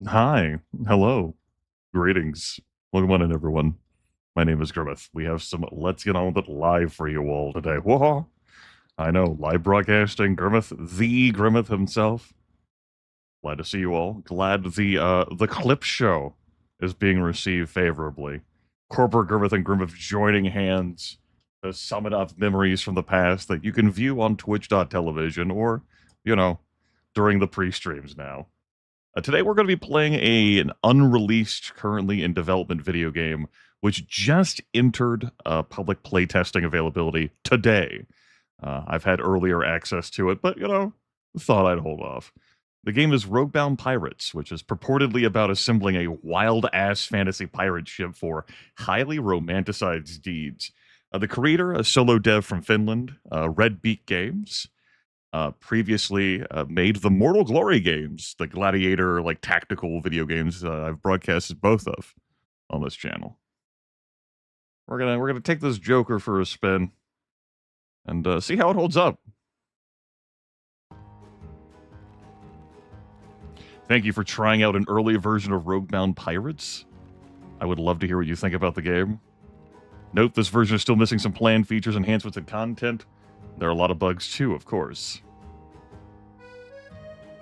Hi, hello, greetings. Welcome on in, everyone. My name is Grimmeth. We have some Let's Get On With It live for you all today. Whoa! I know, live broadcasting, Grimmeth, the Grimmeth himself. Glad to see you all. Glad the clip show is being received favorably. Corporate Grimmeth and Grimmeth joining hands to summon up memories from the past that you can view on twitch.television or, during the pre-streams now. Today we're going to be playing an unreleased, currently in development video game, which just entered public playtesting availability today. I've had earlier access to it, but, thought I'd hold off. The game is Roguebound Pirates, which is purportedly about assembling a wild-ass fantasy pirate ship for highly romanticized deeds. The creator, a solo dev from Finland, Redbeak Games, previously made the Mortal Glory games, the gladiator tactical video games I've broadcasted both of on this channel. We're gonna take this Joker for a spin and see how it holds up. Thank you for trying out an early version of Roguebound Pirates. I would love to hear what you think about the game. Note this version is still missing some planned features, enhancements, and content. There are a lot of bugs too, of course.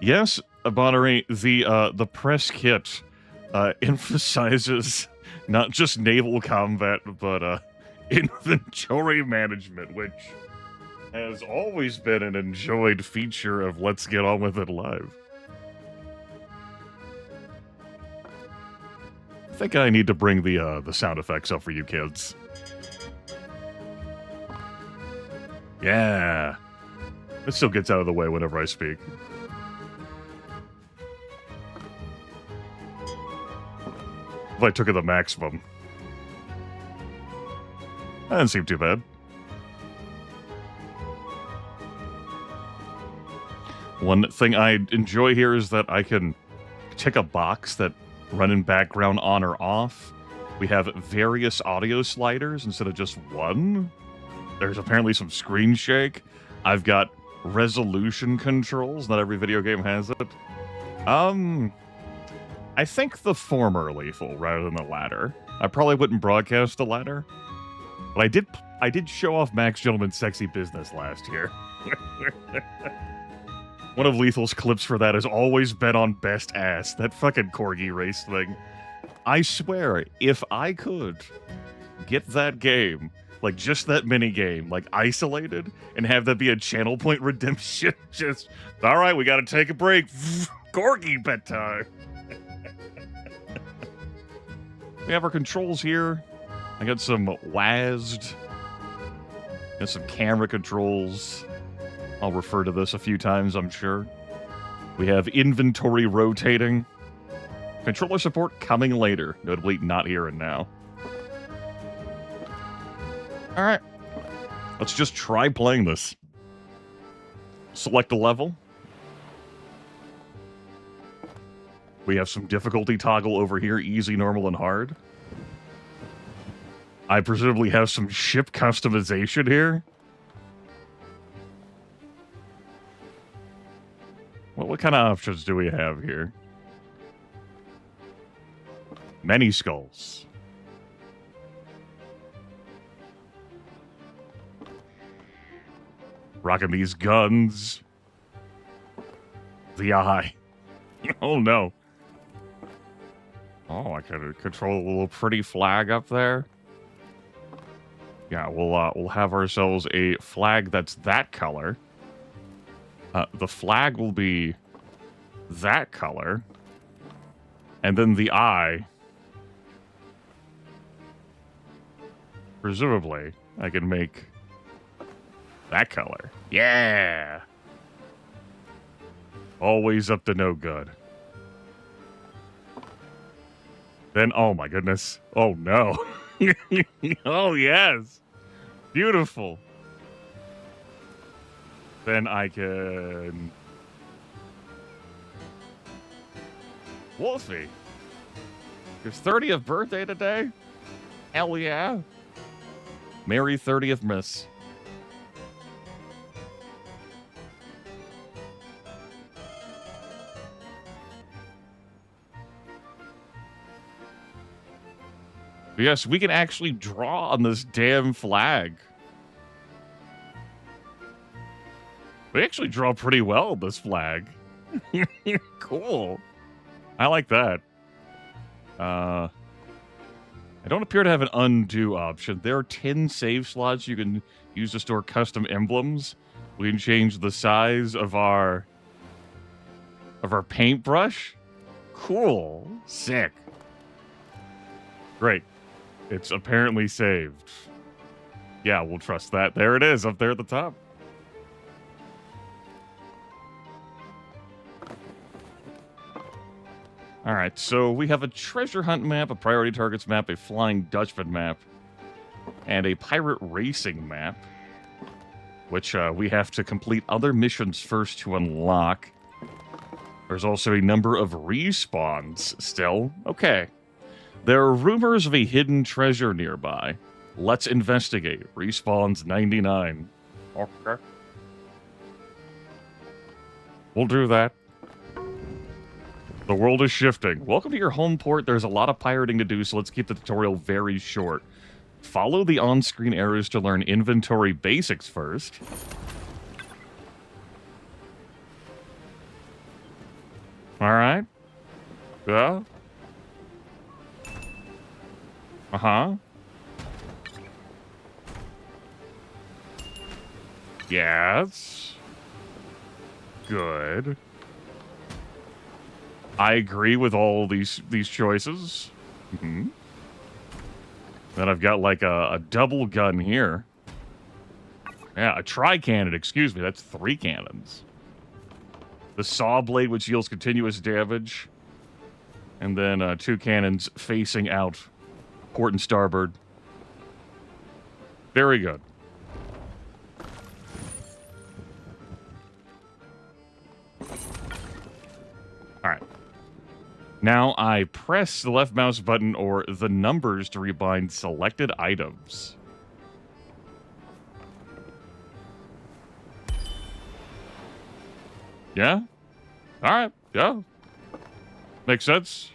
Yes, Bonnery, the press kit emphasizes not just naval combat, but inventory management, which has always been an enjoyed feature of Let's Get On With It Live. I think I need to bring the sound effects up for you kids. Yeah. It still gets out of the way whenever I speak. If I took it the maximum. That didn't seem too bad. One thing I enjoy here is that I can tick a box that run in background on or off. We have various audio sliders instead of just one. There's apparently some screen shake. I've got resolution controls. Not every video game has it. I think the former lethal rather than the latter. I probably wouldn't broadcast the latter, but I did show off Max Gentleman's sexy business last year. One of Lethal's clips for that has always been on Best Ass, that fucking corgi race thing. I swear, if I could get that game, just that mini game, isolated, and have that be a channel point redemption, just, all right, we gotta take a break. Corgi bedtime. We have our controls here. I got some WASD. Got some camera controls. I'll refer to this a few times, I'm sure. We have inventory rotating. Controller support coming later, notably not here and now. All right, let's just try playing this. Select a level. We have some difficulty toggle over here, easy, normal, and hard. I presumably have some ship customization here. Well, what kind of options do we have here? Many skulls. Rocking these guns. The eye. Oh no. Oh, I can control a little pretty flag up there. Yeah, we'll have ourselves a flag that's that color. The flag will be that color. And then the eye. Presumably, I can make that color. Yeah! Always up to no good. Then, oh my goodness. Oh no. Oh yes. Beautiful. Then I can... Wolfie. His 30th birthday today? Hell yeah. Merry 30th, miss. Yes, we can actually draw on this damn flag. We actually draw pretty well on this flag. Cool. I like that. I don't appear to have an undo option. There are 10 save slots you can use to store custom emblems. We can change the size of our paintbrush. Cool. Sick. Great. It's apparently saved. Yeah, we'll trust that. There it is, up there at the top. All right, so we have a treasure hunt map, a priority targets map, a flying Dutchman map, and a pirate racing map, which we have to complete other missions first to unlock. There's also a number of respawns still. Okay. There are rumors of a hidden treasure nearby. Let's investigate. Respawns 99. Okay. We'll do that. The world is shifting. Welcome to your home port. There's a lot of pirating to do, so let's keep the tutorial very short. Follow the on-screen arrows to learn inventory basics first. Alright. Yeah. Uh-huh. Yes. Good. I agree with all these choices. Mm-hmm. Then I've got like a double gun here. Yeah, a tri-cannon, excuse me. That's 3 cannons. The saw blade, which deals continuous damage. And then 2 cannons facing out. Port and starboard. Very good. Alright. Now I press the left mouse button or the numbers to rebind selected items. Yeah? Alright, yeah. Makes sense.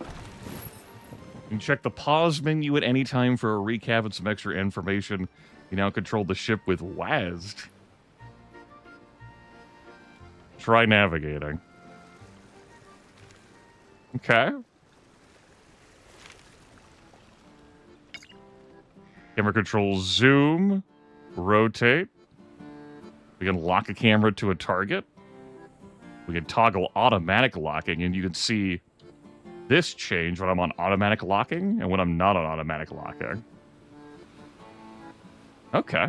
You can check the pause menu at any time for a recap and some extra information. You now control the ship with WASD. Try navigating. Okay. Camera controls zoom, rotate. We can lock a camera to a target. We can toggle automatic locking, and you can see this change when I'm on automatic locking and when I'm not on automatic locking. Okay.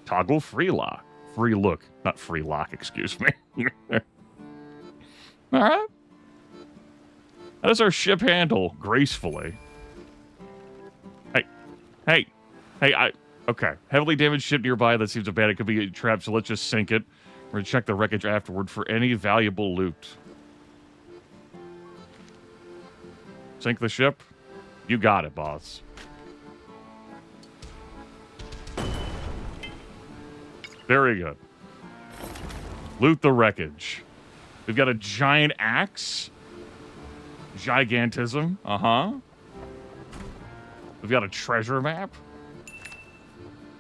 Toggle free lock. Free look. Not free lock, excuse me. Alright. How does our ship handle gracefully? Hey, okay. Heavily damaged ship nearby. That seems bad. It could be trapped, so let's just sink it. We're gonna check the wreckage afterward for any valuable loot. Sink the ship? You got it, boss. Very good. Loot the wreckage. We've got a giant axe. Gigantism. Uh-huh. We've got a treasure map.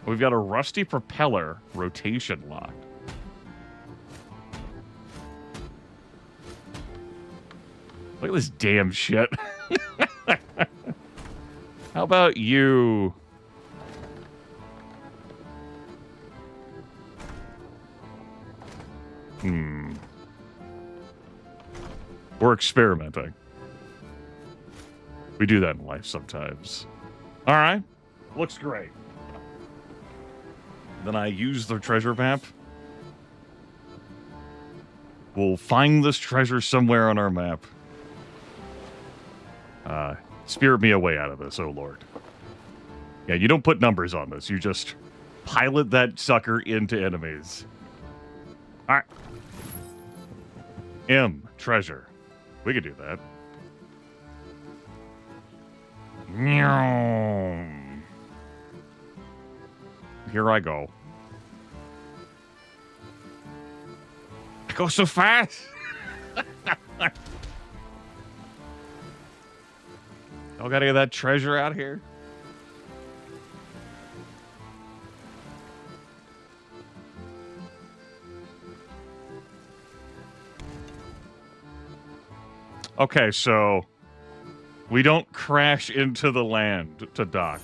We've got a rusty propeller rotation lock. Look at this damn shit. How about you? We're experimenting. We do that in life sometimes. All right. Looks great. Then I use the treasure map. We'll find this treasure somewhere on our map. Spirit me away out of this, oh Lord. Yeah, you don't put numbers on this. You just pilot that sucker into enemies. All right. M, treasure. We could do that. Here I go. I go so fast. Y'all got any of that treasure out here? Okay, so we don't crash into the land to dock.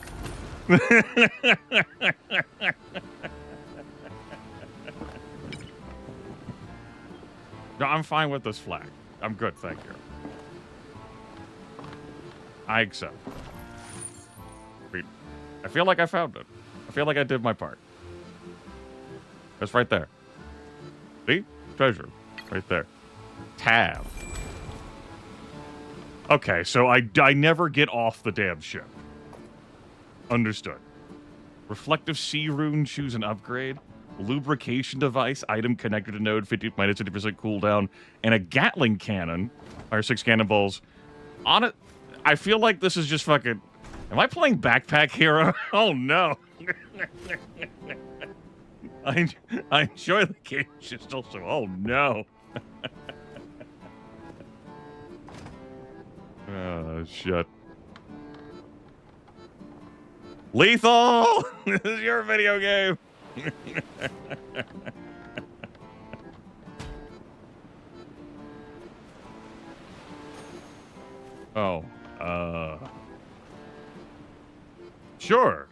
No, I'm fine with this flag. I'm good, thank you. I accept. Wait, I feel like I found it. I feel like I did my part. It's right there. See? Treasure. Right there. Tab. Okay, so I never get off the damn ship. Understood. Reflective sea rune, choose an upgrade. Lubrication device, item connected to node, minus 50% cooldown. And a Gatling cannon, or 6 cannonballs. On it, I feel like this is just fucking... Am I playing Backpack Hero? Oh, no. I enjoy the game, just also... Oh, no. Oh, shit. Lethal! This is your video game. Oh, sure.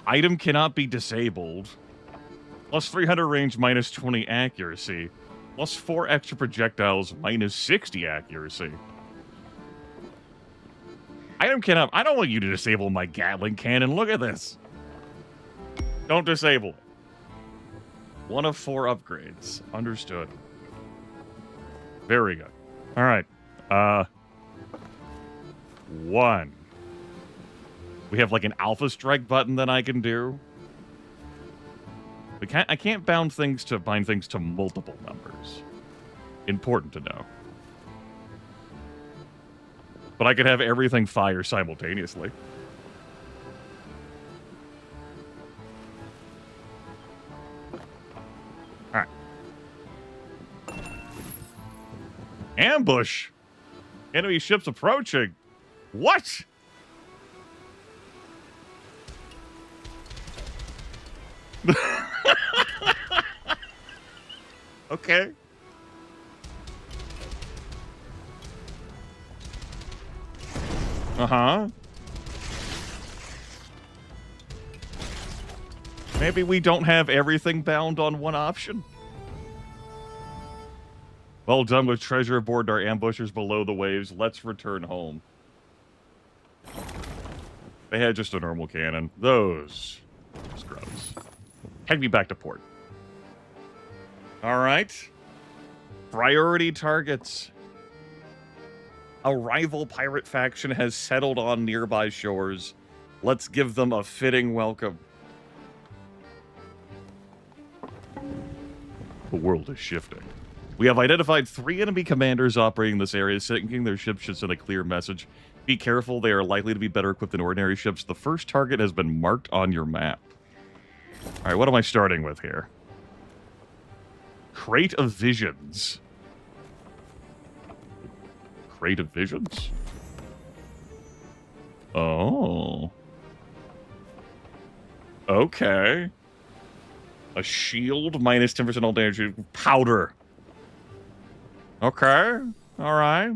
Item cannot be disabled. Plus 300 range, minus 20 accuracy. Plus 4 extra projectiles, minus 60 accuracy. Item cannot... I don't want you to disable my Gatling cannon. Look at this. Don't disable it. 1 of 4 upgrades. Understood. Very good. All right. 1. We have like an alpha strike button that I can do. I can't bind things to multiple numbers. Important to know. But I could have everything fire simultaneously. Alright. Ambush! Enemy ships approaching! What? Okay. Uh-huh. Maybe we don't have everything bound on one option. Well done with treasure aboard our ambushers below the waves. Let's return home. They had just a normal cannon. Those scrubs. Head me back to port. All right. Priority targets. A rival pirate faction has settled on nearby shores. Let's give them a fitting welcome. The world is shifting. We have identified 3 enemy commanders operating in this area. Sinking their ships should send a clear message. Be careful, they are likely to be better equipped than ordinary ships. The first target has been marked on your map. All right, what am I starting with here? Crate of Visions. Crate of Visions? Oh. Okay. A shield, minus 10% all damage. Powder. Okay. All right.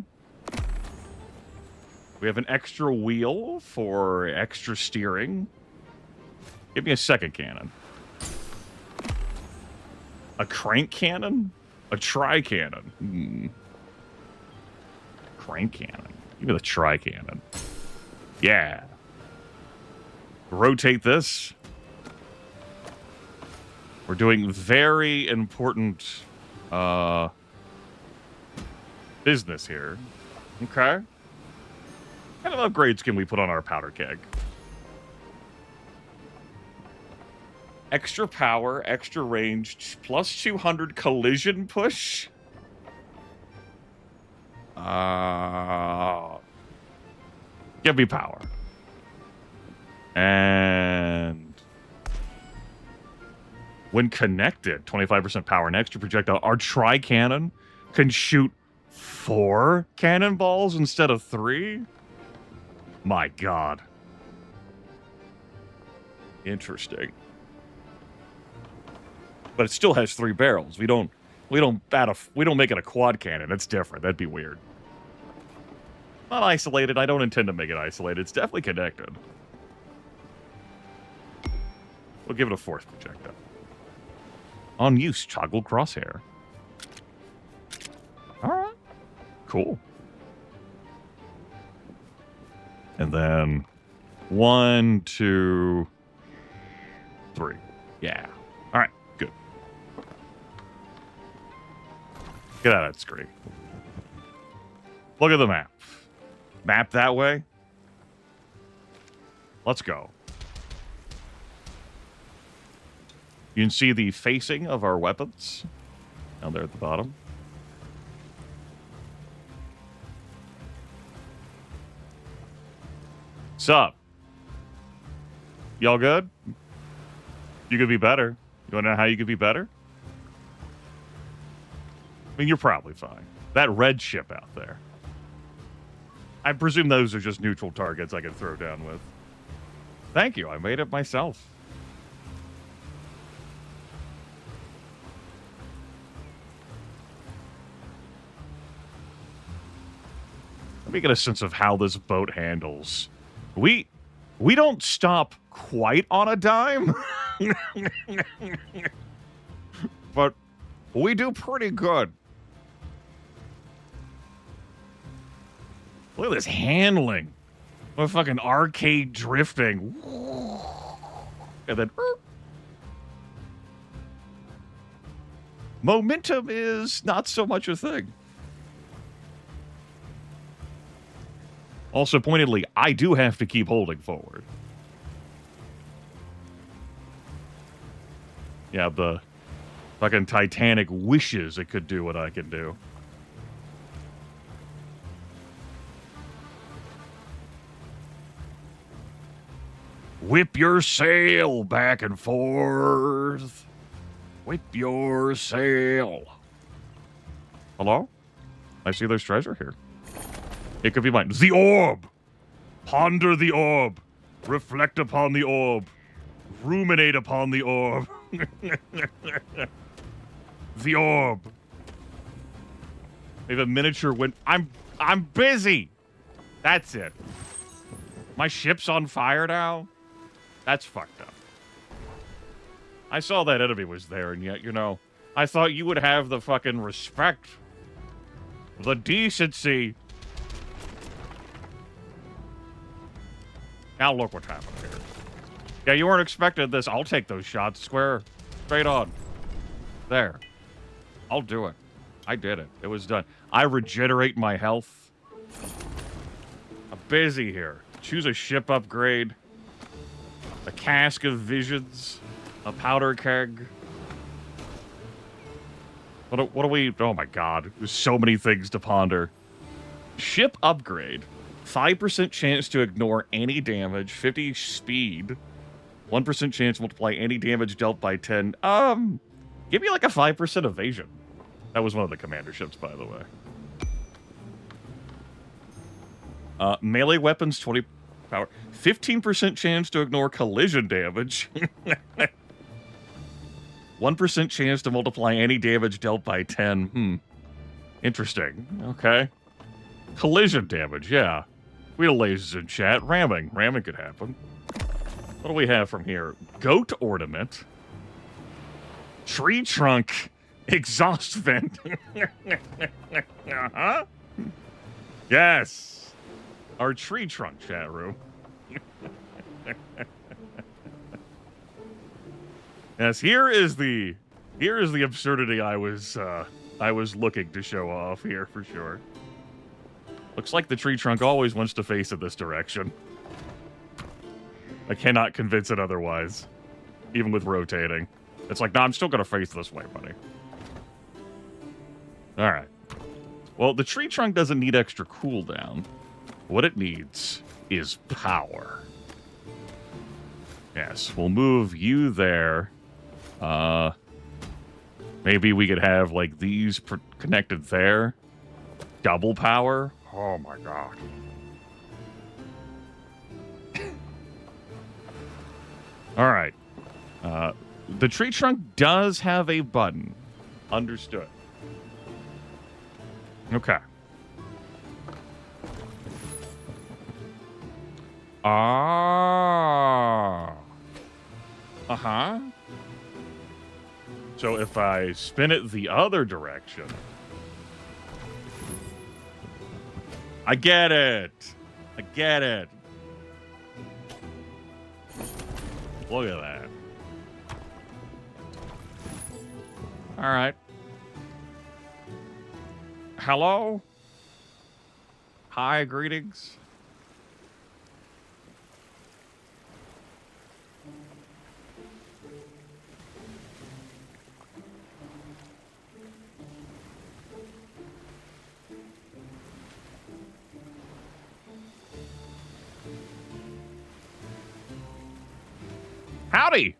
We have an extra wheel for extra steering. Give me a second cannon. A crank cannon? A tri-cannon. Crank cannon. Give me the tri-cannon. Yeah. Rotate this. We're doing very important business here. Okay. What kind of upgrades can we put on our powder keg? Extra power, extra range, plus 200 collision push. Give me power. And when connected, 25% power and extra projectile. Our tri-cannon can shoot 4 cannonballs instead of 3? My God. Interesting. But it still has 3 barrels. We don't make it a quad cannon. That's different. That'd be weird. Not isolated. I don't intend to make it isolated. It's definitely connected. We'll give it a force projectile. On use, toggle crosshair. Alright. Cool. And then 1, 2, 3. Yeah. Alright, good. Get out of that screen. Look at the map. Map that way. Let's go. You can see the facing of our weapons down there at the bottom. Sup? Y'all good? You could be better. You want to know how you could be better? I mean, you're probably fine. That red ship out there. I presume those are just neutral targets I could throw down with. Thank you. I made it myself. Let me get a sense of how this boat handles. We don't stop quite on a dime. But we do pretty good. Look at this handling. What fucking arcade drifting. And then... Momentum is not so much a thing. Also, pointedly, I do have to keep holding forward. Yeah, the fucking Titanic wishes it could do what I can do. Whip your sail back and forth. Whip your sail. Hello? I see there's treasure here. It could be mine. The orb! Ponder the orb. Reflect upon the orb. Ruminate upon the orb. The orb. We have a miniature I'm busy! That's it. My ship's on fire now? That's fucked up. I saw that enemy was there, and yet, you know, I thought you would have the fucking respect. The decency. Now look what happened here. Yeah, you weren't expecting this. I'll take those shots. Straight on. There. I'll do it. I did it. It was done. I regenerate my health. I'm busy here. Choose a ship upgrade. A cask of visions. A powder keg. What do we... Oh my god. There's so many things to ponder. Ship upgrade. 5% chance to ignore any damage. 50 speed. 1% chance to multiply any damage dealt by 10. Give me like a 5% evasion. That was one of the commander ships, by the way. Melee weapons, 20 power. 15% chance to ignore collision damage. 1% chance to multiply any damage dealt by 10. Interesting. Okay. Collision damage, yeah. We have lasers in chat. Ramming. Ramming could happen. What do we have from here? Goat ornament. Tree trunk. Exhaust vent. Uh-huh. Yes. Our tree trunk chat room. Yes, here is the absurdity I was looking to show off here for sure. Looks like the tree trunk always wants to face it this direction. I cannot convince it otherwise, even with rotating. It's like, nah, I'm still gonna face this way, buddy. All right. Well, the tree trunk doesn't need extra cooldown. What it needs is power. Yes, we'll move you there. Maybe we could have, like, these connected there. double power. Oh my god. All right. The tree trunk does have a button. Understood. Okay. Ah. Uh-huh. So if I spin it the other direction... I get it. I get it. Look at that. All right. Hello? Hi, greetings. Howdy!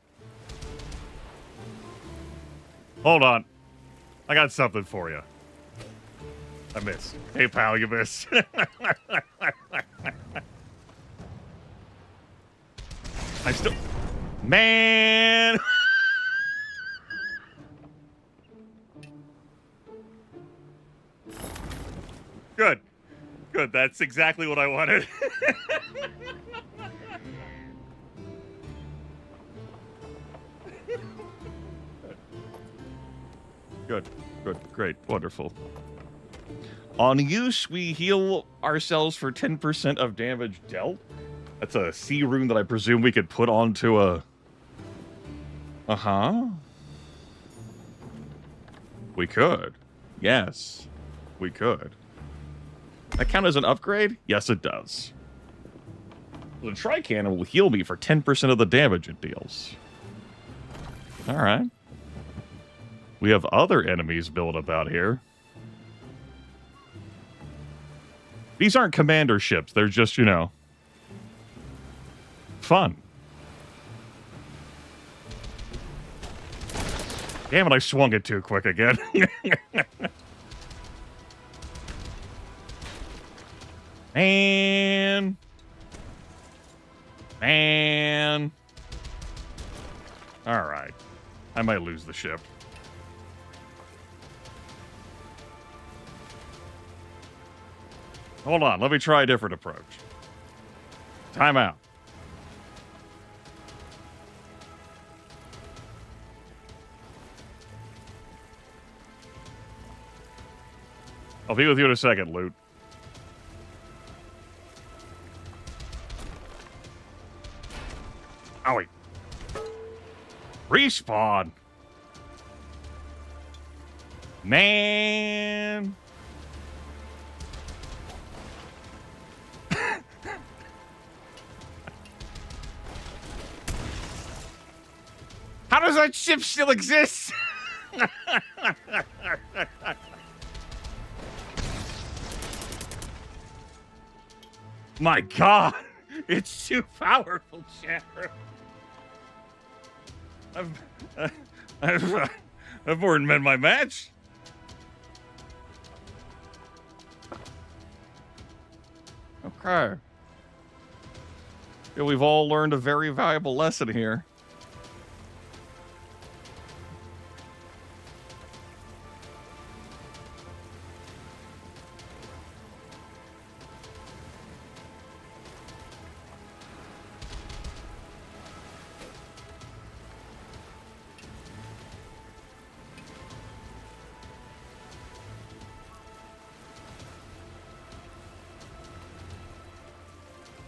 Hold on. I got something for you. I missed. Hey, pal, you missed. I still... Man! Good. Good. That's exactly what I wanted. Good. Good. Great. Wonderful. On use, we heal ourselves for 10% of damage dealt. That's a C rune that I presume we could put onto a... Uh-huh. We could. Yes. We could. That count as an upgrade? Yes, it does. The Tricannon will heal me for 10% of the damage it deals. Alright. We have other enemies built about here. These aren't commander ships. They're just, you know, fun. Damn it, I swung it too quick again. Man. Man. All right. I might lose the ship. Hold on. Let me try a different approach. Time out. I'll be with you in a second, Loot. Owie. Respawn. Man. How does that ship still exist? My God, it's too powerful, Shadow. I've more than met my match. Okay. Yeah, we've all learned a very valuable lesson here.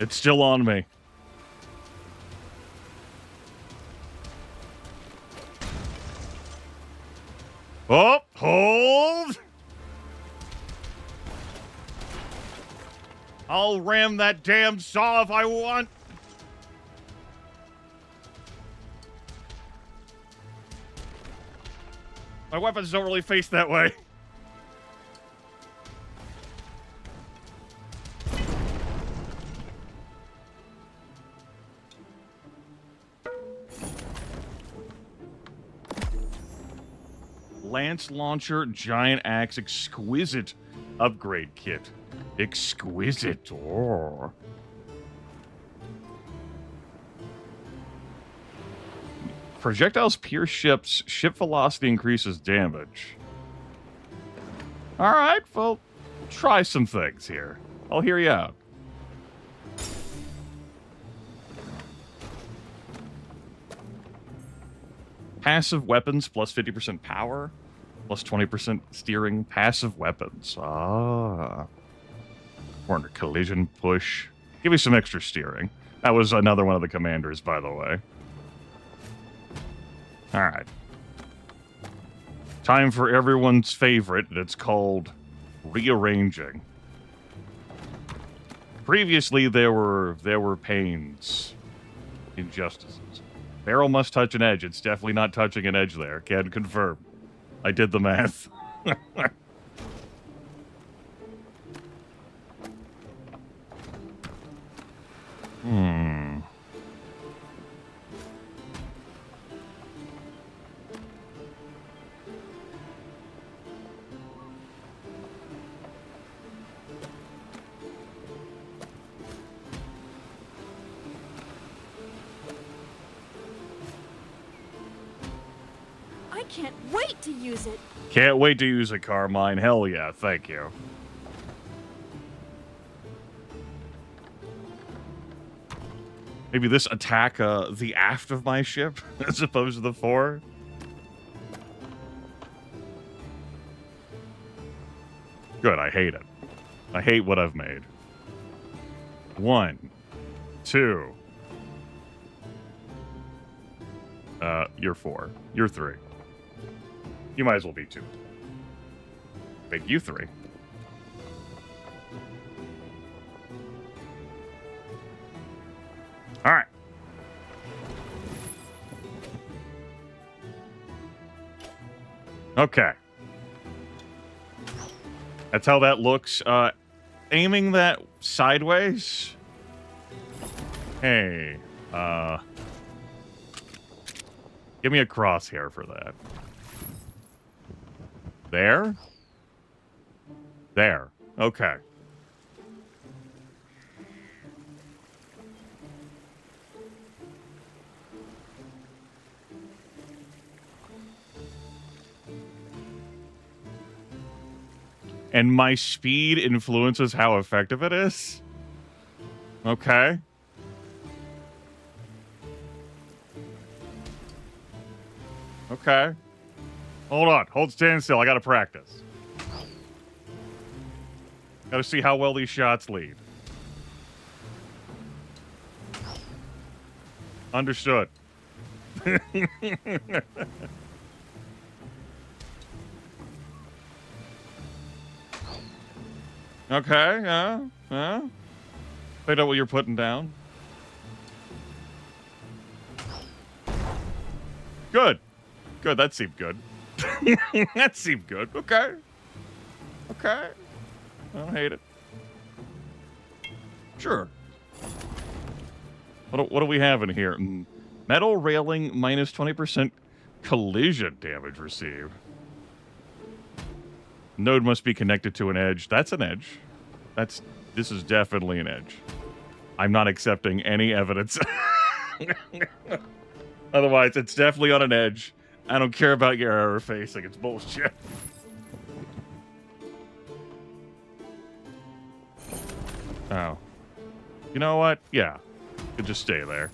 It's still on me. Oh, hold! I'll ram that damn saw if I want. My weapons don't really face that way. Lance launcher, giant axe, exquisite Upgrade kit. Exquisite. Oh. Projectiles pierce ships. Ship velocity increases damage. All right, well, try some things here. I'll hear you out. Passive weapons plus 50% power, plus 20% steering. Passive weapons. Ah. Corner collision push. Give me some extra steering. That was another one of the commanders, by the way. All right. Time for everyone's favorite. It's called rearranging. Previously, there were pains, injustices. Barrel must touch an edge. It's definitely not touching an edge there. Can confirm. I did the math. I can't wait to use it. Can't wait to use it, Carmine. Hell yeah, thank you. Maybe this attack the aft of my ship as opposed to the fore. Good, I hate it. I hate what I've made. 1, 2. You're 4. You're 3. You might as well be 2. Make you 3. All right. Okay. That's how that looks. Aiming that sideways. Hey, give me a crosshair for that. There? There. Okay. And my speed influences how effective it is? Okay. Okay. Hold on. Hold stand still. I gotta practice. Gotta see how well these shots lead. Understood. Okay, yeah. Picked up what you're putting down. Good. Good, that seemed good. That seemed good. Okay. Okay. I don't hate it. Sure. What do we have in here? Metal railing minus 20% collision damage received. Node must be connected to an edge. That's an edge. This is definitely an edge. I'm not accepting any evidence. Otherwise, it's definitely on an edge. I don't care about your error facing. It's bullshit. Oh. You know what? Yeah. Could just stay there.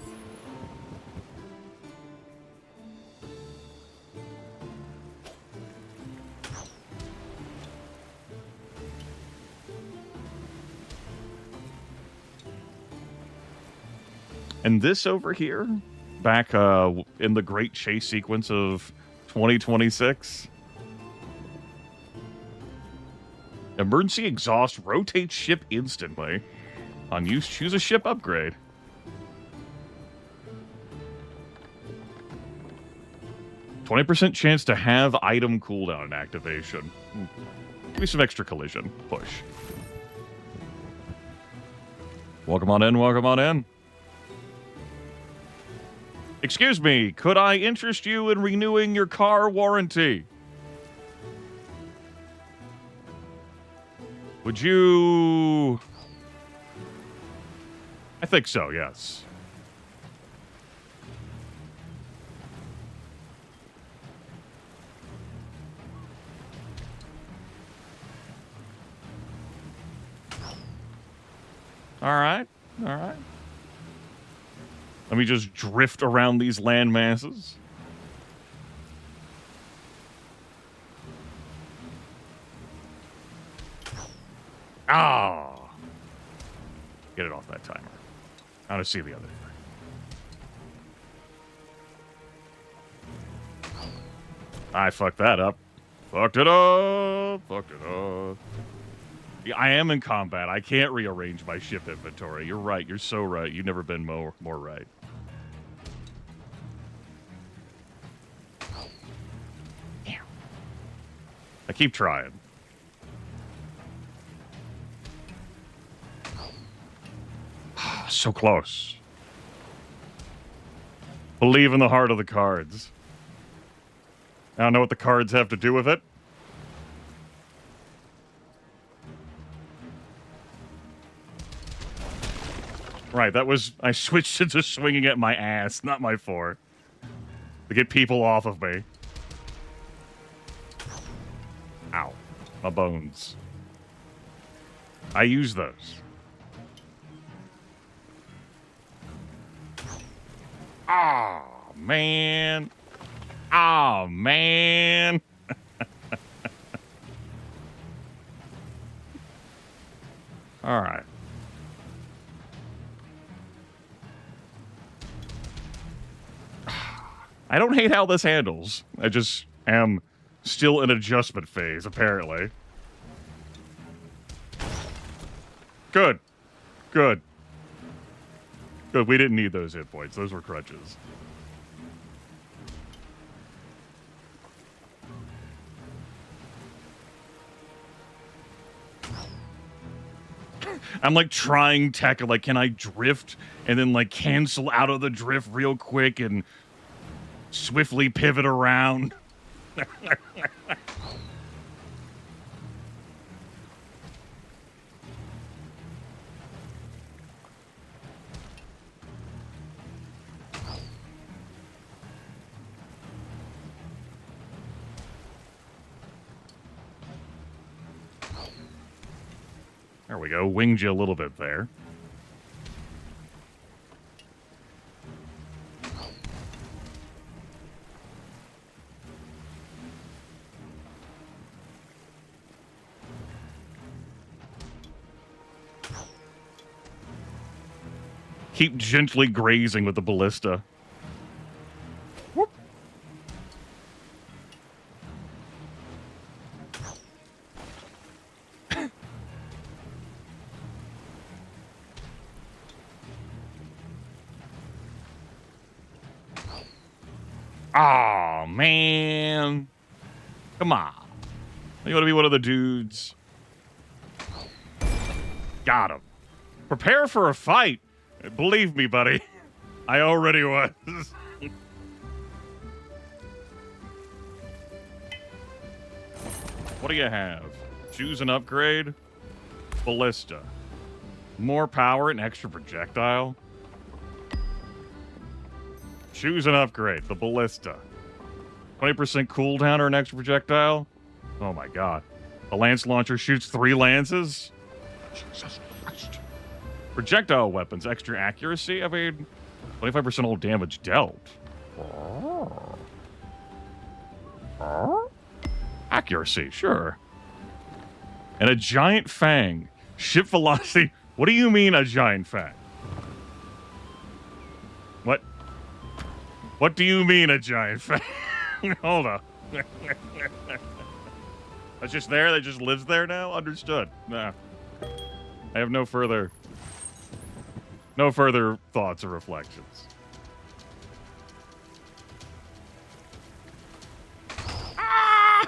And this over here, back in the great chase sequence of 2026. Emergency exhaust rotates ship instantly. On use, choose a ship upgrade. %20 chance to have item cooldown and activation. Give me some extra collision. Push. Welcome on in, welcome on in. Excuse me, could I interest you in renewing your car warranty? Would you... I think so, yes. All right. All right. Let me just drift around these land masses. Ah! Get it off that timer. I want to see the other thing. I fucked that up. Fucked it up. Fucked it up. Yeah, I am in combat. I can't rearrange my ship inventory. You're right. You're so right. You've never been more right. Damn. I keep trying. So close. Believe in the heart of the cards. I don't know what the cards have to do with it. Right, that was... I switched into swinging at my ass, not my fore. To get people off of me. Ow. My bones. I use those. Oh, man. Oh, man. All right. I don't hate how this handles. I just am still in adjustment phase, apparently. Good. Good. Good. We didn't need those hit points. Those were crutches. I'm like trying tech, like, can I drift and then like cancel out of the drift real quick and swiftly pivot around? There we go. Winged you a little bit there. Keep gently grazing with the ballista. Whoop. Oh, man. Come on. You want to be one of the dudes. Got him. Prepare for a fight. Believe me, buddy. I already was. What do you have? Choose an upgrade. Ballista. More power and extra projectile. Choose an upgrade. The ballista. 20% cooldown or an extra projectile? Oh my god. The lance launcher shoots 3 lances? Jesus Christ. Projectile weapons, extra accuracy? I mean, 25% all damage dealt. Accuracy, sure. And a giant fang. Ship velocity. What do you mean a giant fang? What? What do you mean a giant fang? Hold on. That's just there? That just lives there now? Understood. Nah. I have no further thoughts or reflections. Ah!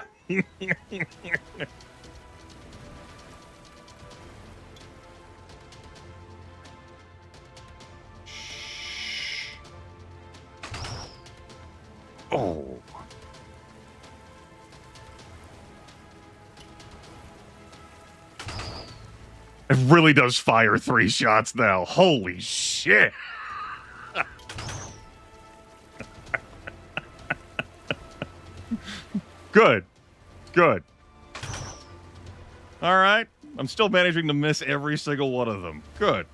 Oh. It really does fire 3 shots now. Holy shit. Good. Good. All right. I'm still managing to miss every single one of them. Good.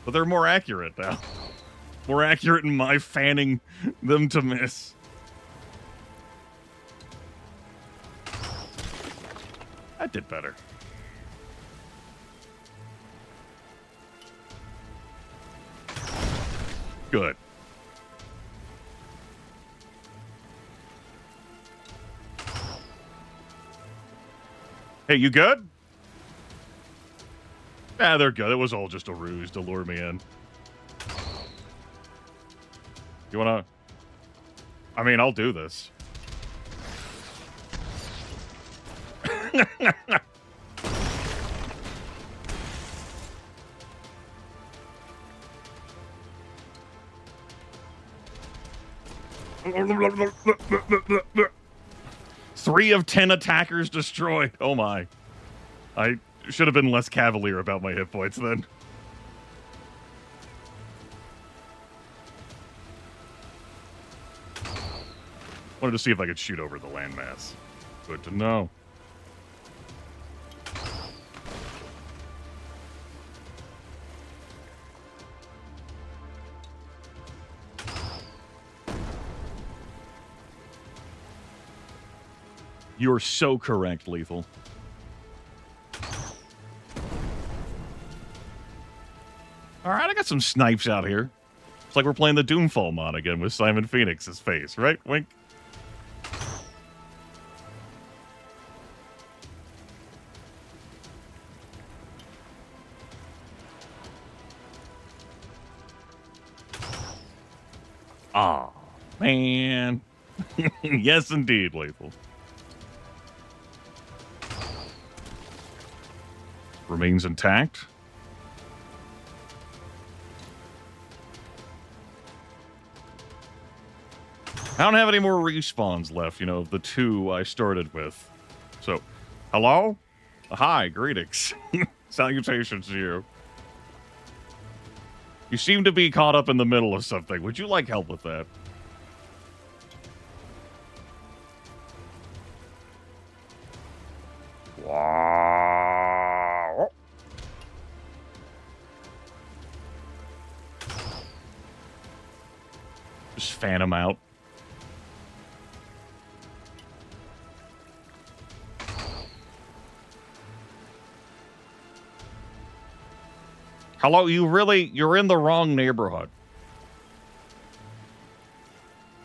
But they're more accurate now. More accurate in my fanning them to miss. I did better. Good. Hey, you good? Ah, they're good. It was all just a ruse to lure me in. You wanna... I mean, I'll do this. Three of 10 attackers destroyed. Oh my. I should have been less cavalier about my hit points then. Wanted to see if I could shoot over the landmass. Good to know. You're so correct, Lethal. Alright, I got some snipes out here. It's like we're playing the Doomfall mod again with Simon Phoenix's face, right? Wink. Aw, man. Yes, indeed, Lethal. Remains intact. I don't have any more respawns left, you know, of the 2 I started with. So, hello? Hi, greetings. Salutations to you. You seem to be caught up in the middle of something. Would you like help with that? Wow. Just fan him out. Hello, you're in the wrong neighborhood.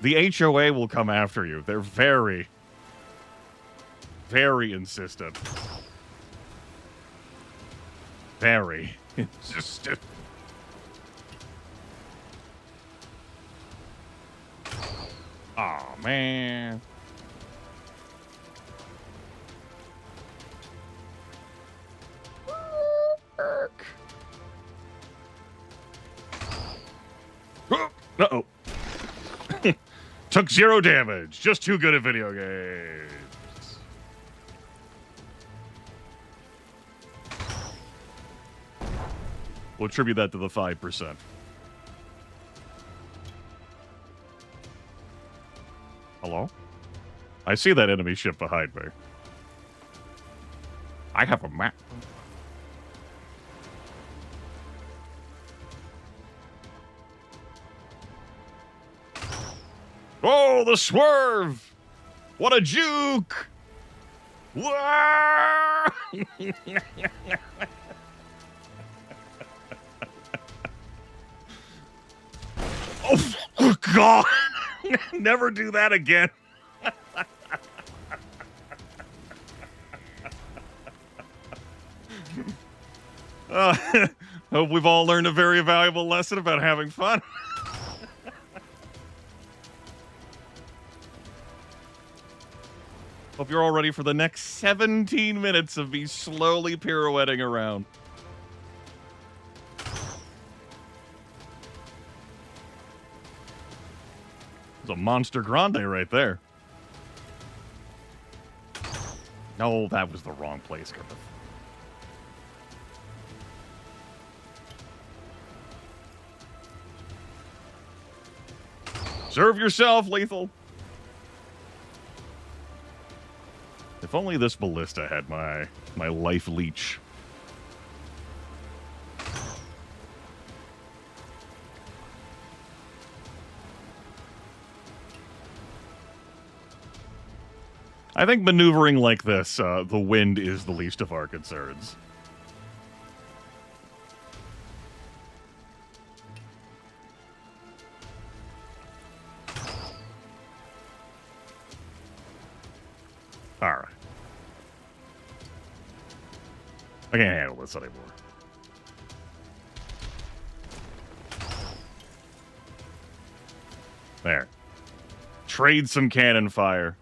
The HOA will come after you. They're very, very insistent. Very insistent. Aw, man. Uh-oh. Took 0 damage. Just too good at video games. We'll attribute that to the 5%. Hello? I see that enemy ship behind me. I have a map. Oh, the swerve! What a juke! Wah! Oh, God! Never do that again. Hope we've all learned a very valuable lesson about having fun. Hope you're all ready for the next 17 minutes of me slowly pirouetting around. It's a monster grande right there. No, that was the wrong place, Griffith. Serve yourself, lethal. If only this ballista had my life leech. I think maneuvering like this, the wind is the least of our concerns. All right. I can't handle this anymore. There. Trade some cannon fire.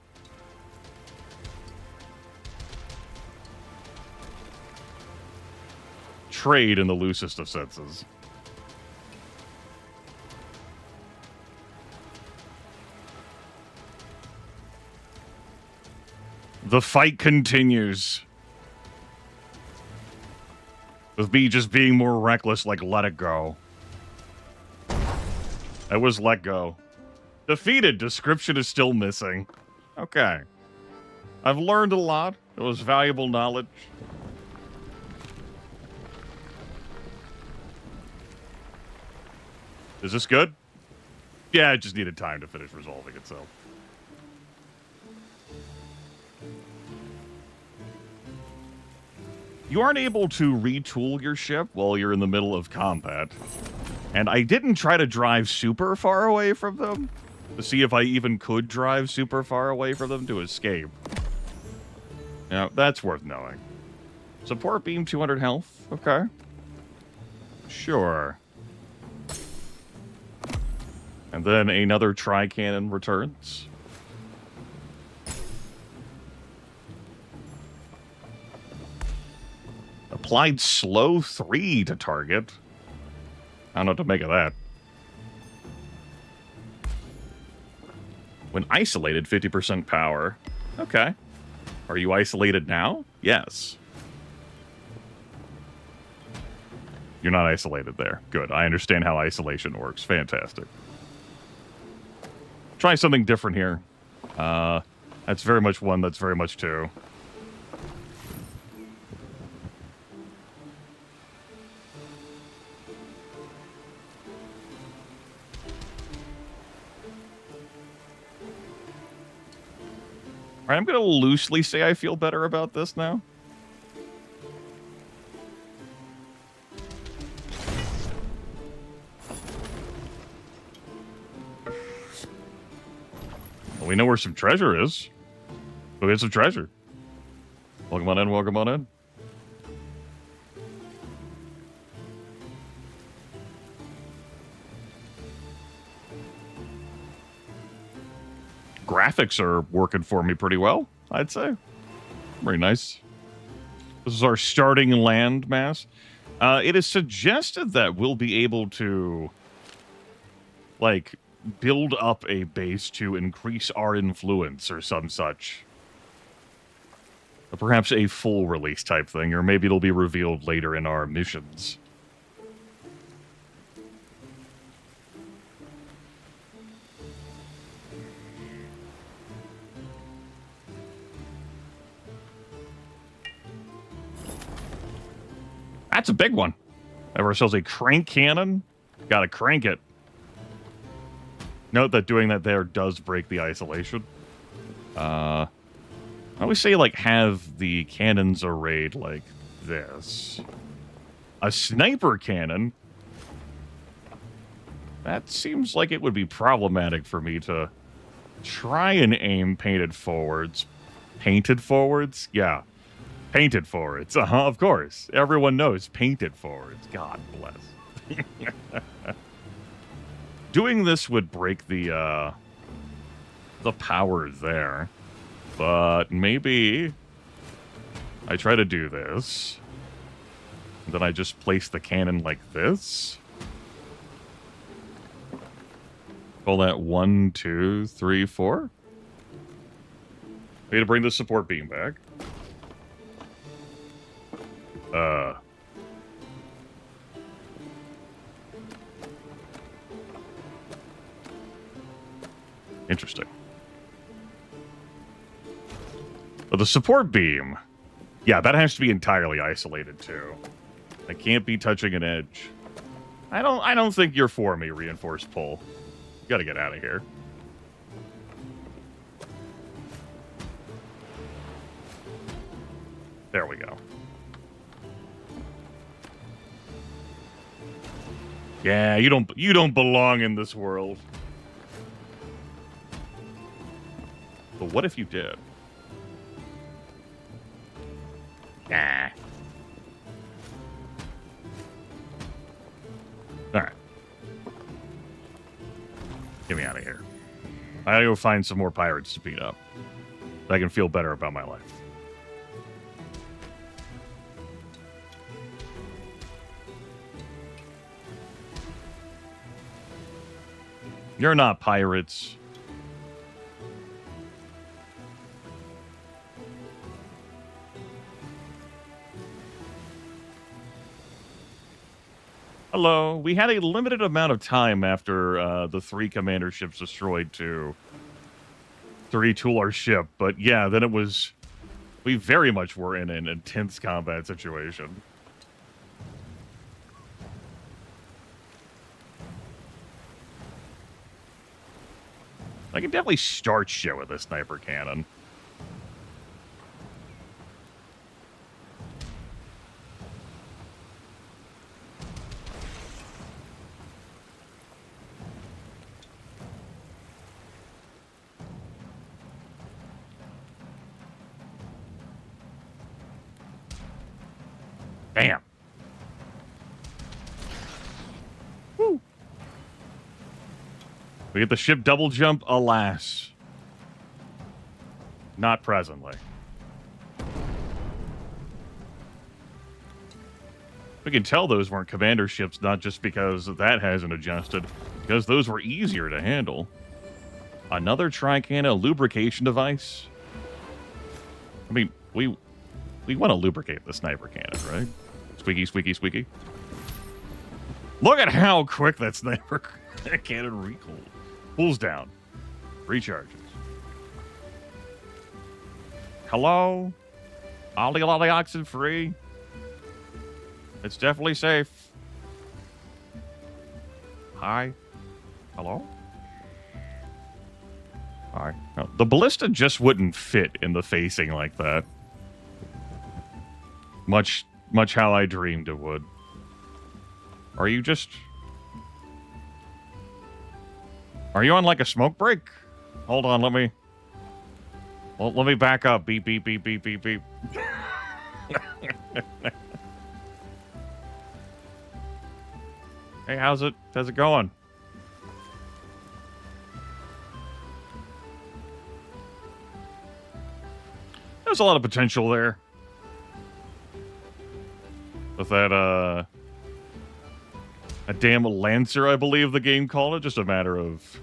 Trade in the loosest of senses. The fight continues. With me just being more reckless, like, let it go. I was let go. Defeated. Description is still missing. Okay. I've learned a lot. It was valuable knowledge. Is this good? Yeah, it just needed time to finish resolving itself. You aren't able to retool your ship while you're in the middle of combat. And I didn't try to drive super far away from them to see if I even could drive super far away from them to escape. Now, that's worth knowing. Support beam 200 health. Okay. Sure. And then another tri-cannon returns. Applied slow 3 to target. I don't know what to make of that. When isolated, 50% power. Okay. Are you isolated now? Yes. You're not isolated there. Good. I understand how isolation works. Fantastic. Try something different here. That's very much 1. That's very much 2. All right, I'm going to loosely say I feel better about this now. Well, we know where some treasure is. Go get some treasure. Welcome on in, welcome on in. Graphics are working for me pretty well, I'd say. Very nice. This is our starting land mass. It is suggested that we'll be able to, like, build up a base to increase our influence or some such. Perhaps a full release type thing, or maybe it'll be revealed later in our missions. That's a big one. Have ourselves a crank cannon. Gotta crank it. Note that doing that there does break the isolation. I always say, like, have the cannons arrayed like this. A sniper cannon? That seems like it would be problematic for me to try and aim painted forwards. Painted forwards? Yeah. Painted forwards. Of course. Everyone knows painted forwards. God bless. Doing this would break the power there. But maybe I try to do this. And then I just place the cannon like this. Call that 1, 2, 3, 4. Need to bring the support beam back. Interesting. But the support beam, yeah, that has to be entirely isolated too. I can't be touching an edge. I don't think you're for me, reinforced pull. You gotta get out of here. There we go. Yeah, you don't belong in this world. But what if you did? Nah. Alright. Get me out of here. I gotta go find some more pirates to beat up. So I can feel better about my life. You're not pirates. Hello. We had a limited amount of time after the 3 commander ships destroyed to retool our ship, but yeah, then it was... We very much were in an intense combat situation. I can definitely start shit with a sniper cannon. Bam. Woo. We get the ship double jump, alas. Not presently. We can tell those weren't commander ships, not just because that hasn't adjusted, because those were easier to handle. Another Tricanna lubrication device? I mean, we want to lubricate the sniper cannon, right? Squeaky, squeaky, squeaky. Look at how quick that sniper cannon recoils. Pulls down. Recharges. Hello? Ollie lolly oxen free? It's definitely safe. Hi? Hello? Hi. No, the ballista just wouldn't fit in the facing like that. Much how I dreamed it would. Are you just... Are you on like a smoke break? Hold on, let me... Well, let me back up. Beep, beep, beep, beep, beep, beep. Hey, how's it going? There's a lot of potential there. With that, a damn Lancer, I believe the game called it. Just a matter of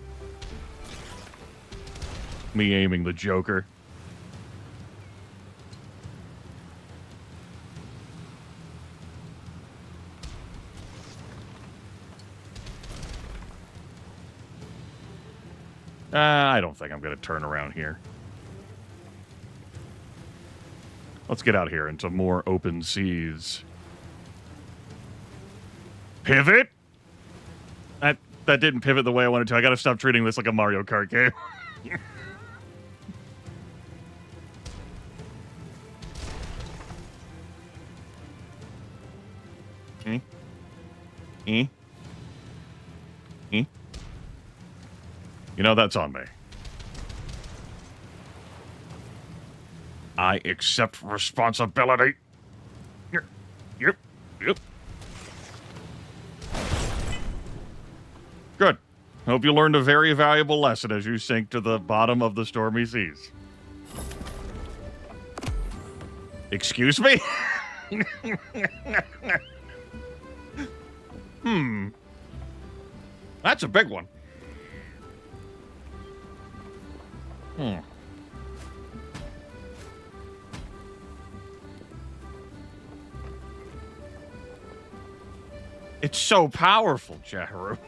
me aiming the Joker. I don't think I'm going to turn around here. Let's get out here into more open seas. Pivot? That didn't pivot the way I wanted to. I gotta stop treating this like a Mario Kart game. You know, that's on me. I accept responsibility. Yep. Good. Hope you learned a very valuable lesson as you sink to the bottom of the stormy seas. Excuse me? That's a big one. It's so powerful, Jaharu.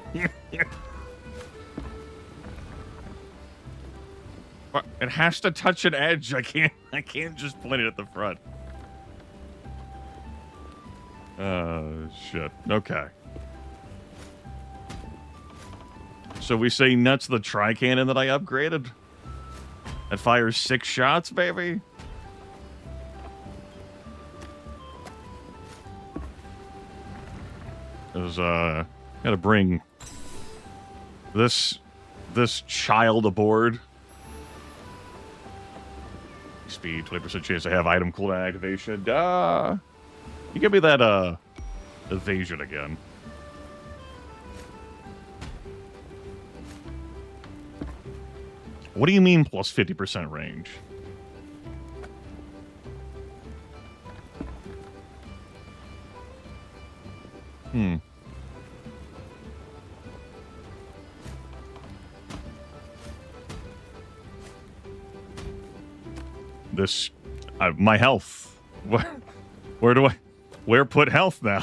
It has to touch an edge. I can't just point it at the front. Shit. Okay. So we say nuts the tri-cannon that I upgraded? That fires 6 shots, baby? There's, gotta bring this child aboard. Speed, 20% chance to have item cooldown activation. You give me that, evasion again. What do you mean plus 50% range? This, my health. Where put health now?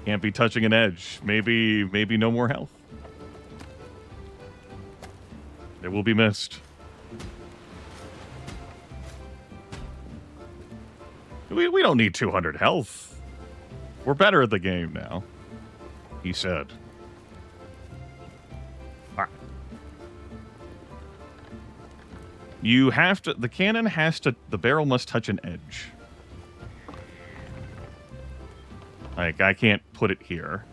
Can't be touching an edge. Maybe no more health. It will be missed. We don't need 200 health. We're better at the game now, he said. You have to, the cannon has to, the barrel must touch an edge. Like, I can't put it here.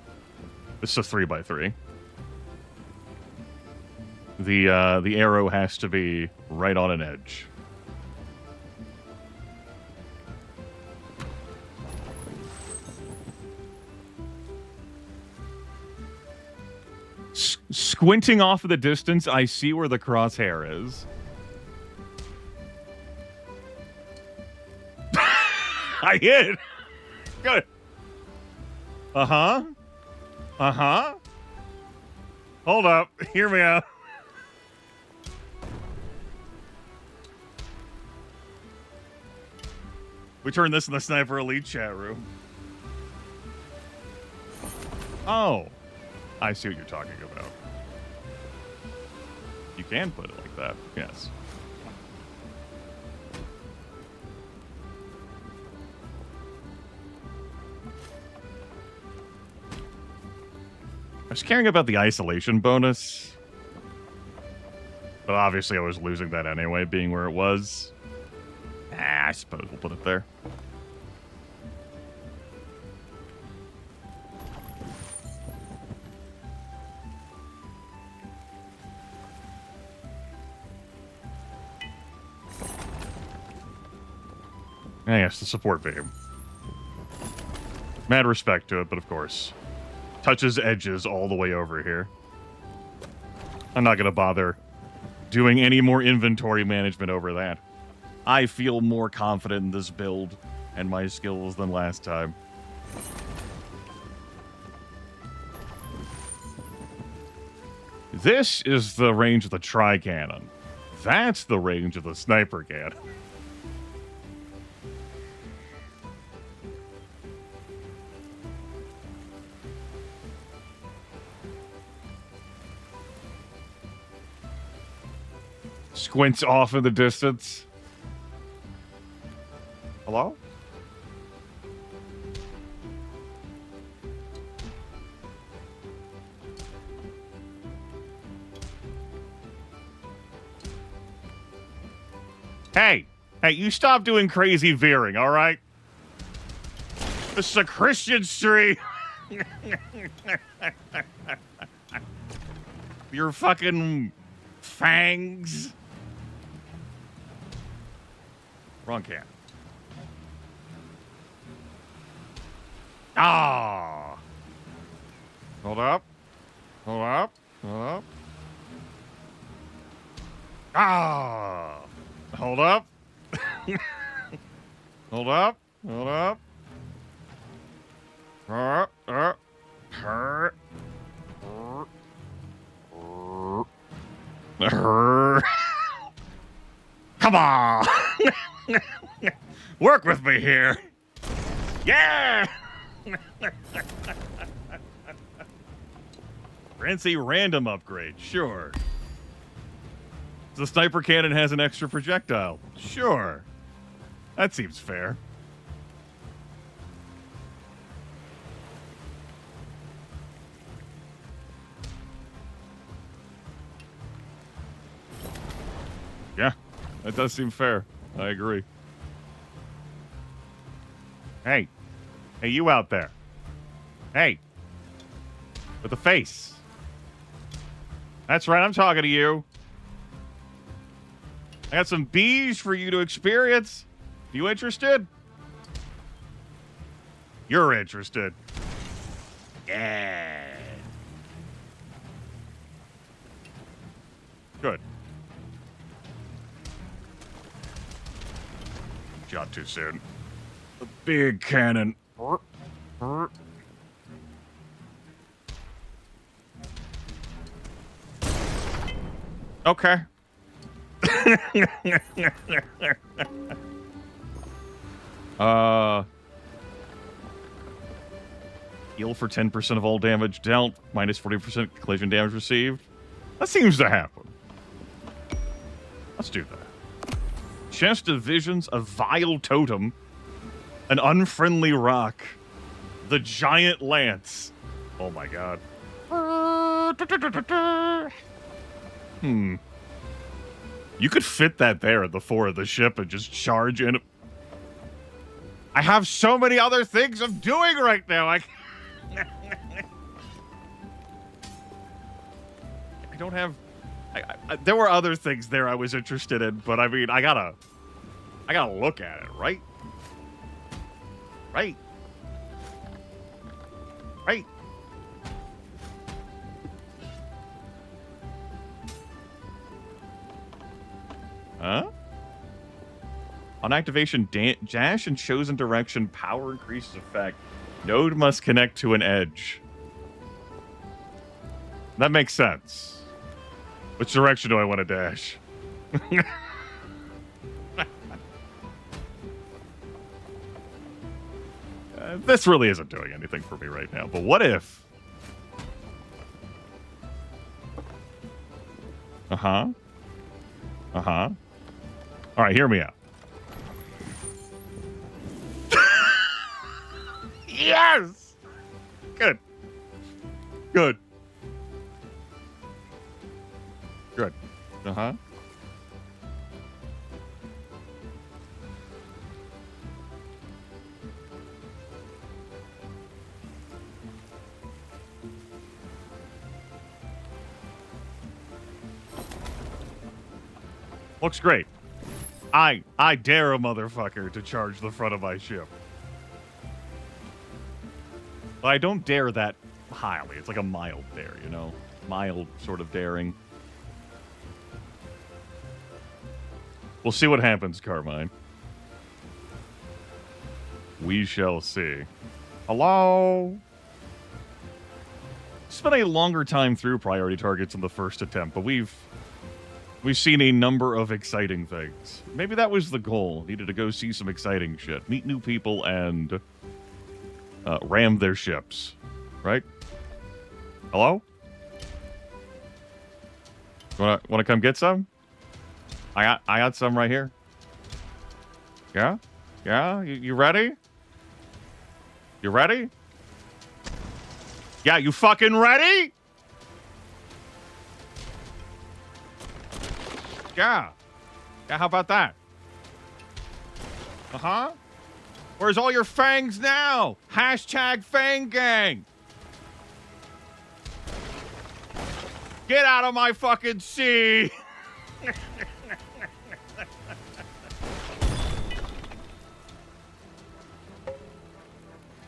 This is a 3x3. The arrow has to be right on an edge. Squinting off of the distance, I see where the crosshair is. I hit. Good. Uh-huh. Uh-huh. Hold up. Hear me out. We turned this in the Sniper Elite chat room. Oh. I see what you're talking about. You can put it like that. Yes. I was caring about the isolation bonus. But obviously I was losing that anyway, being where it was. I suppose we'll put it there. Yes, the support beam. Mad respect to it, but of course. Touches edges all the way over here. I'm not going to bother doing any more inventory management over that. I feel more confident in this build and my skills than last time. This is the range of the tri-cannon. That's the range of the sniper cannon. Squints off in the distance. Hello? Hey, you stop doing crazy veering, all right? This is a Christian street. Your fucking fangs. Wrong can. Ah. Hold up. Hold up. Hold up. Ah. Hold up. Hold up. Hold up. Come on. Work with me here. Yeah. Grants a random upgrade. Sure. The sniper cannon has an extra projectile. Sure. That seems fair. Yeah, that does seem fair. I agree. Hey. Hey, you out there. Hey. With the face. That's right, I'm talking to you. I got some bees for you to experience. You interested? You're interested. Yeah. Good. Shot too soon. A big cannon. Okay. Heal for 10% of all damage dealt, minus 40% collision damage received. That seems to happen. Let's do that. Chest of visions, a vile totem, an unfriendly rock, the giant lance. Oh my god. You could fit that there at the fore of the ship and just charge in. I have so many other things I'm doing right now. I don't have. There were other things there I was interested in, but I mean, I gotta look at it, right? Right. Right. Huh? On activation, dash and chosen direction, power increases effect. Node must connect to an edge. That makes sense. Which direction do I want to dash? This really isn't doing anything for me right now, but what if? Uh-huh. Uh-huh. All right, hear me out. Yes! Good. Good. Good. Uh-huh. Looks great. I dare a motherfucker to charge the front of my ship. But I don't dare that highly. It's like a mild dare, you know? Mild sort of daring. We'll see what happens, Carmine. We shall see. Hello? Spent a longer time through priority targets in the first attempt, but we've seen a number of exciting things. Maybe that was the goal. Needed to go see some exciting shit. Meet new people and ram their ships. Right? Hello? Wanna come get some? I got some right here. Yeah? Yeah? You ready? You ready? Yeah, you fucking ready? Yeah. Yeah, how about that? Uh-huh. Where's all your fangs now? Hashtag Fang Gang. Get out of my fucking sea.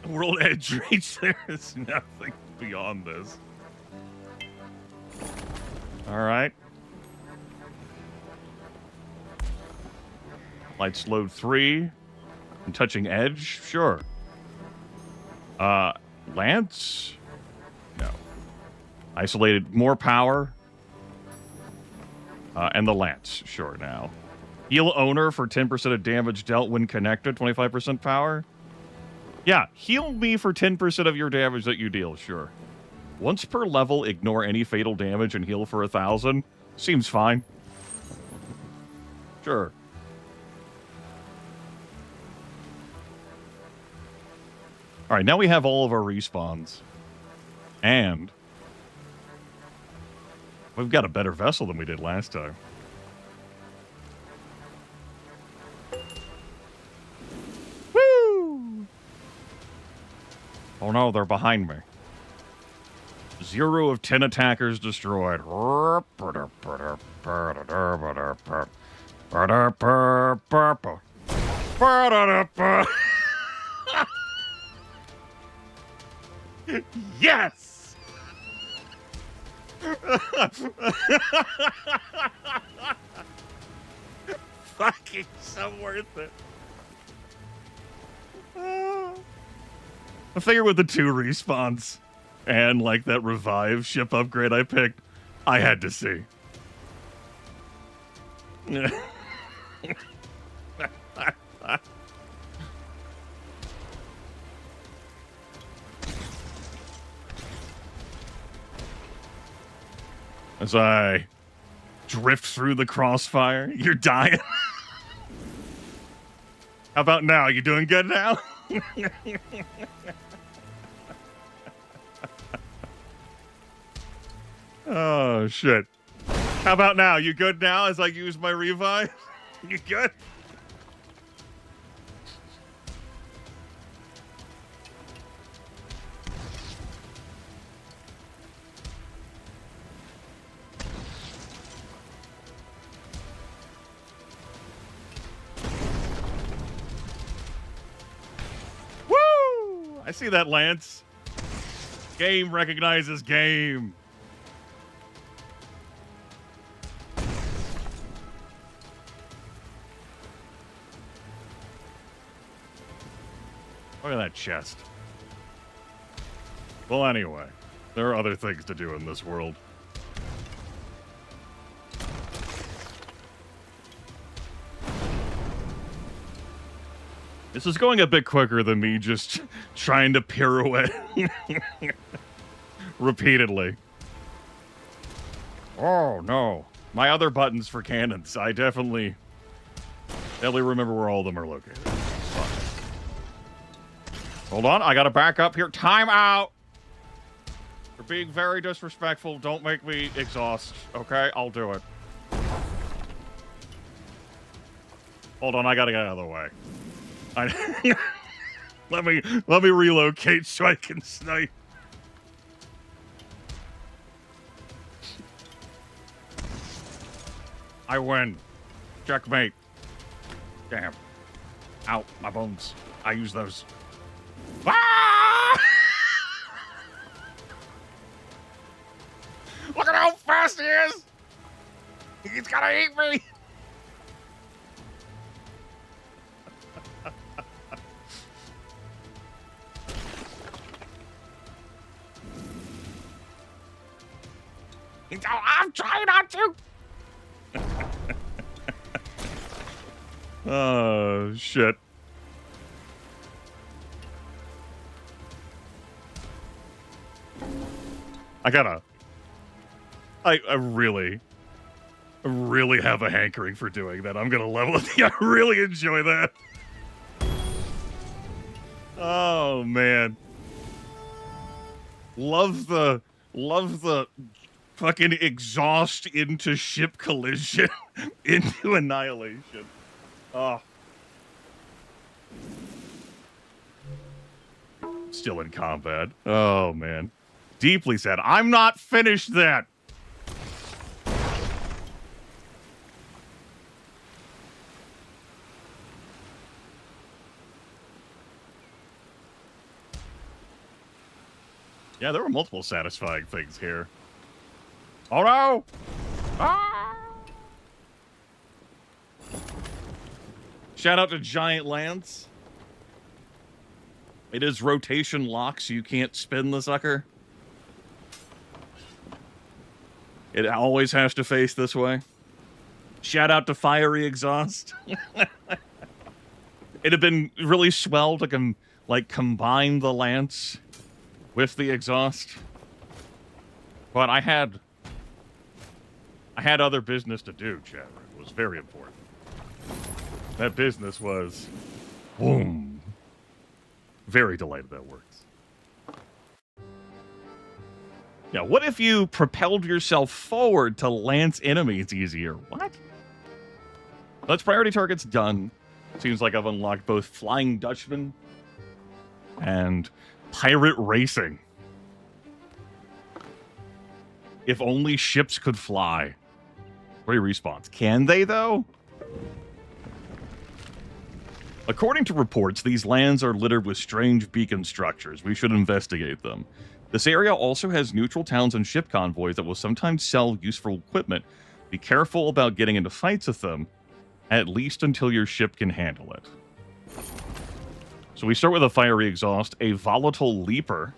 World edge reach. There is nothing beyond this. All right. Lights load 3. And touching edge? Sure. Lance? No. Isolated more power. And the lance. Sure, now. Heal owner for 10% of damage dealt when connected. 25% power. Yeah, heal me for 10% of your damage that you deal. Sure. Once per level, ignore any fatal damage and heal for 1,000. Seems fine. Sure. All right, now we have all of our respawns. And we've got a better vessel than we did last time. Woo! Oh no, they're behind me. 0 of 10 attackers destroyed. Yes! Fucking so worth it. I figure with the 2 respawns and like that revive ship upgrade I picked, I had to see. As I drift through the crossfire, you're dying. How about now? You doing good now? Oh, shit. How about now? You good now as I use my revive? You good? Woo! I see that, Lance. Game recognizes game. Look at that chest. Well, anyway, there are other things to do in this world. This is going a bit quicker than me just trying to pirouette repeatedly. Oh, no. My other buttons for cannons, I definitely remember where all of them are located. Hold on, I gotta back up here. Time out! You're being very disrespectful. Don't make me exhaust, okay? I'll do it. Hold on, I gotta get out of the way. Let me relocate so I can snipe. I win. Checkmate. Damn. Ow, my bones. I use those. Ah! Look at how fast he is! He's gonna eat me! I'm trying not to! Oh, shit. I really have a hankering for doing that. I'm gonna level it. I really enjoy that. Oh, man. Love the fucking exhaust into ship collision into annihilation. Oh. Still in combat. Oh, man. Deeply sad. I'm not finished that. Yeah, there were multiple satisfying things here. Oh no! Ah! Shout out to Giant Lance. It is rotation lock, so you can't spin the sucker. It always has to face this way. Shout out to Fiery Exhaust. It'd have been really swell to combine the lance with the exhaust. But I had other business to do, Chad. It was very important. That business was, boom. Very delighted that works. Yeah, what if you propelled yourself forward to lance enemies easier? What? That's priority targets done. Seems like I've unlocked both Flying Dutchman and Pirate Racing. If only ships could fly. Great response. Can they, though? According to reports, these lands are littered with strange beacon structures. We should investigate them. This area also has neutral towns and ship convoys that will sometimes sell useful equipment. Be careful about getting into fights with them, at least until your ship can handle it. So we start with a fiery exhaust. A volatile leaper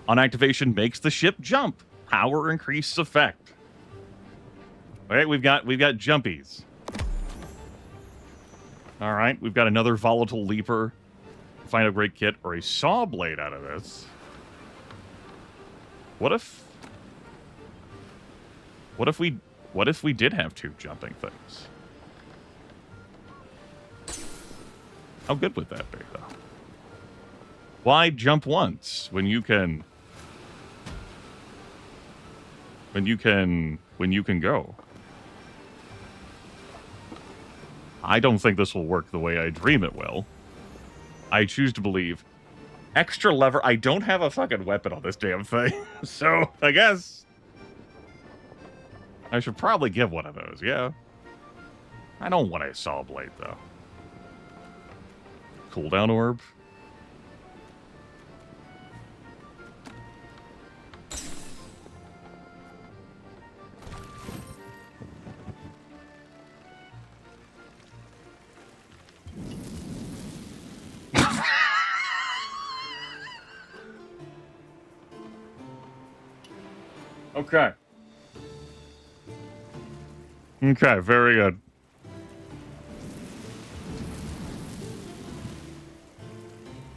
on activation makes the ship jump. Power increase effect. All right, we've got jumpies. All right, we've got another volatile leaper. Find a great kit or a saw blade out of this. What if we did have two jumping things? How good would that be, though? Why jump once when you can go? I don't think this will work the way I dream it will. I choose to believe. Extra lever. I don't have a fucking weapon on this damn thing. So, I guess I should probably give one of those, yeah. I don't want a saw blade, though. Cooldown orb. Okay. Okay, very good.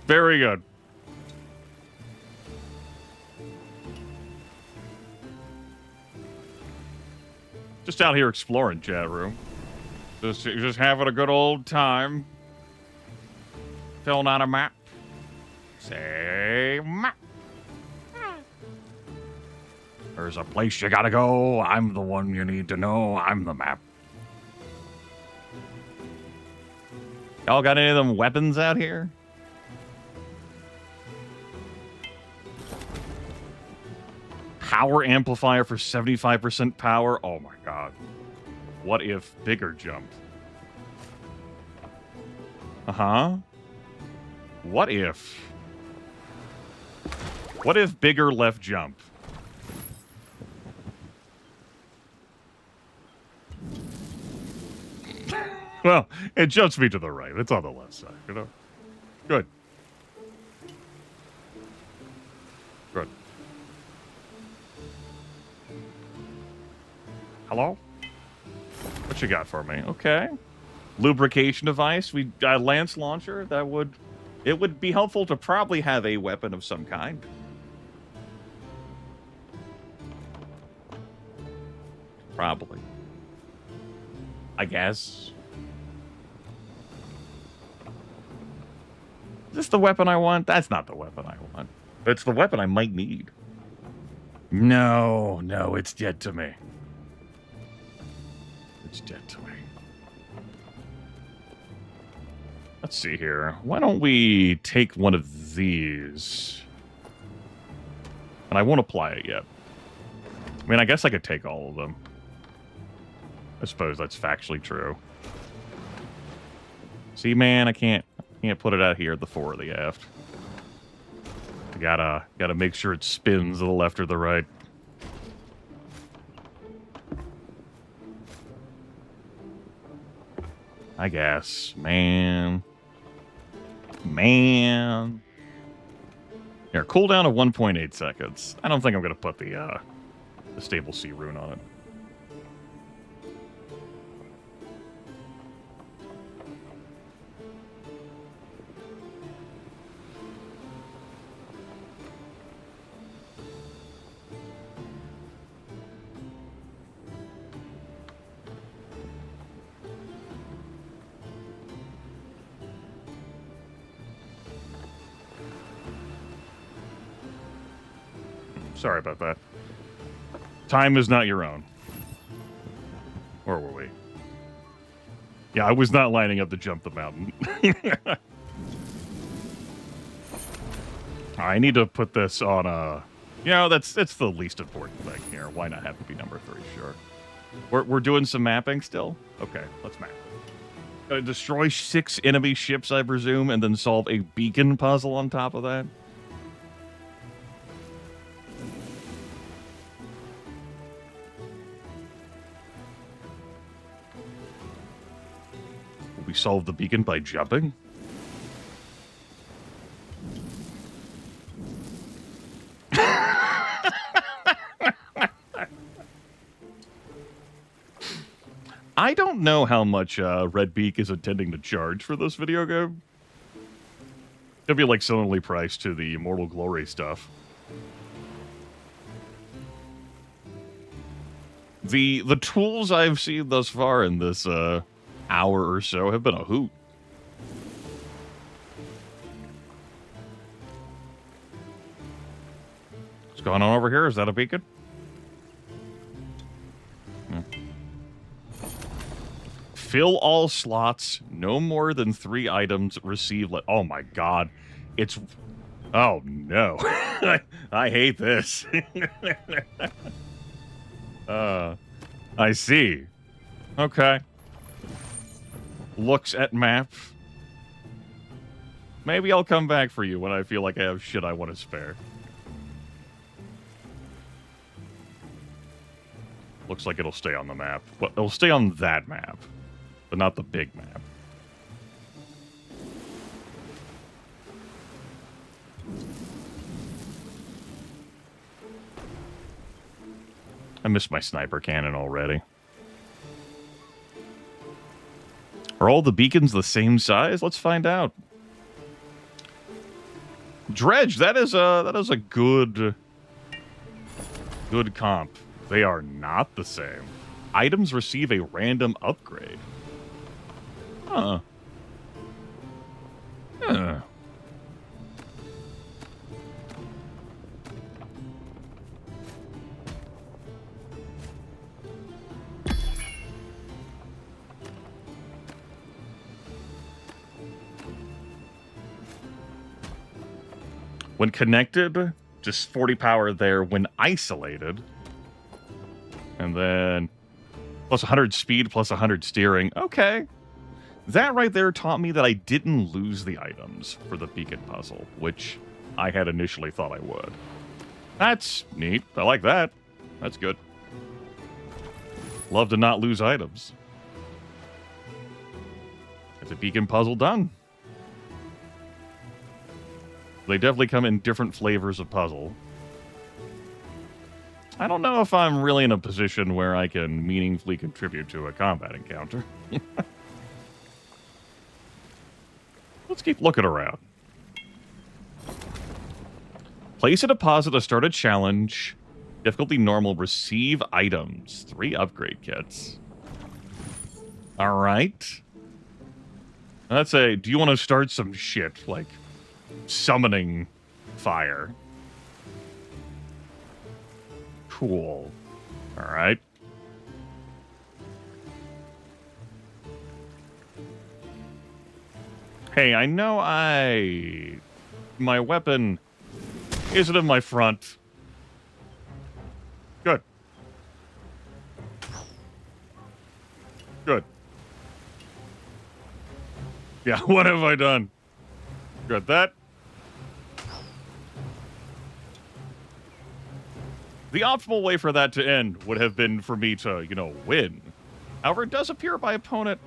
Very good. Just out here exploring, chat room. Just having a good old time. Filling out a map. Say map. There's a place you gotta go. I'm the one you need to know. I'm the map. Y'all got any of them weapons out here? Power amplifier for 75% power. Oh my god. What if bigger jump? Uh-huh. What if bigger left jump? Well, it jumps me to the right. It's on the left side, you know? Good. Good. Hello? What you got for me? Okay. Lubrication device. We lance launcher. It would be helpful to probably have a weapon of some kind. Probably. I guess. Is this the weapon I want? That's not the weapon I want. It's the weapon I might need. No, it's dead to me. It's dead to me. Let's see here. Why don't we take one of these? And I won't apply it yet. I mean, I guess I could take all of them. I suppose that's factually true. See, man, I can't put it out here at the fore or the aft. I gotta make sure it spins to the left or the right. I guess, man. Here, cooldown of 1.8 seconds. I don't think I'm gonna put the stable C rune on it. Sorry about that. Time is not your own. Or were we? Yeah, I was not lining up to jump the mountain. I need to put this on a... You know, it's the least important thing here. Why not have it be number 3, sure. We're doing some mapping still? Okay, let's map. Destroy 6 enemy ships, I presume, and then solve a beacon puzzle on top of that? We solve the beacon by jumping? I don't know how much Redbeak is intending to charge for this video game. It'll be like similarly priced to the Immortal Glory stuff. The tools I've seen thus far in this hour or so have been a hoot. What's going on over here? Is that a beacon? Fill all slots, no more than 3 items, receive... oh my god. It's... oh no. I hate this. I see. Okay. Looks at map. Maybe I'll come back for you when I feel like I have shit I want to spare. Looks like it'll stay on the map. Well, it'll stay on that map. But not the big map. I missed my sniper cannon already. Are all the beacons the same size? Let's find out. Dredge, that is a good comp. They are not the same. Items receive a random upgrade. Huh. Huh. When connected, just 40 power there. When isolated, and then plus 100 speed, plus 100 steering. Okay. That right there taught me that I didn't lose the items for the beacon puzzle, which I had initially thought I would. That's neat. I like that. That's good. Love to not lose items. It's a beacon puzzle done. They definitely come in different flavors of puzzle. I don't know if I'm really in a position where I can meaningfully contribute to a combat encounter. Let's keep looking around. Place a deposit to start a challenge. Difficulty normal. Receive items. 3 upgrade kits. All right. Let's say, do you want to start some shit like summoning fire? Cool. All right. Hey, I know my weapon isn't in my front. Good. Good. Yeah, what have I done? Good. That. The optimal way for that to end would have been for me to, win. However, it does appear my opponent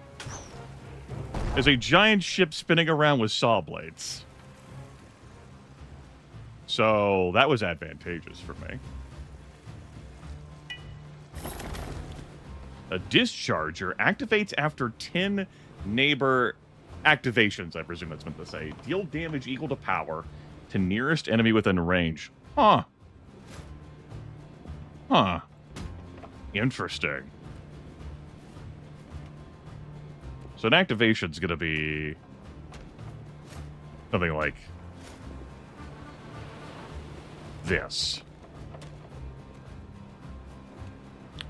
is a giant ship spinning around with saw blades. So that was advantageous for me. A discharger activates after 10 neighbor activations, I presume that's meant to say. Deal damage equal to power to nearest enemy within range. Huh. Huh. Interesting. So an activation's gonna be something like this.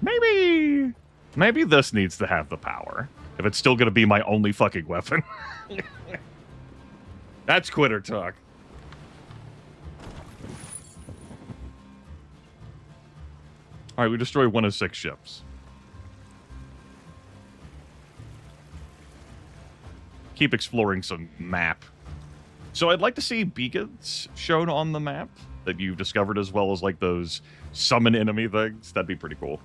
Maybe this needs to have the power. If it's still going to be my only fucking weapon. That's quitter talk. All right, we destroy 1 of 6 ships. Keep exploring some map. So I'd like to see beacons shown on the map that you've discovered, as well as like those summon enemy things. That'd be pretty cool.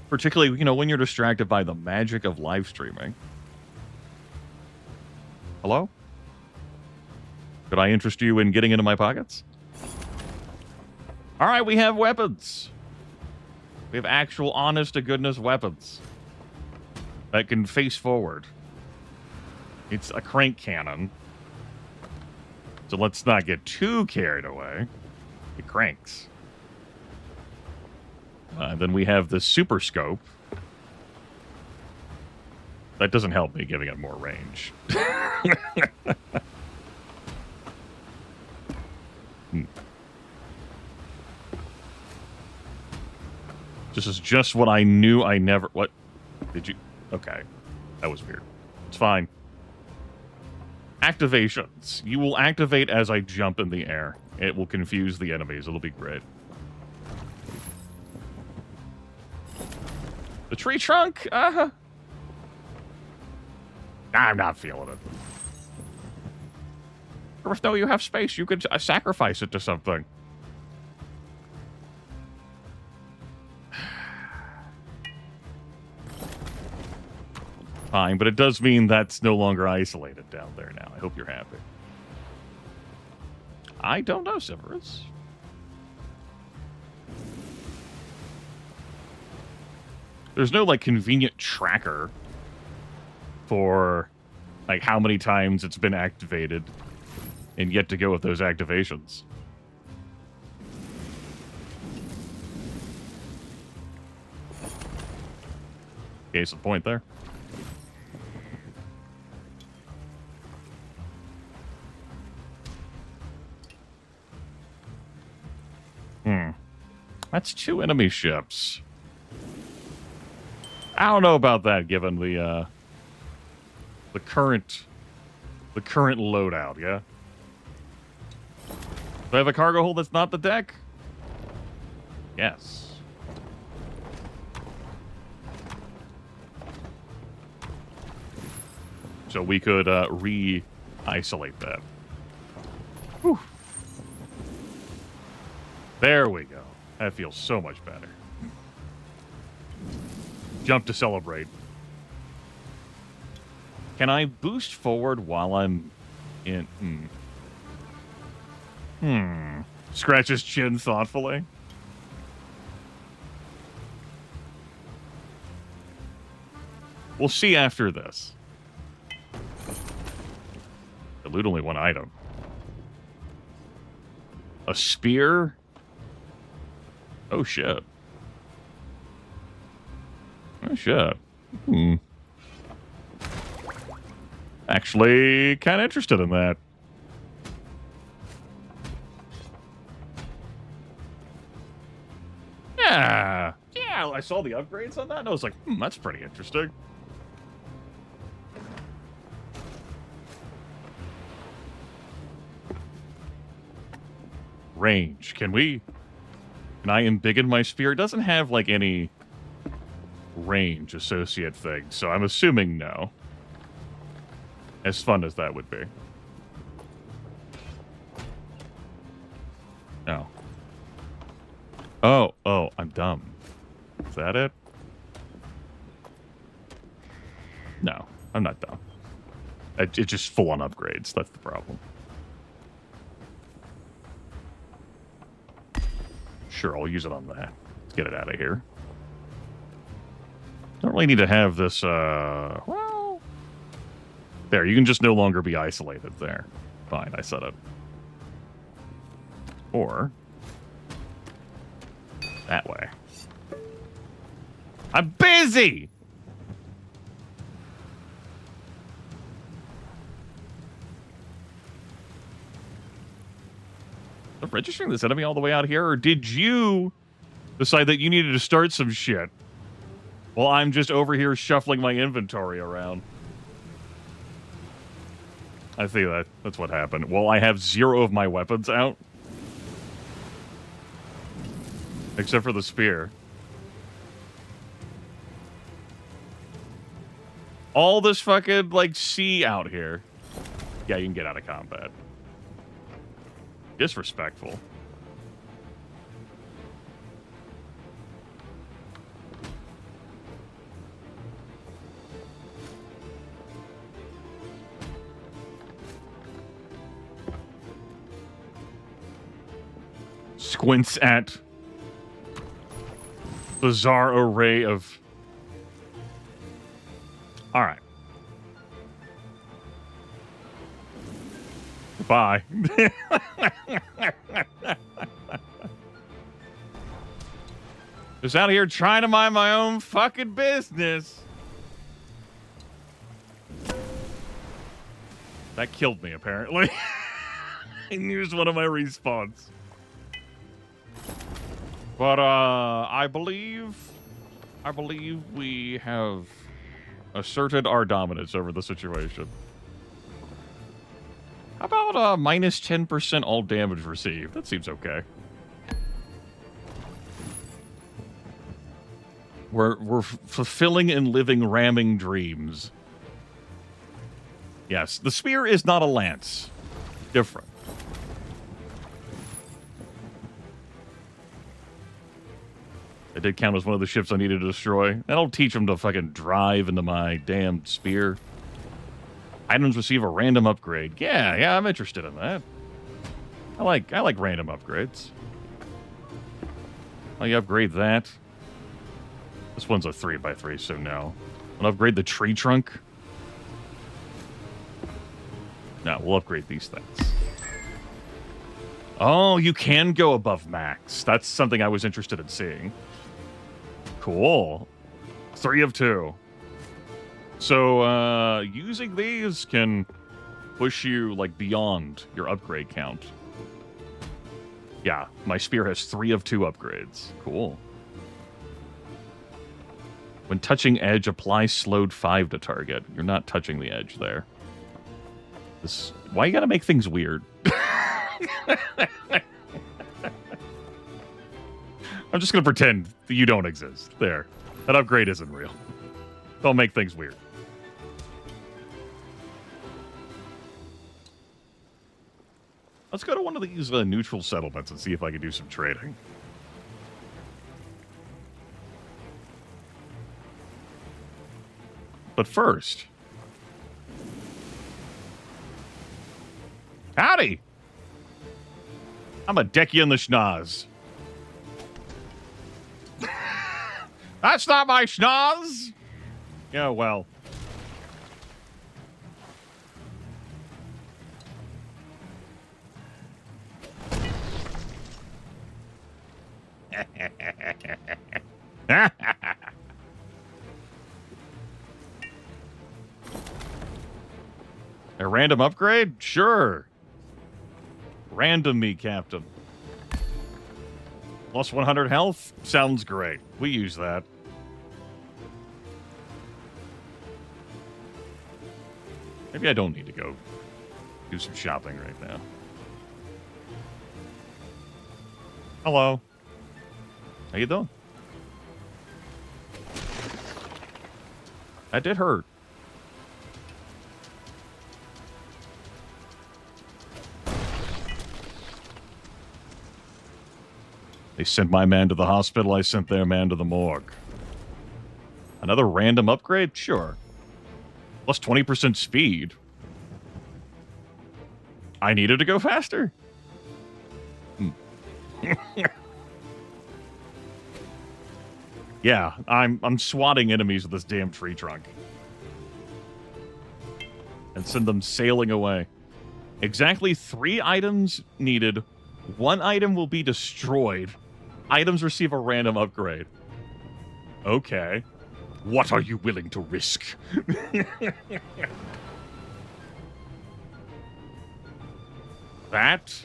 Particularly, you know, when you're distracted by the magic of live streaming. Hello? Could I interest you in getting into my pockets? All right, we have weapons. We have actual honest-to-goodness weapons that can face forward. It's a crank cannon. So let's not get too carried away. It cranks. Then we have the super scope. That doesn't help me giving it more range. This is just what I knew I never... What? Did you... Okay. That was weird. It's fine. Activations. You will activate as I jump in the air. It will confuse the enemies. It'll be great. The tree trunk? I'm not feeling it. If no, you have space. You could sacrifice it to something. Fine, but it does mean that's no longer isolated down there now. I hope you're happy. I don't know, Severus. There's no, like, convenient tracker for, like, how many times it's been activated and yet to go with those activations. Case in point there. That's 2 enemy ships. I don't know about that, given the current loadout. Yeah. Do I have a cargo hold that's not the deck? Yes. So we could re-isolate that. Whew. There we go. That feels so much better. Jump to celebrate. Can I boost forward while I'm in... Scratch his chin thoughtfully. We'll see after this. I loot only 1 item. A spear? Oh, shit. Oh, shit. Actually, kind of interested in that. Yeah. Yeah, I saw the upgrades on that, and I was like, that's pretty interesting. Range. Can I embiggen my spear? It doesn't have, like, any range associate things, so I'm assuming no. As fun as that would be. No. Oh, I'm dumb. Is that it? No, I'm not dumb. It's just full on upgrades. That's the problem. Sure, I'll use it on that. Let's get it out of here. Don't really need to have this, well... There, you can just no longer be isolated there. Fine, I said it. Or... that way. I'm busy! I'm registering this enemy all the way out here, or did you decide that you needed to start some shit while I'm just over here shuffling my inventory around. I think that's what happened. Well, I have 0 of my weapons out. Except for the spear. All this fucking, like, sea out here. Yeah, you can get out of combat. Disrespectful. Squints at bizarre array of... Alright. Bye. Just out here trying to mind my own fucking business. That killed me, apparently. I used one of my respawns. But, I believe we have asserted our dominance over the situation. How about, minus 10% all damage received? That seems okay. We're fulfilling and living ramming dreams. Yes, the spear is not a lance. Different. It did count as one of the ships I needed to destroy. That'll teach them to fucking drive into my damn spear. Items receive a random upgrade. Yeah, I'm interested in that. I like random upgrades. Oh, you upgrade that. This one's a 3x3, so no. I'll upgrade the tree trunk. No, we'll upgrade these things. Oh, you can go above max. That's something I was interested in seeing. Cool. 3 of 2. So, using these can push you, like, beyond your upgrade count. Yeah, my spear has 3 of 2 upgrades. Cool. When touching edge, apply slowed 5 to target. You're not touching the edge there. Why you gotta make things weird? I'm just gonna pretend that you don't exist. There. That upgrade isn't real. Don't make things weird. Let's go to one of these neutral settlements and see if I can do some trading. But first... Howdy! I'm a deck you in the schnoz. That's not my schnoz! Yeah, well. A random upgrade? Sure. Random me, Captain. Plus 100 health? Sounds great. We use that. Maybe I don't need to go do some shopping right now. Hello. How you doing? That did hurt. They sent my man to the hospital, I sent their man to the morgue. Another random upgrade? Sure. Plus 20% speed. I needed to go faster? Yeah, I'm swatting enemies with this damn tree trunk. And send them sailing away. Exactly 3 items needed. 1 item will be destroyed. Items receive a random upgrade. Okay. What are you willing to risk? That's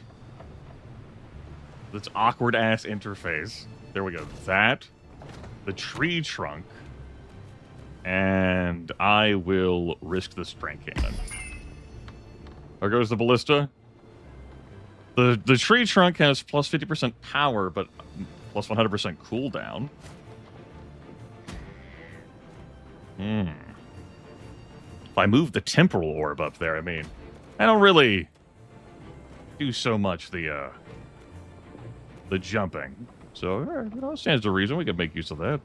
awkward-ass interface. There we go. That, the tree trunk, and I will risk the strength cannon. There goes the ballista. The tree trunk has plus 50% power, but plus 100% cooldown. If I move the temporal orb up there, I mean, I don't really do so much the jumping. So, you know, stands to reason we could make use of that.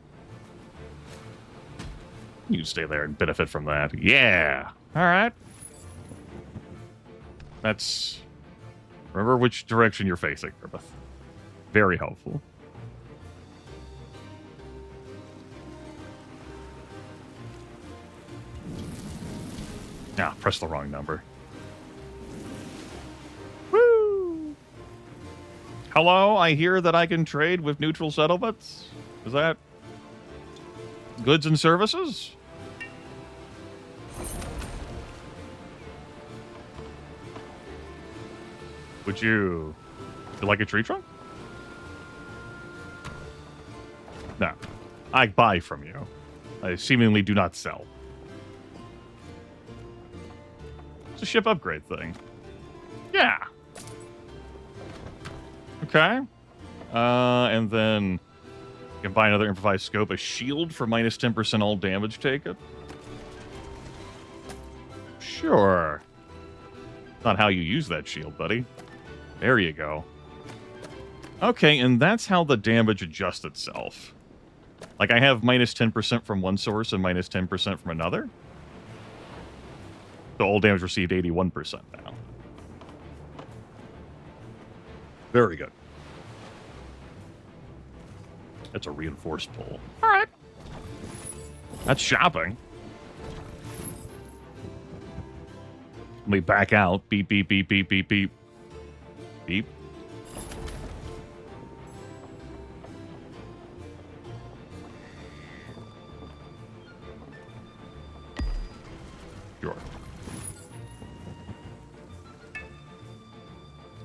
You can stay there and benefit from that. Yeah! Alright. That's... Remember which direction you're facing, Griffith. Very helpful. Ah, press the wrong number. Woo! Hello, I hear that I can trade with neutral settlements. Is that goods and services? Would you like a tree trunk? No. I buy from you. I seemingly do not sell. It's a ship upgrade thing. Yeah. Okay. And then you can buy another improvised scope, a shield for minus 10% all damage taken. Sure. Not how you use that shield, buddy. There you go. Okay, and that's how the damage adjusts itself. Like, I have minus 10% from one source and minus 10% from another. So all damage received 81% now. Very good. That's a reinforced pull. Alright. That's shopping. Let me back out. Beep, beep, beep, beep, beep, beep. Beep. Sure.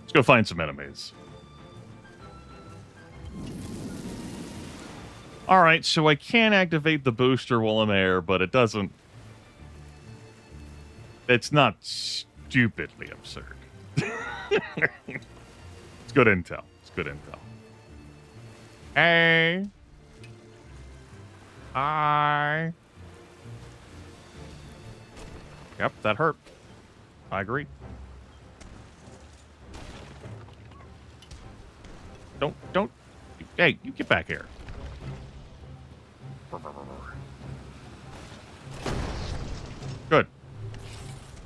Let's go find some enemies. Alright, so I can activate the booster while I'm there, but it doesn't... It's not stupidly absurd. It's good intel. It's good intel. Hey. Hi. Yep, that hurt. I agree. Don't. Hey, you get back here. Good.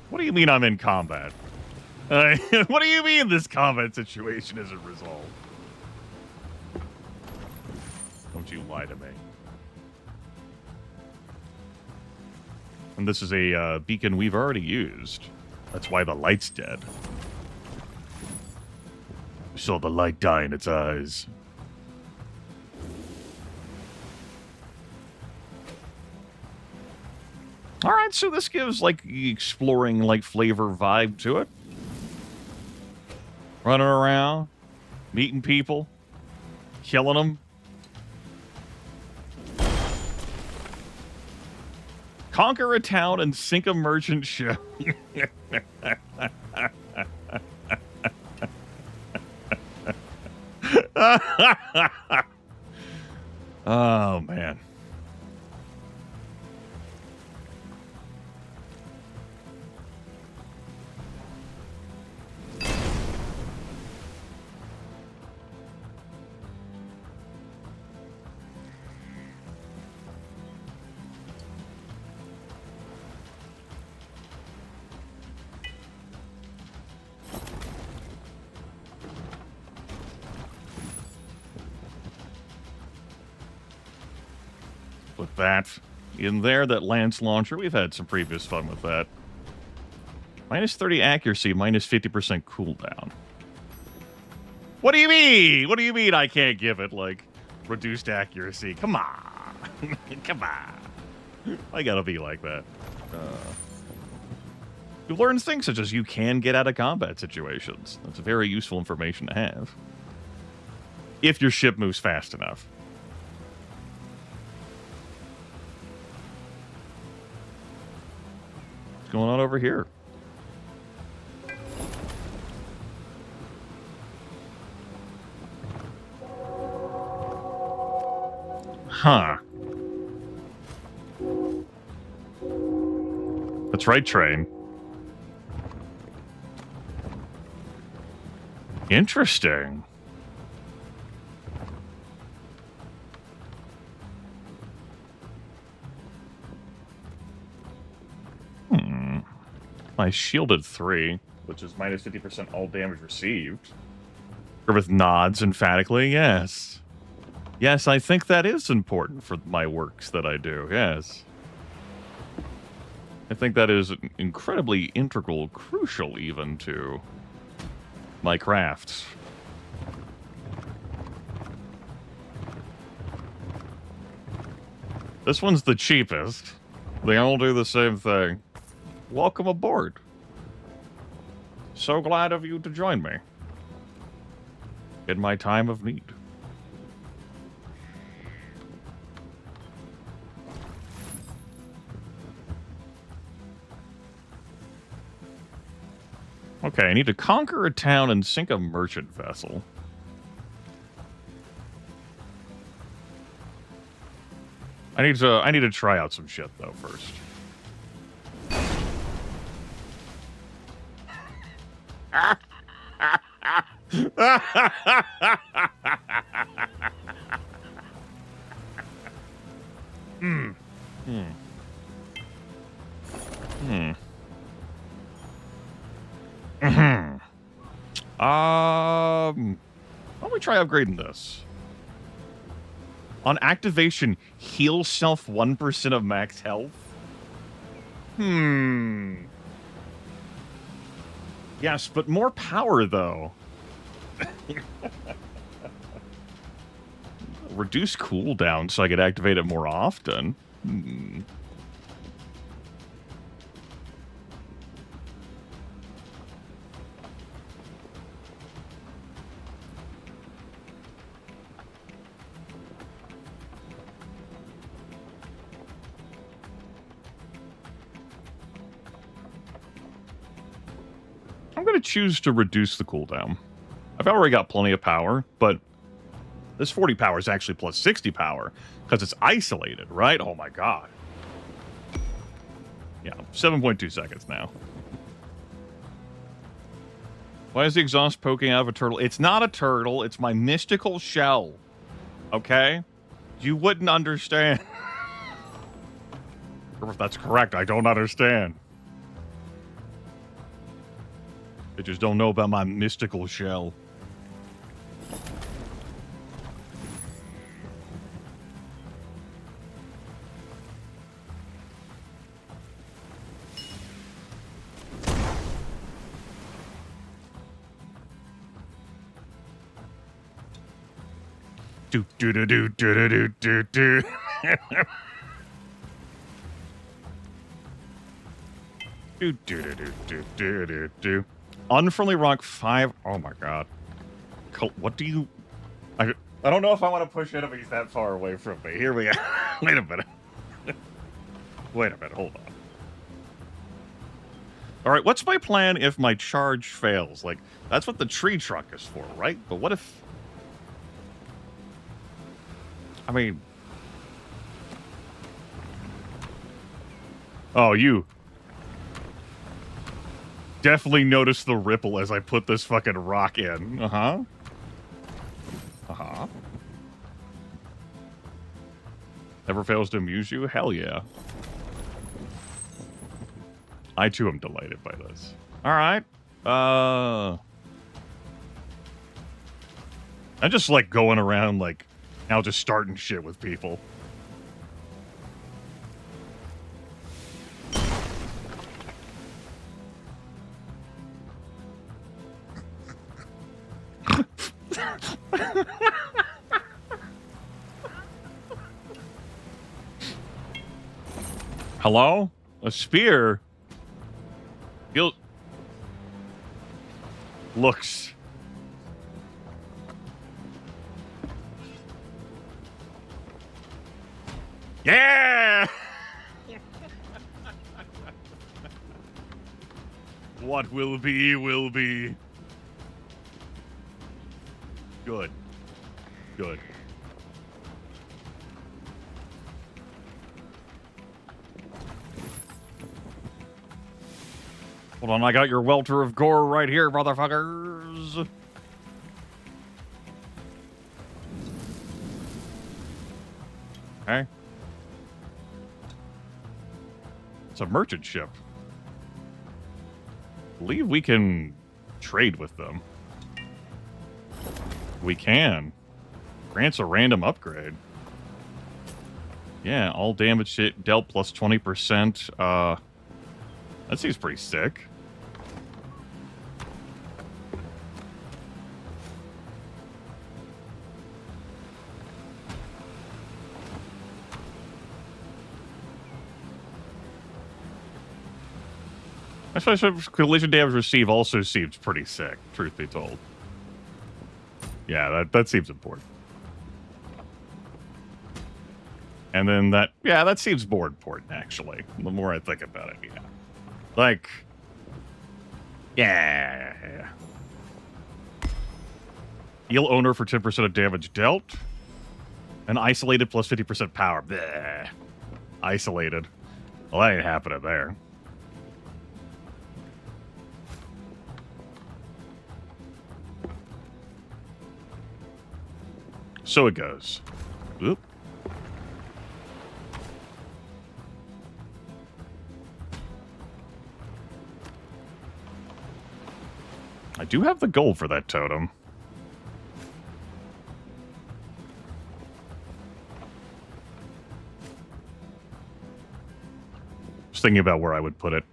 What do you mean I'm in combat? What do you mean this combat situation isn't resolved? Don't you lie to me. And this is a beacon we've already used. That's why the light's dead. We saw the light die in its eyes. Alright, so this gives, like, the exploring, like, flavor vibe to it. Running around, meeting people, killing them. Conquer a town and sink a merchant ship. Oh, man. Put that in there, that lance launcher. We've had some previous fun with that. Minus 30 accuracy, minus 50% cooldown. What do you mean? What do you mean I can't give it, like, reduced accuracy? Come on. Come on. I gotta be like that. You learn things such as you can get out of combat situations. That's very useful information to have. if your ship moves fast enough. What's going on over here? Huh. That's right, train. Interesting. I shielded 3, which is minus 50% all damage received. Griffith nods emphatically, yes. Yes, I think that is important for my works that I do, yes. I think that is incredibly integral, crucial even to my craft. This one's the cheapest. They all do the same thing. Welcome aboard. So glad of you to join me in my time of need. Okay, I need to conquer a town and sink a merchant vessel. I need to try out some shit though first. Why don't we try upgrading this? On activation, heal self 1% of max health. Yes, but more power, though. Reduce cooldown so I could activate it more often. I'm going to choose to reduce the cooldown. I've already got plenty of power, but this 40 power is actually plus 60 power because it's isolated, right? Oh my god. Yeah, 7.2 seconds now. Why is the exhaust poking out of a turtle? It's not a turtle. It's my mystical shell. Okay? You wouldn't understand. If that's correct, I don't understand. They just don't know about my mystical shell. Do do do do do do do do. Do do do do do do do do. Unfriendly rock 5. Oh my god. What do you... I don't know if I want to push enemies that far away from me. Here we are. Wait a minute. Wait a minute. Hold on. Alright, what's my plan if my charge fails? Like, that's what the tree truck is for, right? But what if... I mean... Oh, you... Definitely noticed the ripple as I put this fucking rock in. Uh-huh. Uh-huh. Never fails to amuse you? Hell yeah. I too am delighted by this. Alright. I'm just like going around like now just starting shit with people. Hello? A spear? Looks. Yeah! What will be, will be. Good. Good. Hold on, I got your welter of gore right here, motherfuckers. Okay. It's a merchant ship. I believe we can trade with them. We can. Grants a random upgrade. Yeah, all damage hit dealt plus 20%. That seems pretty sick. Especially collision damage received also seems pretty sick, truth be told. Yeah, that seems important. And then that seems more important, actually. The more I think about it, yeah. Like, yeah. Heal owner for 10% of damage dealt. And isolated plus 50% power. Bleh. Isolated. Well, that ain't happening there. So it goes. Oop. I do have the gold for that totem. Just thinking about where I would put it.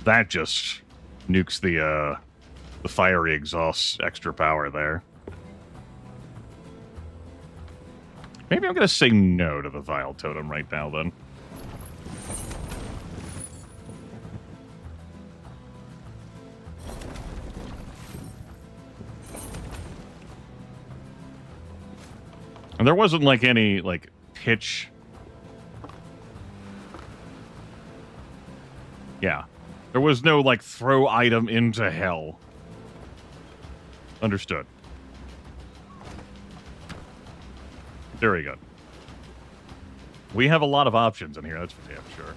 That just nukes the fiery exhaust extra power there. Maybe I'm going to say no to the Vile Totem right now, then. And there wasn't, like, any, like, pitch. Yeah. There was no, like, throw item into hell. Understood. Very good. We have a lot of options in here, that's for damn sure.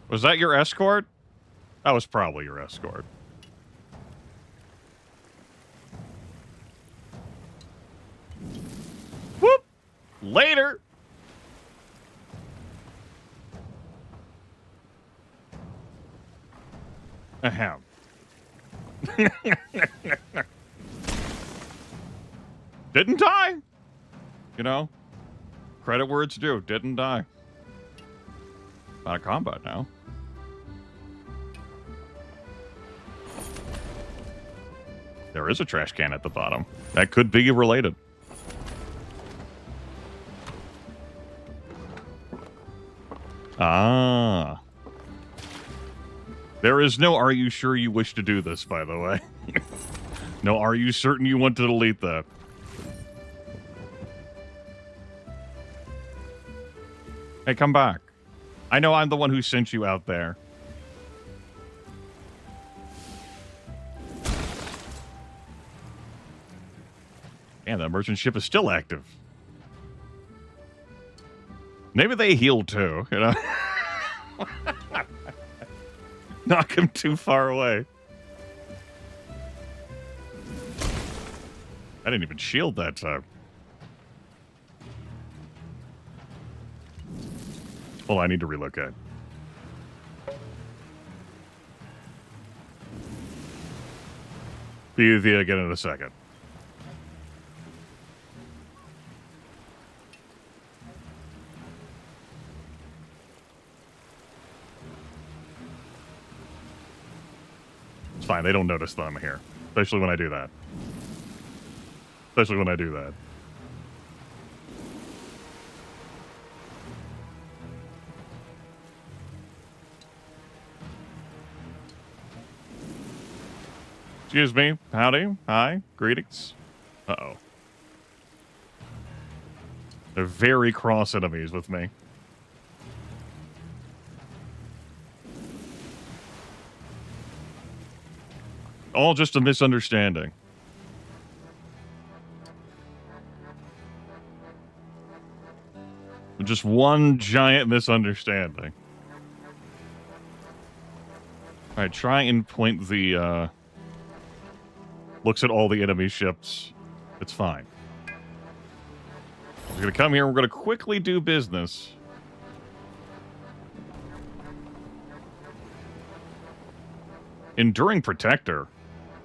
Was that your escort? That was probably your escort. Whoop! Later! Ahem. Didn't die. You know, credit where it's due. Didn't die. Out of combat now. There is a trash can at the bottom. That could be related. Ah. There is no "are you sure you wish to do this," by the way. No, "are you certain you want to delete that?" Hey, come back. I know I'm the one who sent you out there. And the merchant ship is still active. Maybe they heal too, you know? Knock him too far away. I didn't even shield that time. Well, I need to relocate. Be with you again in a second. fine. They don't notice that I'm here. Especially when I do that. Especially when I do that. Excuse me. Howdy. Hi. Greetings. Uh-oh. They're very cross enemies with me. All just a misunderstanding. Just one giant misunderstanding. Alright, try and point the, looks at all the enemy ships. It's fine. We're gonna come here, we're gonna quickly do business. Enduring Protector.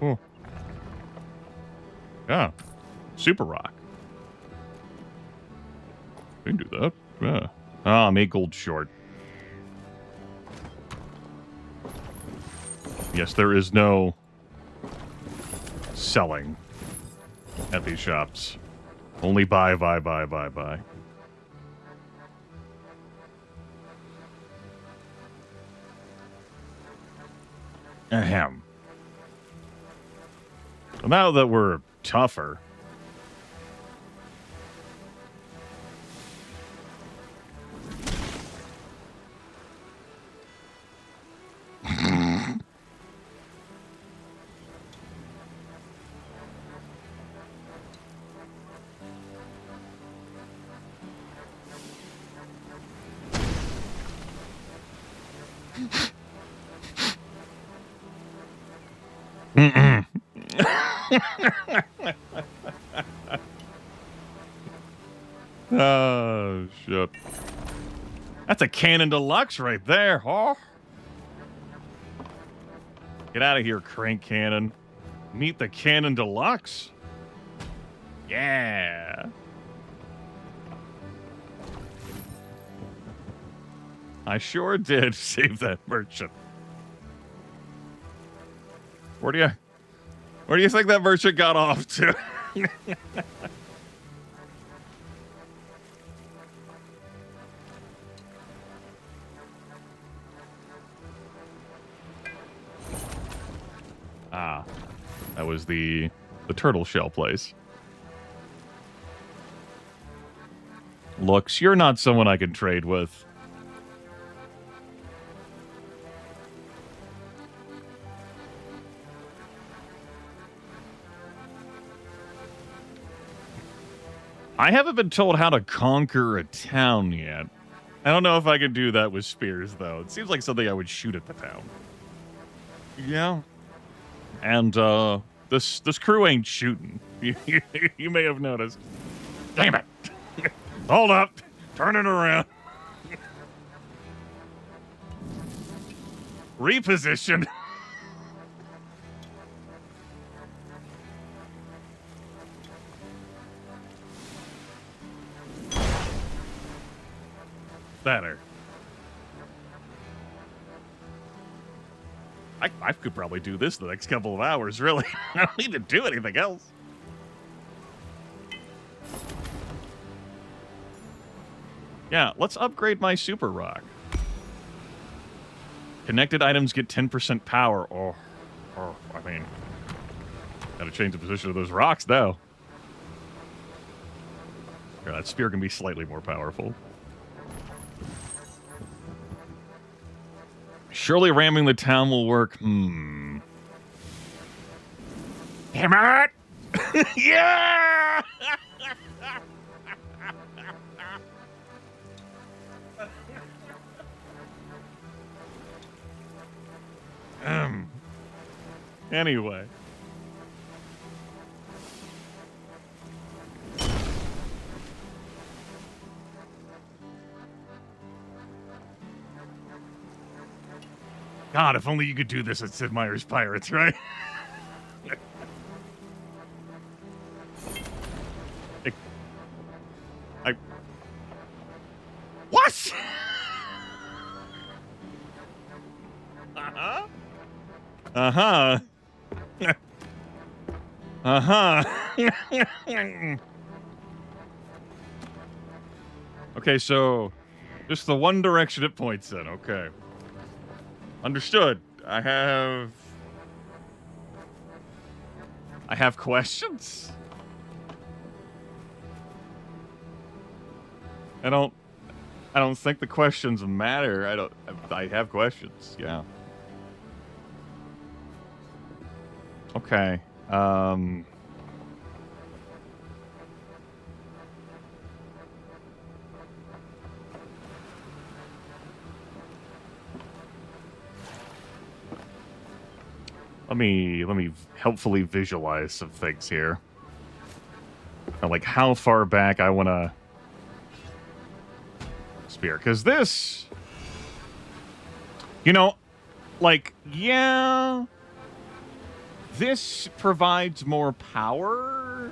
Oh. Yeah. Super Rock. We can do that. Yeah. Ah, I'm 8 gold short. Yes, there is no selling at these shops. Only buy. Ahem. Well, now that we're tougher... Oh, shit. That's a cannon deluxe right there, huh? Get out of here, crank cannon. Meet the cannon deluxe. Yeah. I sure did save that merchant. Where do you think that merchant got off to? Ah, that was the turtle shell place. Looks, you're not someone I can trade with. I haven't been told how to conquer a town yet. I don't know if I can do that with spears, though. It seems like something I would shoot at the town. Yeah. And, this crew ain't shooting. You may have noticed. Damn it! Hold up! Turn it around. Reposition. Better. I could probably do this the next couple of hours, really. I don't need to do anything else. Yeah, let's upgrade my super rock. Connected items get 10% power. Oh, I mean, gotta change the position of those rocks now. Yeah, that spear can be slightly more powerful. Surely ramming the town will work. Damn it! Yeah! Anyway. God, if only you could do this at Sid Meier's Pirates, right? What? Uh-huh. Uh-huh. Okay, so just the one direction it points in. Okay. Understood. I have questions. I don't think the questions matter. I have questions. Yeah. Okay. Let me helpfully visualize some things here. Like how far back I want to spear, because this, like, yeah, this provides more power,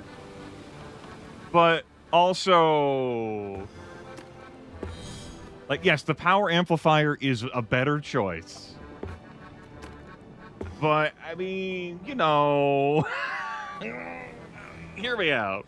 but also, like, yes, the power amplifier is a better choice. But, I mean, hear me out.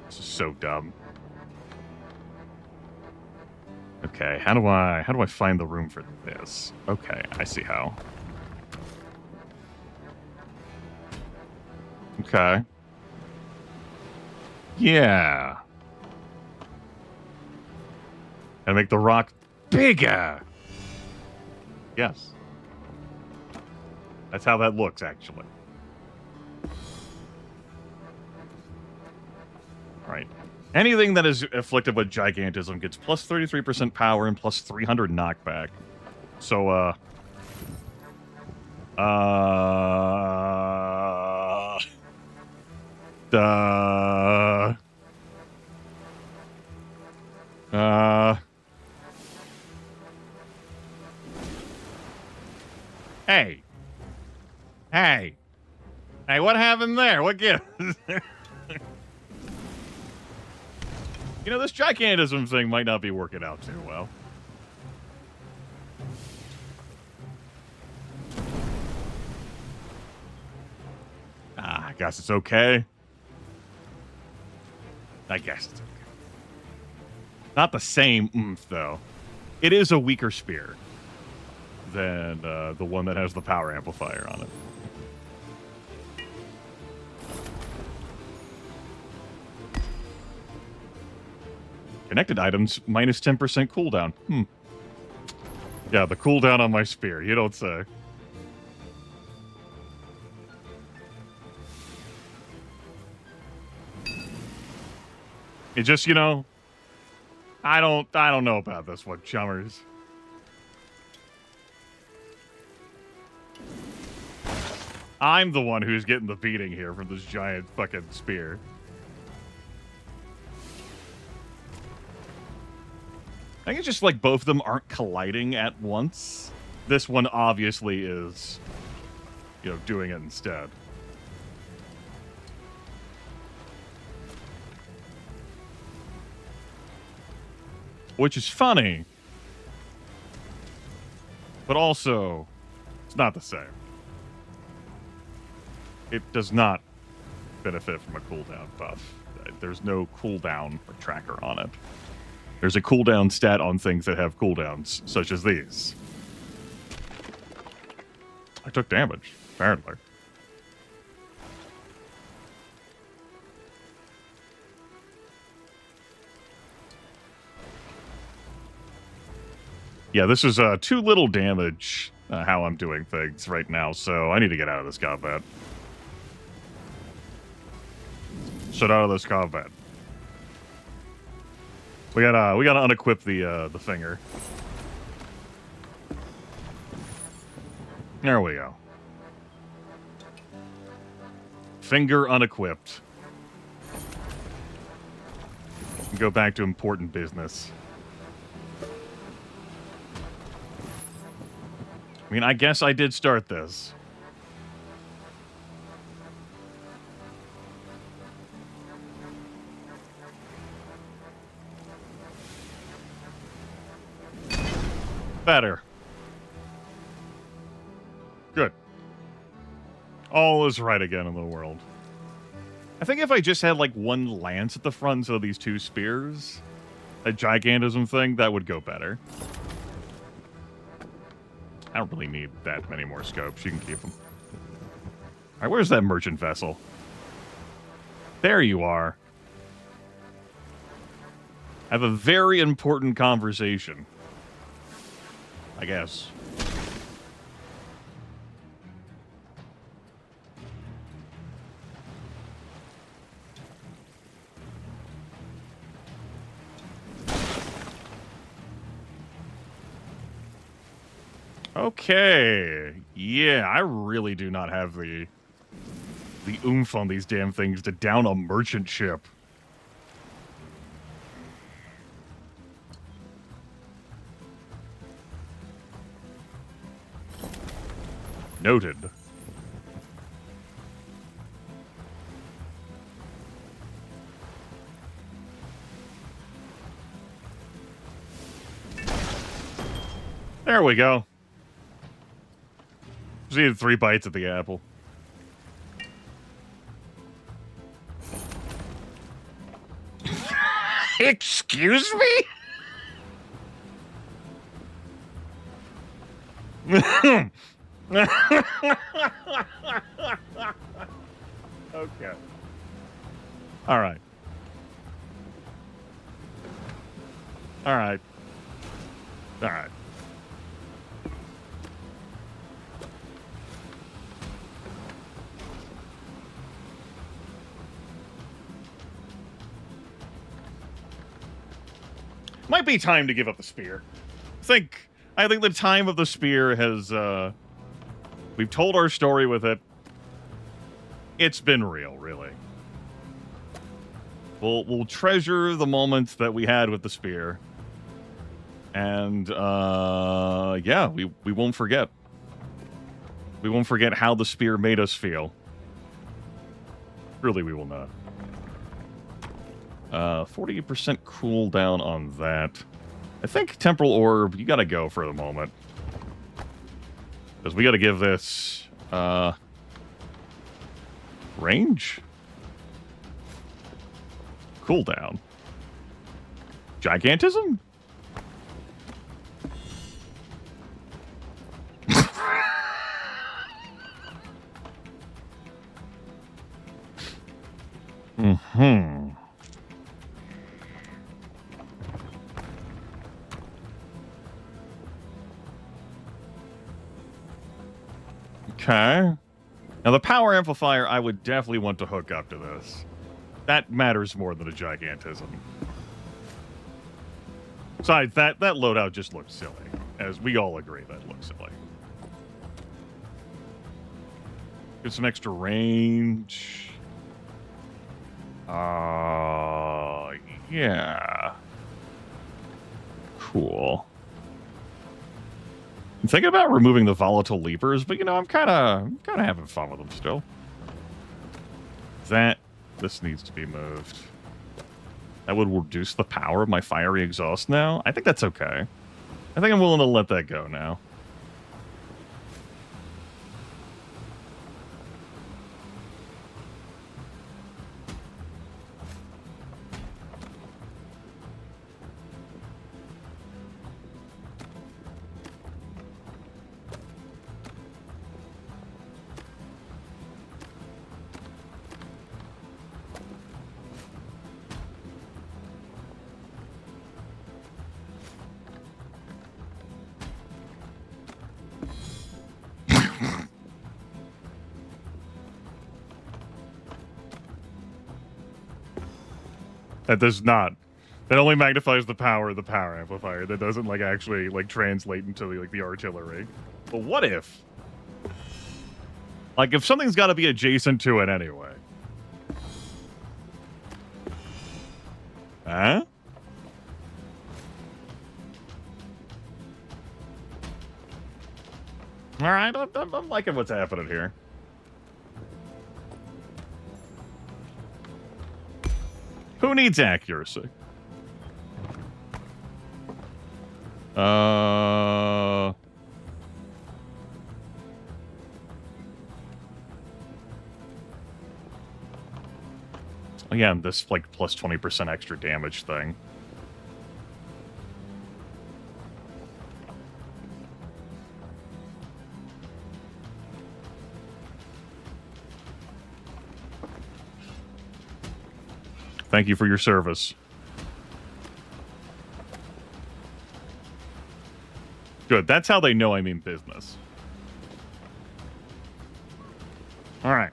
This is so dumb. Okay, how do I find the room for this? Okay, I see how. Okay. Yeah. And make the rock bigger. Yes. That's how that looks, actually. Right. Anything that is afflicted with gigantism gets plus 33% power and plus 300 knockback. So, Hey. Hey. Hey, what happened there? What gives? This gigantism thing might not be working out too well. I guess it's okay. I guess it's okay. Not the same oomph, though. It is a weaker spear than the one that has the power amplifier on it. Connected items, minus 10% cooldown. Yeah, the cooldown on my spear. You don't say. It just, I don't know about this one, chummers. I'm the one who's getting the beating here from this giant fucking spear. I think it's just like both of them aren't colliding at once. This one obviously is, doing it instead. Which is funny. But also, it's not the same. It does not benefit from a cooldown buff. There's no cooldown tracker on it. There's a cooldown stat on things that have cooldowns, such as these. I took damage, apparently. Yeah, this is too little damage, how I'm doing things right now, so I need to get out of this combat. Shut out of this combat. We gotta unequip the finger. There we go. Finger unequipped. Go back to important business. I mean, I guess I did start this. Better. Good. All is right again in the world. I think if I just had, like, one lance at the front instead of these two spears, a gigantism thing, that would go better. I don't really need that many more scopes. You can keep them. All right, where's that merchant vessel? There you are. I have a very important conversation. I guess. Okay. Yeah, I really do not have the oomph on these damn things to down a merchant ship. Noted. There we go. Just needed 3 bites at the apple. Excuse me? Okay. All right. All right. All right. Might be time to give up the spear. I think the time of the spear has, we've told our story with it. It's been real, really. We'll treasure the moments that we had with the spear. And, yeah, we won't forget. We won't forget how the spear made us feel. Really, we will not. 48% cooldown on that. I think Temporal Orb, you gotta go for the moment. Because we gotta give this, range? Cooldown. Gigantism? Mm-hmm. Okay. Now, the power amplifier, I would definitely want to hook up to this. That matters more than a gigantism. Besides, that loadout just looks silly. As we all agree, that looks silly. Get some extra range. Yeah. Cool. I'm thinking about removing the volatile leapers, but you know, I'm kind of having fun with them still. This needs to be moved. That would reduce the power of my fiery exhaust now. I think that's okay. I think I'm willing to let that go now. That does not. That only magnifies the power of the power amplifier. That doesn't, like, actually, like, translate into, like, the artillery. But what if? Like, if something's got to be adjacent to it anyway. Huh? Alright, I'm liking what's happening here. Who needs accuracy? Again, this, like, plus 20% extra damage thing. Thank you for your service. Good. That's how they know I mean business. All right.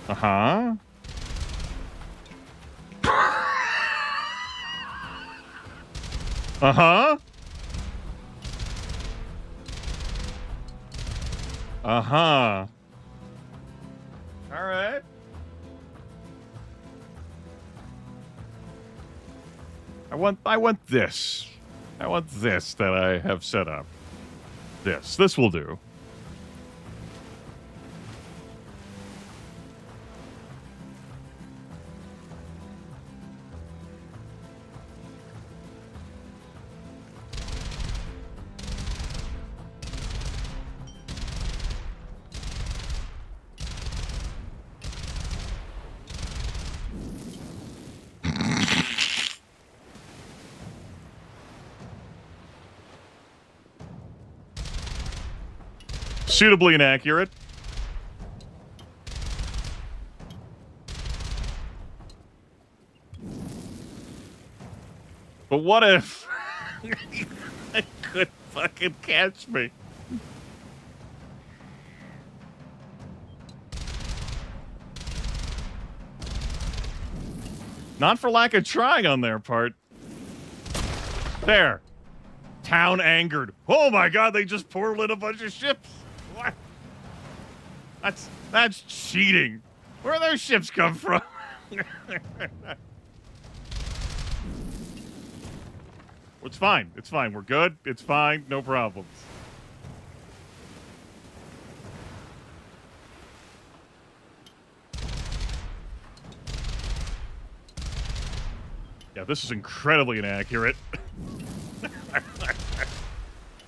Uh-huh. Uh-huh. Uh-huh. All right. I want this. I want this that I have set up. This will do. Suitably inaccurate. But what if it could fucking catch me? Not for lack of trying on their part. There. Town angered. Oh my god, they just poured in a bunch of ships. What? That's cheating. Where do those ships come from? It's fine. It's fine. We're good. It's fine. No problems. Yeah, this is incredibly inaccurate.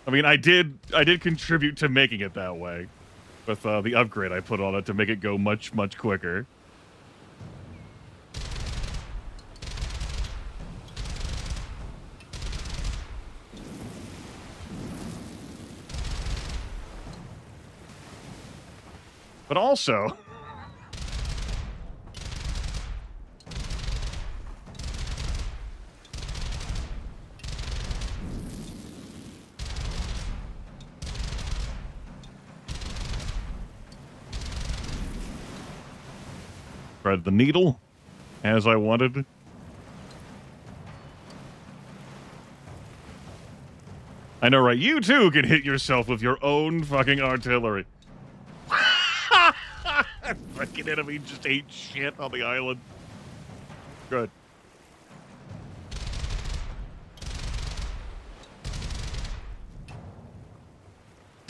I mean, I did contribute to making it that way with the upgrade I put on it to make it go much, much quicker. But also, thread the needle as I wanted. I know, right? You too can hit yourself with your own fucking artillery. Fucking enemy just ate shit on the island. Good.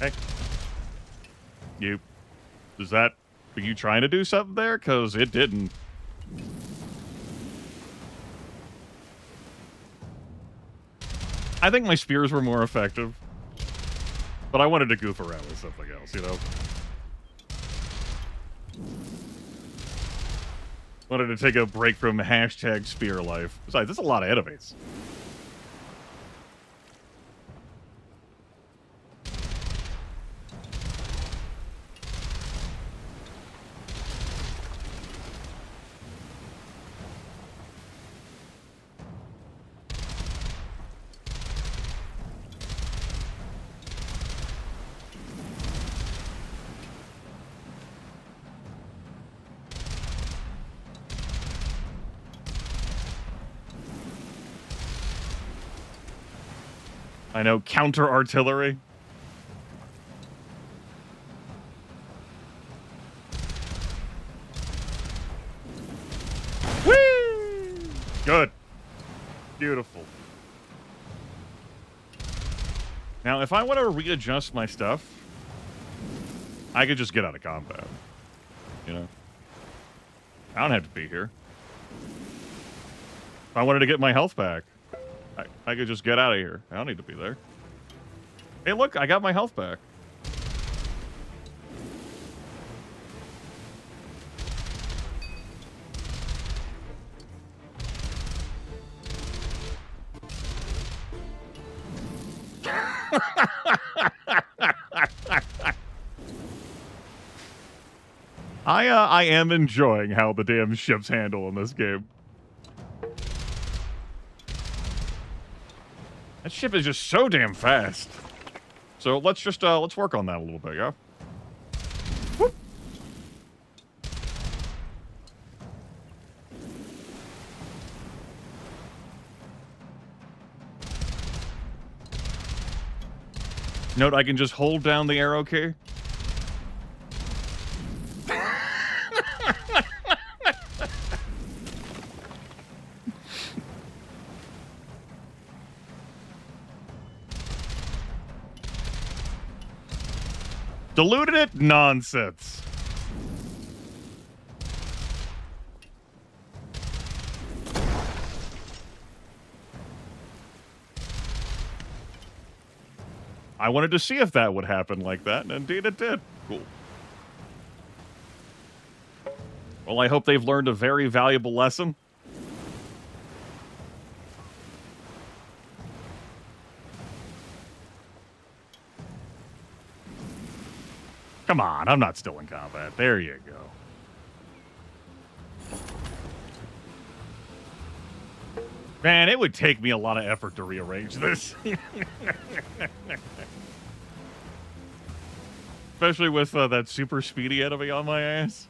Hey. You. Is that... Were you trying to do something there? Because it didn't. I think my spears were more effective. But I wanted to goof around with something else, you know? Wanted to take a break from hashtag spear life. Besides, there's a lot of enemies. I know, counter artillery. Whee! Good. Beautiful. Now, if I want to readjust my stuff, I could just get out of combat. You know? I don't have to be here. If I wanted to get my health back, I could just get out of here. I don't need to be there. Hey, look, I got my health back. I am enjoying how the damn ships handle in this game. That ship is just so damn fast. So let's work on that a little bit, yeah? Whoop. Note I can just hold down the arrow key. Diluted it? Nonsense. I wanted to see if that would happen like that, and indeed it did. Cool. Well, I hope they've learned a very valuable lesson. Come on, I'm not still in combat. There you go. Man, it would take me a lot of effort to rearrange this. Especially with that super speedy enemy on my ass.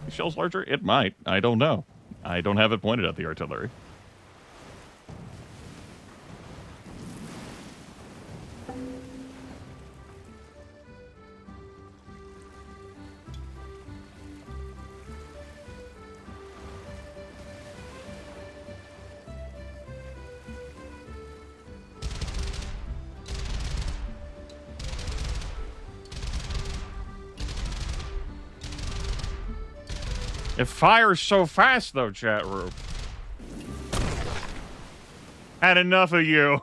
Shells larger? It might. I don't know. I don't have it pointed at the artillery. It fires so fast, though, chat room. Had enough of you.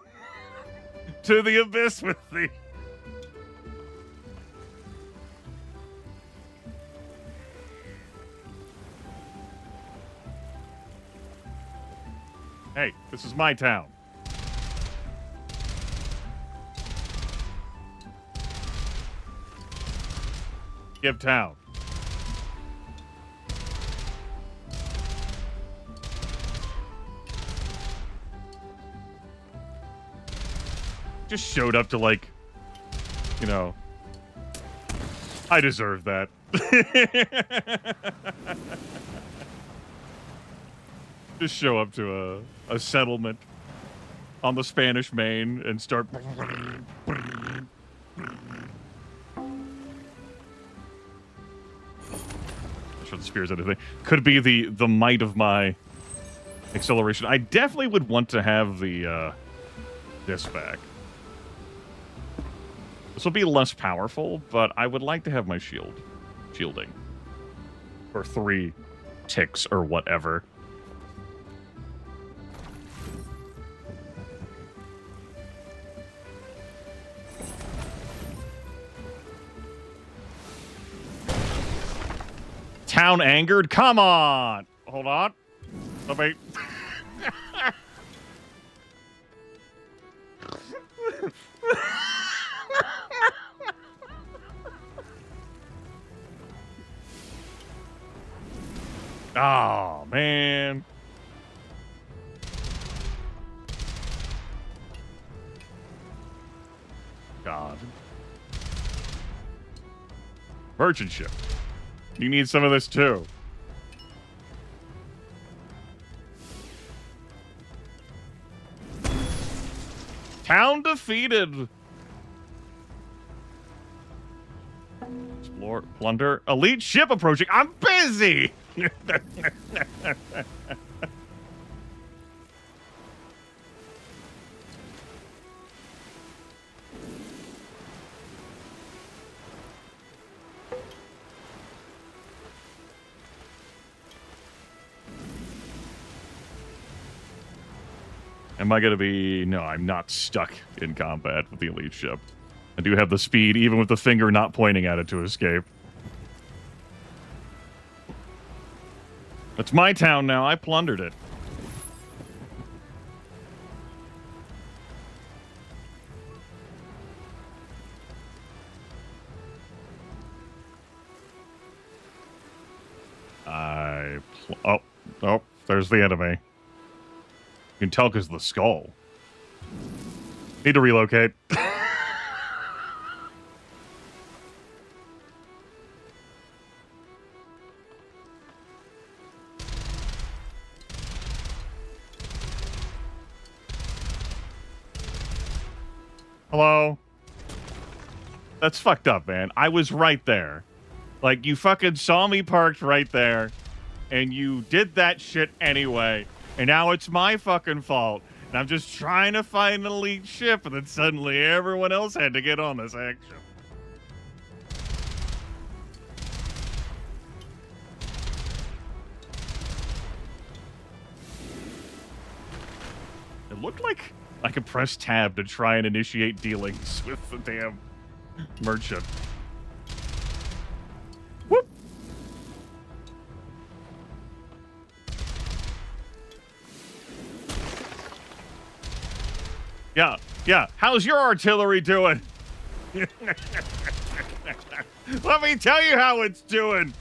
To the abyss with thee. Hey, this is my town. Give town. Just showed up to, like, you know, I deserve that. Just show up to a settlement on the Spanish Main and start. That's what the spears anything. Could be the might of my acceleration. I definitely would want to have the this back. This will be less powerful, but I would like to have my shielding. For 3 ticks or whatever. Town angered? Come on! Hold on. Let me... Oh, man. God. Merchant ship. You need some of this, too. Town defeated. Explore, plunder, elite ship approaching. I'm busy. Am I going to be... No, I'm not stuck in combat with the elite ship. I do have the speed, even with the finger not pointing at it to escape. It's my town now. I plundered it. Okay. Oh, there's the enemy. You can tell because of the skull. Need to relocate. Hello? That's fucked up, man. I was right there. Like, you fucking saw me parked right there, and you did that shit anyway, and now it's my fucking fault. And I'm just trying to find an elite ship, and then suddenly everyone else had to get on this action. It looked like I could press tab to try and initiate dealings with the damn merchant. Whoop! Yeah. How's your artillery doing? Let me tell you how it's doing.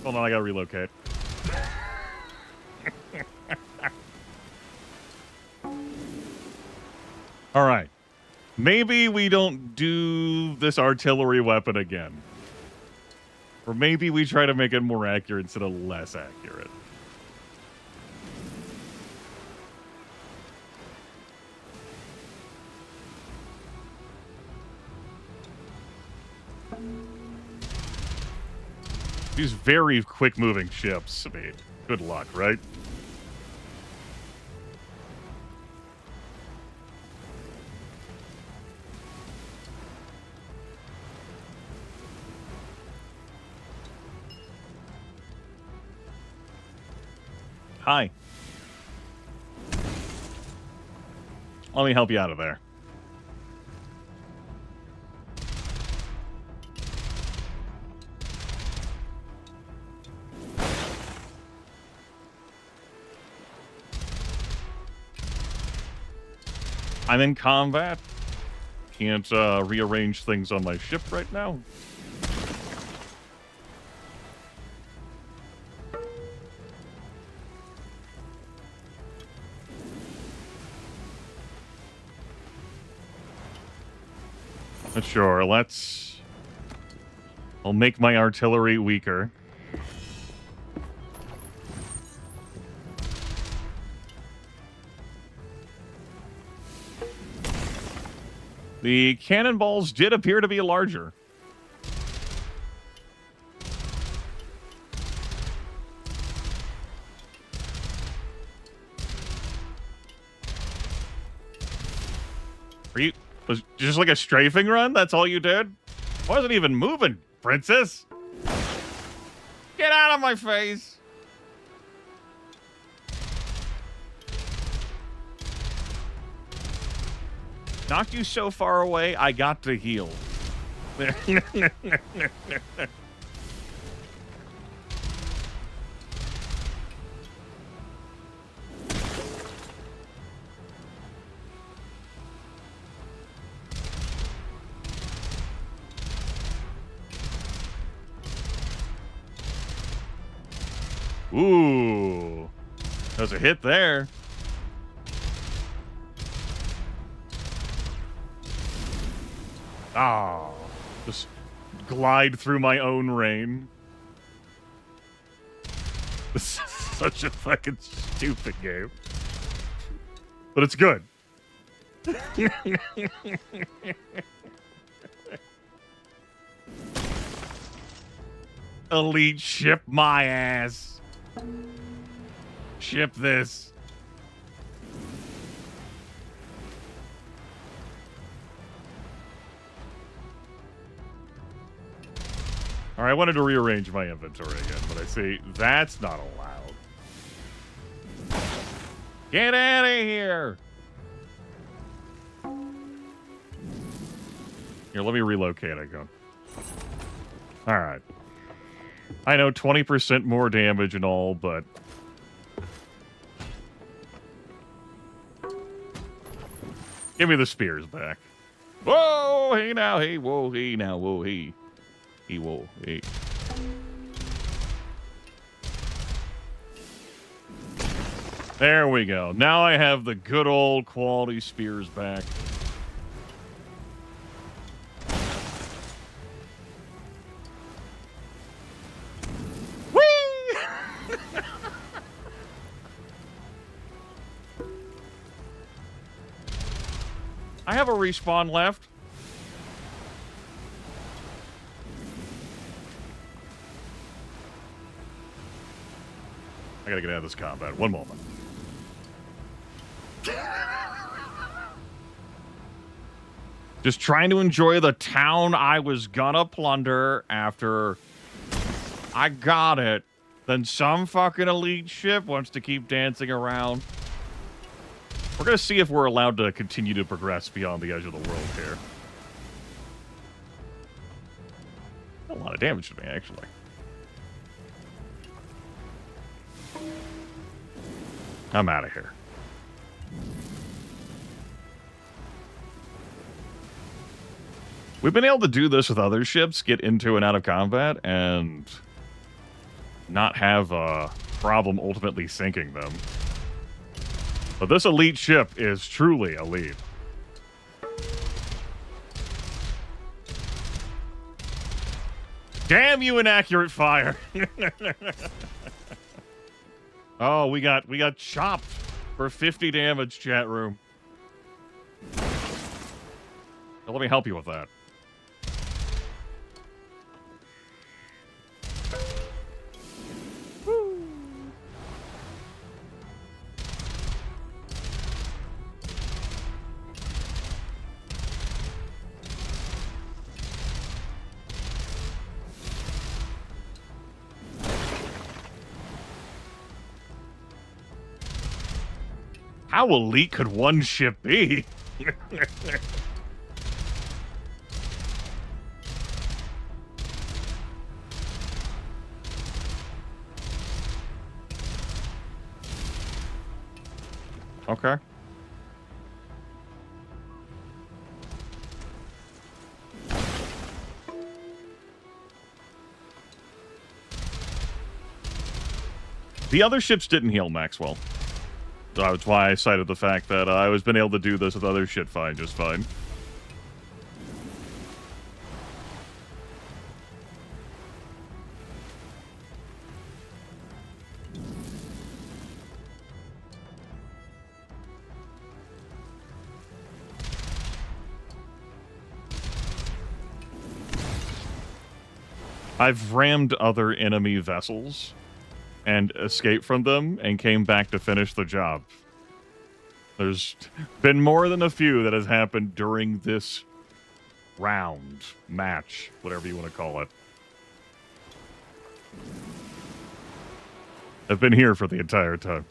Hold on, I gotta relocate. All right. Maybe we don't do this artillery weapon again. Or maybe we try to make it more accurate instead of less accurate. These very quick-moving ships. I mean, good luck, right? Hi. Let me help you out of there. I'm in combat. Can't rearrange things on my ship right now. Sure, I'll make my artillery weaker. The cannonballs did appear to be larger. Was just like a strafing run? That's all you did? Wasn't even moving, princess. Get out of my face. Knocked you so far away, I got to heal. Ooh, there's a hit there. Oh, just glide through my own rain. This is such a fucking stupid game, but it's good. Elite ship my ass. Ship this. All right, I wanted to rearrange my inventory again, but I see that's not allowed. Get out of here! Here, let me relocate, I go. Alright. I know 20% more damage and all, but... Give me the spears back. Whoa, hey now, hey, whoa, hey now, whoa, hey. Hey, whoa, hey. There we go. Now I have the good old quality spears back. Whee! I have a respawn left. I gotta get out of this combat. One moment. Just trying to enjoy the town I was gonna plunder after I got it. Then some fucking elite ship wants to keep dancing around. We're gonna see if we're allowed to continue to progress beyond the edge of the world here. A lot of damage to me, actually. I'm out of here. We've been able to do this with other ships, get into and out of combat, and not have a problem ultimately sinking them. But this elite ship is truly elite. Damn you, inaccurate fire! Oh, we got chopped for 50 damage, chat room. Now, let me help you with that. How elite could one ship be? Okay. The other ships didn't heal Maxwell. That's why I cited the fact that I was been able to do this with other shit fine, just fine. I've rammed other enemy vessels and escaped from them and came back to finish the job. There's been more than a few that has happened during this round, match, whatever you want to call it. I've been here for the entire time.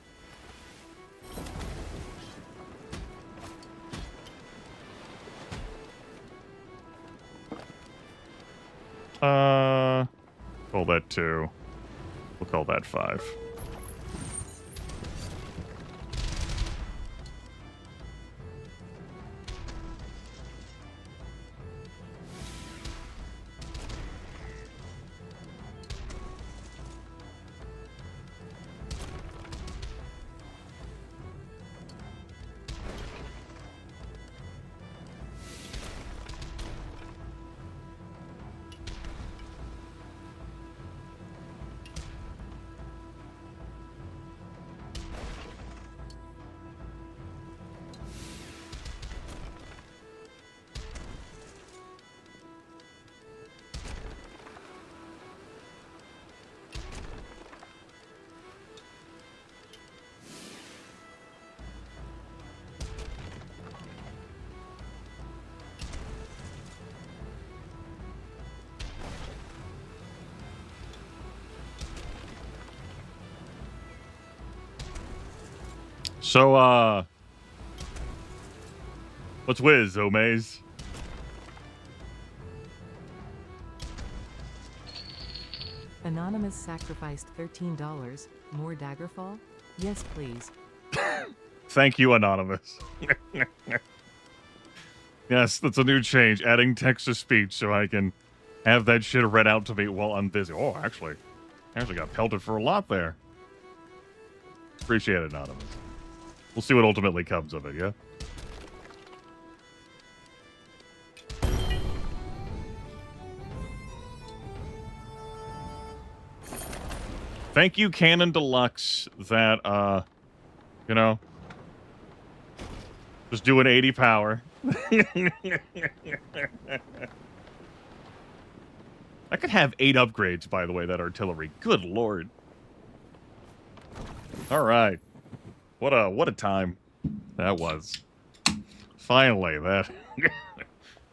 Call that 2. We'll call that 5. So, what's whiz, Omaze? Anonymous sacrificed $13. More Daggerfall? Yes, please. Thank you, Anonymous. Yes, that's a new change. Adding text to speech so I can have that shit read out to me while I'm busy. Oh, actually got pelted for a lot there. Appreciate it, Anonymous. We'll see what ultimately comes of it, yeah? Thank you, Canon Deluxe, that, you know, just doing 80 power. I could have 8 upgrades, by the way, that artillery. Good lord. All right. What a time that was. Finally, that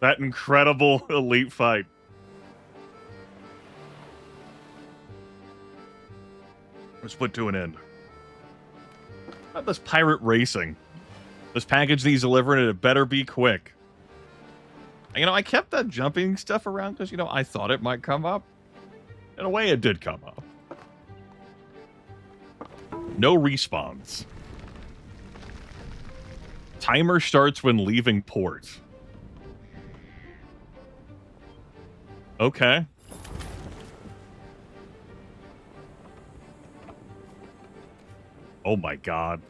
that incredible elite fight. Was put to an end. How about this pirate racing? This package needs delivering, and it better be quick. You know, I kept that jumping stuff around because, you know, I thought it might come up. In a way, it did come up. No respawns. Timer starts when leaving port. Okay. Oh my god.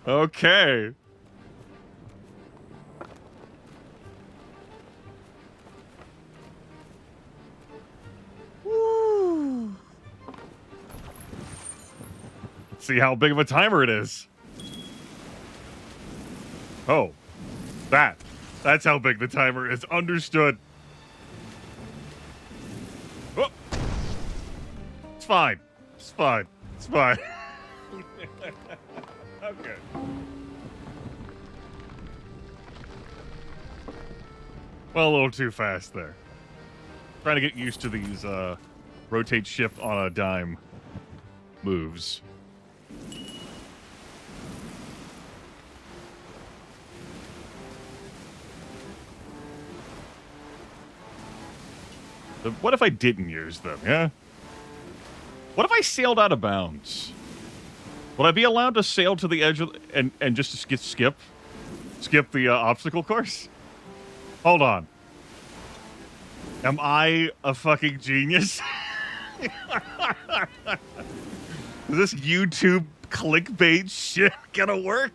Okay. Woo. Let's see how big of a timer it is. Oh. That's how big the timer is. Understood. Oh. It's fine. It's fine. It's fine. Okay. Well, a little too fast there. Trying to get used to these rotate shift on a dime moves. What if I didn't use them, yeah? What if I sailed out of bounds? Would I be allowed to sail to the edge of and just skip the obstacle course? Hold on. Am I a fucking genius? Is this YouTube clickbait shit gonna work?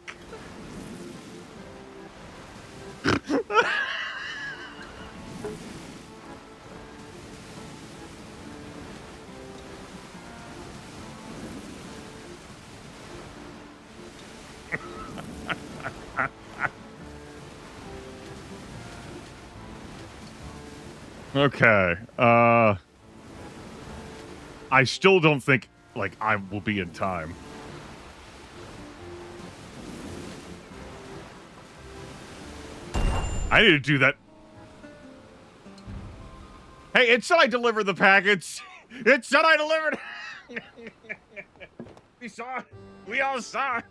Okay. I still don't think, like, I will be in time. I need to do that. Hey, it said I delivered the packets. It said I delivered. We saw it. We all saw it.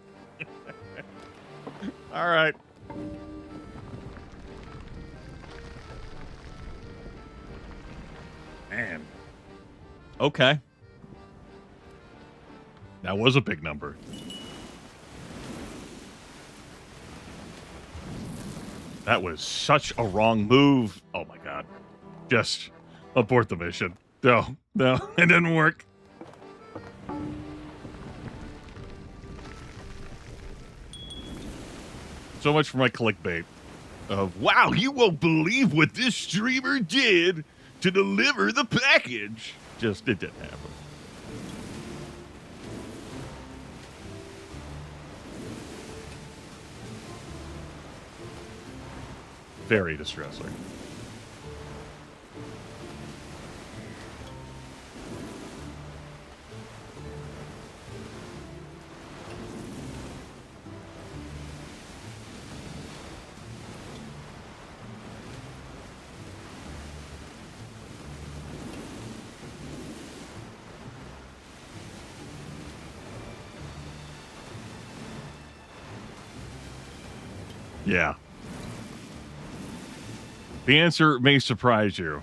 All right. Man. Okay. That was a big number. That was such a wrong move. Oh my god. Just abort the mission. No, it didn't work. So much for my clickbait of, wow, you won't believe what this streamer did to deliver the package. Just, it didn't happen. Very distressing. Yeah. The answer may surprise you.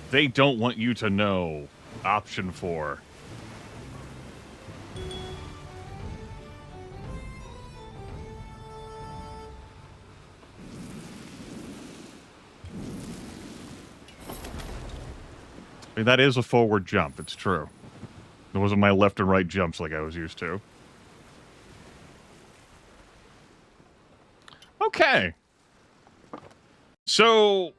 They don't want you to know. Option 4. I mean, that is a forward jump. It's true. It wasn't my left and right jumps like I was used to. Okay. So,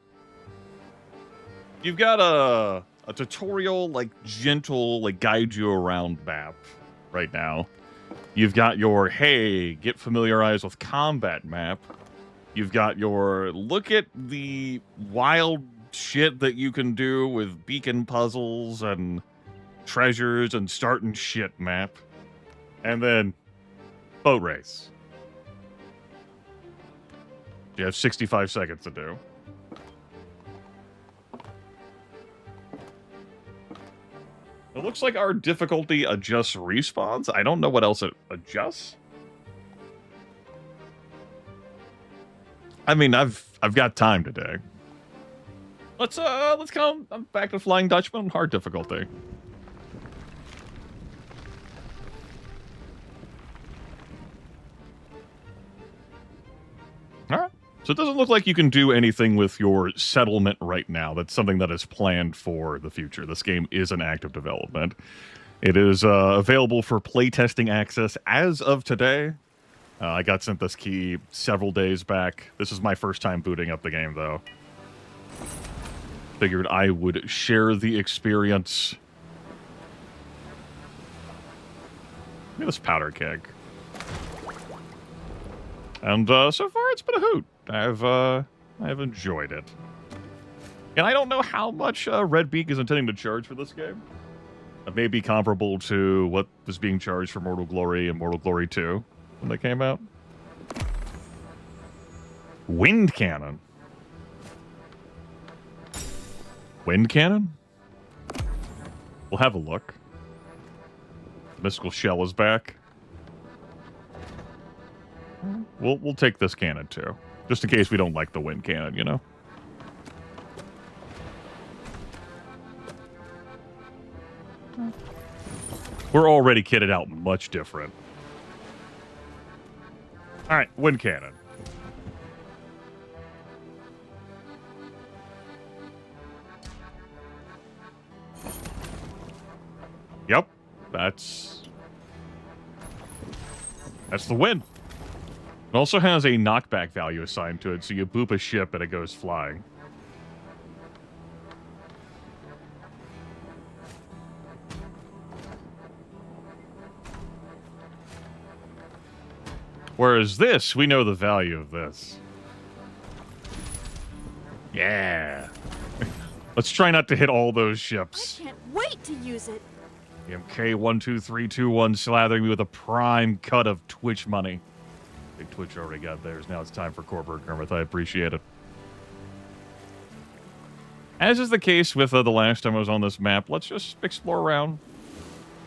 you've got a tutorial, like, gentle, like, guide you around map right now. You've got your, hey, get familiarized with combat map. You've got your, look at the wild shit that you can do with beacon puzzles and treasures and starting shit map. And then, boat race. You have 65 seconds to do. It looks like our difficulty adjusts respawns. I don't know what else it adjusts. I mean, I've got time today. Let's come. I'm back to Flying Dutchman on hard difficulty. All right. So it doesn't look like you can do anything with your settlement right now. That's something that is planned for the future. This game is in active development. It is available for playtesting access as of today. I got sent this key several days back. This is my first time booting up the game, though. Figured I would share the experience. Look at this powder keg. And so far, it's been a hoot. I've enjoyed it. And I don't know how much Redbeak is intending to charge for this game. It may be comparable to what was being charged for Mortal Glory and Mortal Glory 2 when they came out. Wind cannon. Wind cannon? We'll have a look. The mystical shell is back. We'll take this cannon too. Just in case we don't like the wind cannon, you know? We're already kitted out much different. Alright, wind cannon. Yep, that's the win. It also has a knockback value assigned to it, so you boop a ship and it goes flying. Whereas this, we know the value of this. Yeah. Let's try not to hit all those ships. I can't wait to use it. MK12321 slathering me with a prime cut of Twitch money. Big Twitch already got theirs. Now it's time for corporate Kermit. I appreciate it. As is the case with the last time I was on this map, let's just explore around.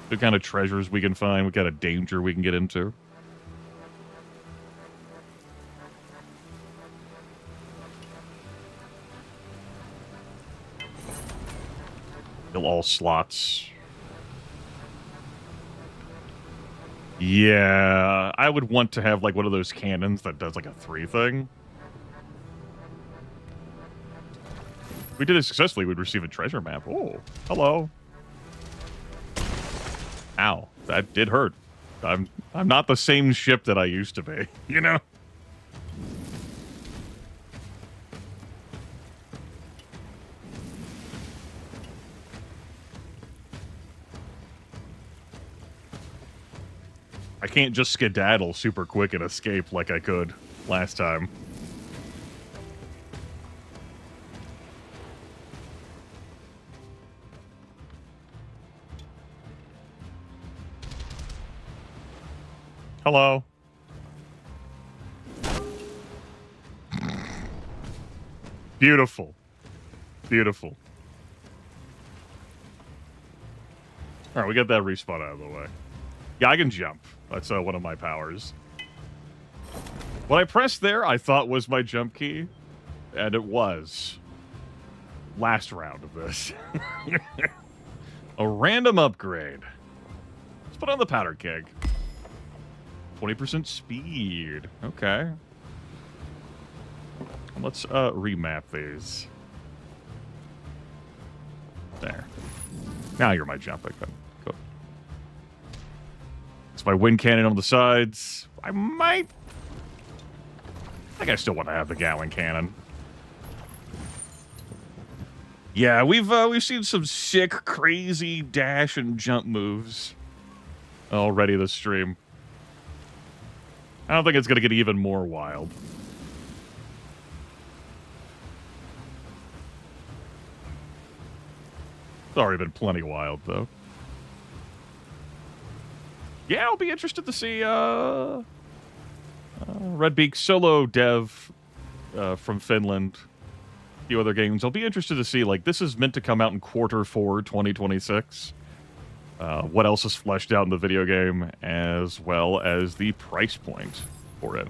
What kind of treasures we can find, what kind of danger we can get into. Fill all slots. Yeah, I would want to have like one of those cannons that does like a 3 thing. If we did it successfully, we'd receive a treasure map. Oh, hello. Ow, that did hurt. I'm not the same ship that I used to be, you know? I can't just skedaddle super quick and escape like I could last time. Hello. Beautiful. Beautiful. All right, we got that respawn out of the way. Yeah, I can jump. That's one of my powers. What I pressed there, I thought was my jump key, and it was. Last round of this. A random upgrade. Let's put on the powder keg. 20% speed. Okay. Let's remap these. There. Now you're my jumping. Cool. It's my wind cannon on the sides. I think I still want to have the Gatling cannon. Yeah, we've seen some sick, crazy dash and jump moves already this stream. I don't think it's gonna get even more wild. It's already been plenty wild, though. Yeah, I'll be interested to see Redbeak solo dev from Finland. A few other games. I'll be interested to see, like, this is meant to come out in Q4 2026. What else is fleshed out in the video game, as well as the price point for it.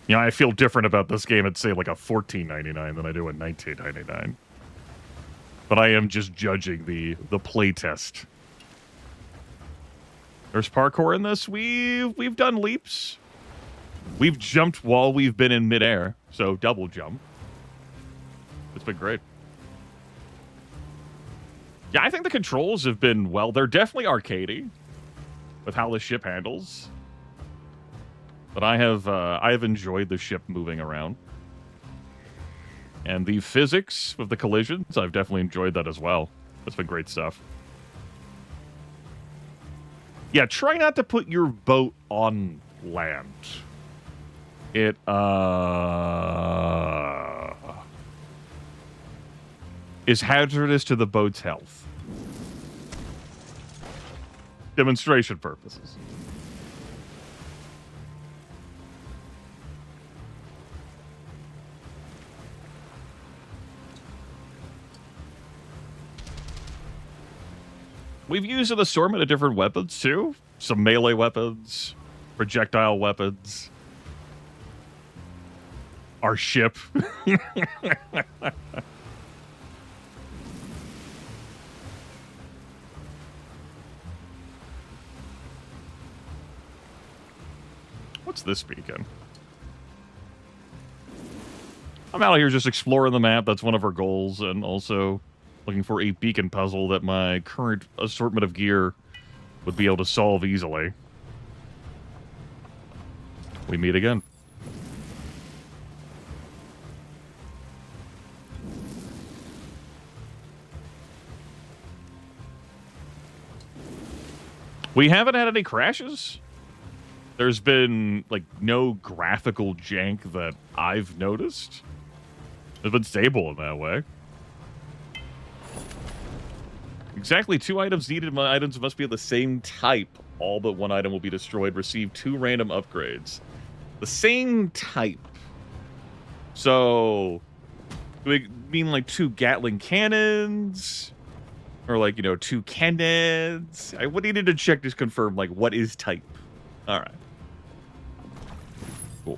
You know, I feel different about this game at, say, like a $14.99 than I do at $19.99. But I am just judging the playtest. There's parkour in this. We've done leaps. We've jumped while we've been in midair, so double jump. It's been great. Yeah, I think the controls have been, well, they're definitely arcadey with how the ship handles. But I have enjoyed the ship moving around. And the physics of the collisions, I've definitely enjoyed that as well. That's been great stuff. Yeah, try not to put your boat on land. It, is hazardous to the boat's health. Demonstration purposes. We've used an assortment of different weapons, too. Some melee weapons, projectile weapons. Our ship. What's this beacon? I'm out here just exploring the map. That's one of our goals, and also looking for a beacon puzzle that my current assortment of gear would be able to solve easily. We meet again. We haven't had any crashes. There's been, like, no graphical jank that I've noticed. It's been stable in that way. Exactly 2 items needed. My items must be of the same type. All but 1 item will be destroyed. Receive 2 random upgrades. The same type. So, do we mean like 2 Gatling cannons? Or like, you know, 2 cannons? I would need to check to confirm, like, what is type. Alright. Cool.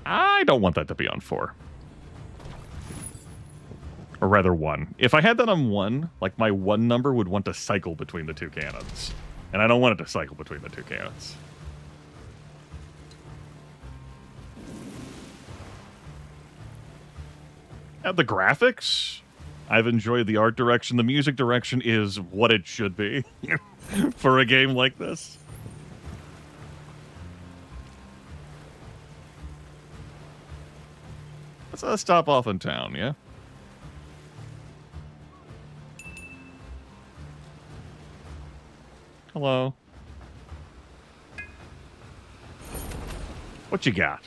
I don't want that to be on 4. Or rather 1. If I had that on 1, like, my 1 number would want to cycle between the 2 cannons. And I don't want it to cycle between the 2 cannons. The graphics, I've enjoyed the art direction. The music direction is what it should be for a game like this. Let's stop off in town, yeah? Hello. What you got?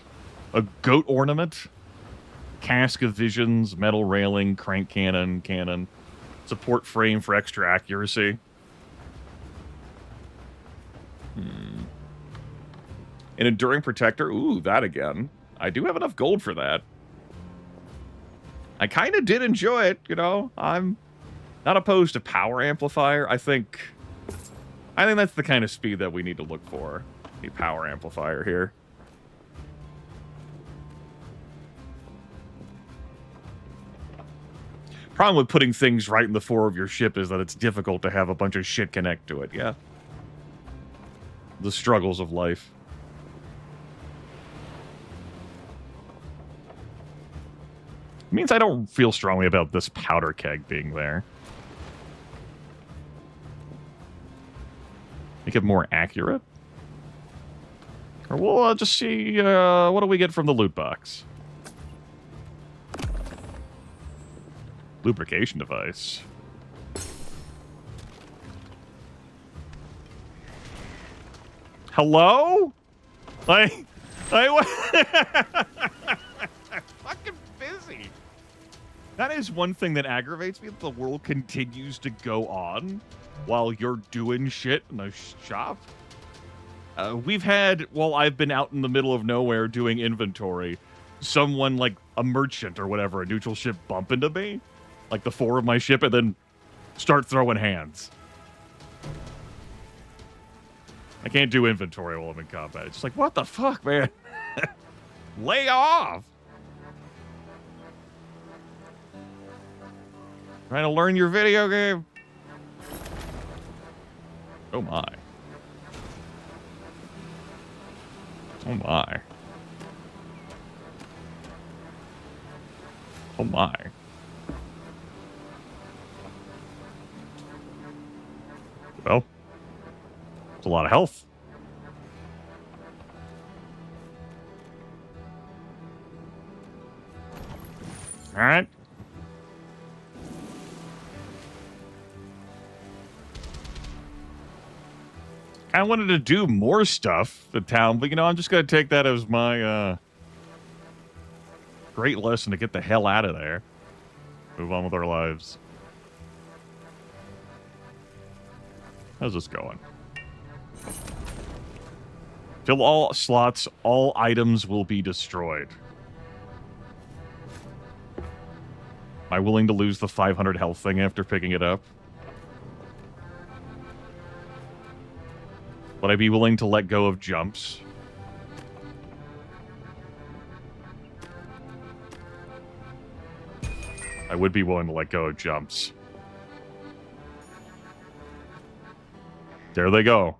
A goat ornament? Cask of visions, metal railing, crank cannon. Support frame for extra accuracy. An enduring protector. Ooh, that again. I do have enough gold for that. I kind of did enjoy it, you know. I'm not opposed to power amplifier. I think that's the kind of speed that we need to look for. A power amplifier here. Problem with putting things right in the fore of your ship is that it's difficult to have a bunch of shit connect to it, yeah. The struggles of life. It means I don't feel strongly about this powder keg being there. Make it more accurate? Or we'll just see, what do we get from the loot box? Lubrication device. Hello? Fucking busy. That is one thing that aggravates me, that the world continues to go on while you're doing shit in a shop. We've had, while I've been out in the middle of nowhere doing inventory, someone like a merchant or whatever, a neutral ship, bump into me, like the fore of my ship, and then start throwing hands. I can't do inventory while I'm in combat. It's just like, what the fuck, man? Lay off! Trying to learn your video game? Oh my. Oh my. Oh my. Well, it's a lot of health. All right. I wanted to do more stuff in town, but, you know, I'm just going to take that as my great lesson to get the hell out of there. Move on with our lives. How's this going? Fill all slots, all items will be destroyed. Am I willing to lose the 500 health thing after picking it up? Would I be willing to let go of jumps? I would be willing to let go of jumps. There they go.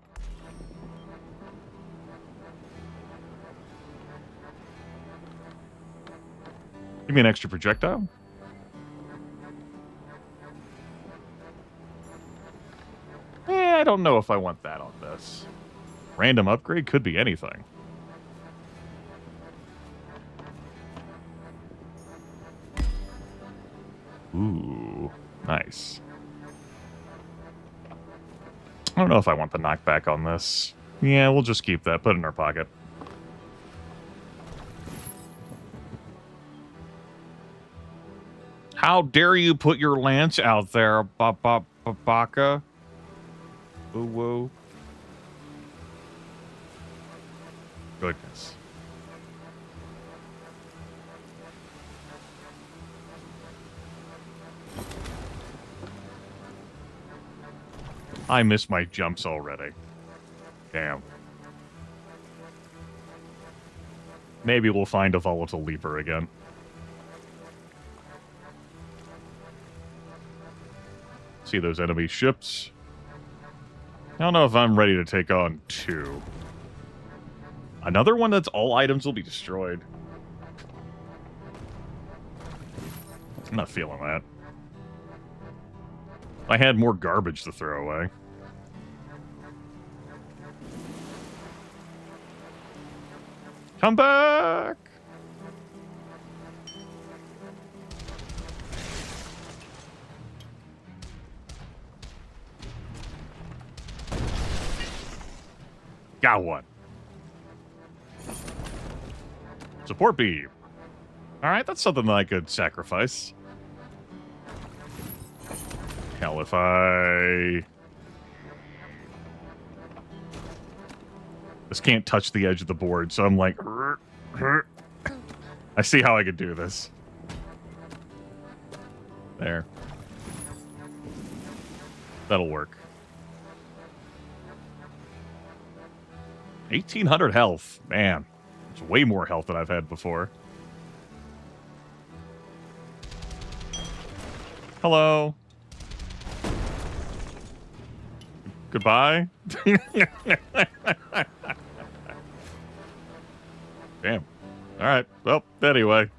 Give me an extra projectile. I don't know if I want that on this. Random upgrade could be anything. Ooh, nice. I don't know if I want the knockback on this. Yeah, we'll just keep that. Put it in our pocket. How dare you put your lance out there, Baka? Woo woo. Goodness. I miss my jumps already. Damn. Maybe we'll find a volatile leaper again. See those enemy ships? I don't know if I'm ready to take on two. Another one that's all items will be destroyed. I'm not feeling that. I had more garbage to throw away. Come back! Got one. Support beam. Alright, that's something that I could sacrifice. Hell, if I... This can't touch the edge of the board, so I'm like... I see how I could do this. There. That'll work. 1,800 health. Man, it's way more health than I've had before. Hello. Goodbye. Damn. All right. Well, anyway.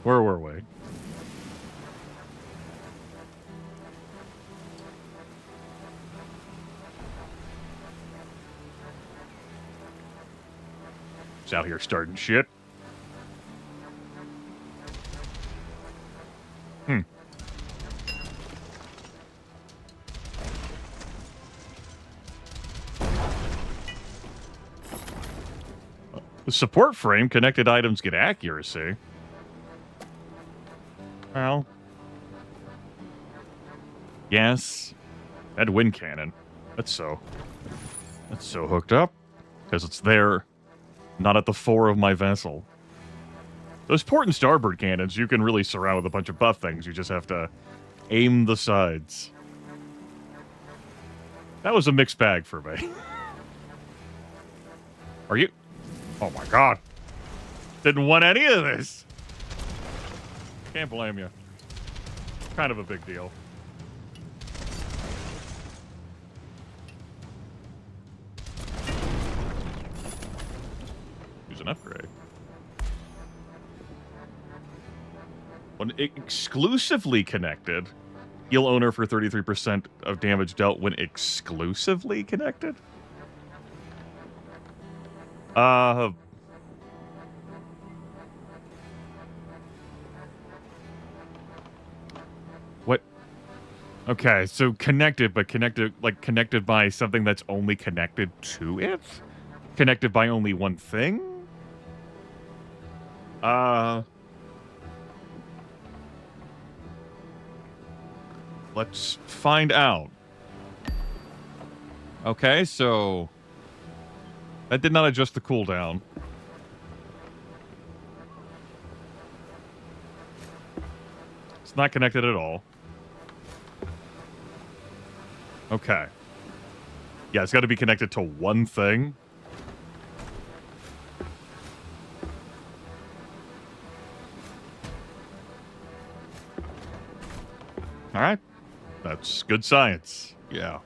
Where were we? Just out here starting shit. The support frame, connected items get accuracy. Well. Yes. That wind cannon. That's so hooked up. Because it's there, not at the fore of my vessel. Those port and starboard cannons, you can really surround with a bunch of buff things. You just have to aim the sides. That was a mixed bag for me. Are you... Oh my god. Didn't want any of this. Can't blame you. Kind of a big deal. Use an upgrade. When exclusively connected, heal owner for 33% of damage dealt when exclusively connected? What? Okay, so connected, but connected, like connected by something that's only connected to it? Connected by only one thing? Let's find out. Okay, so... That did not adjust the cooldown. It's not connected at all. Okay. Yeah, it's got to be connected to one thing. All right. That's good science. Yeah.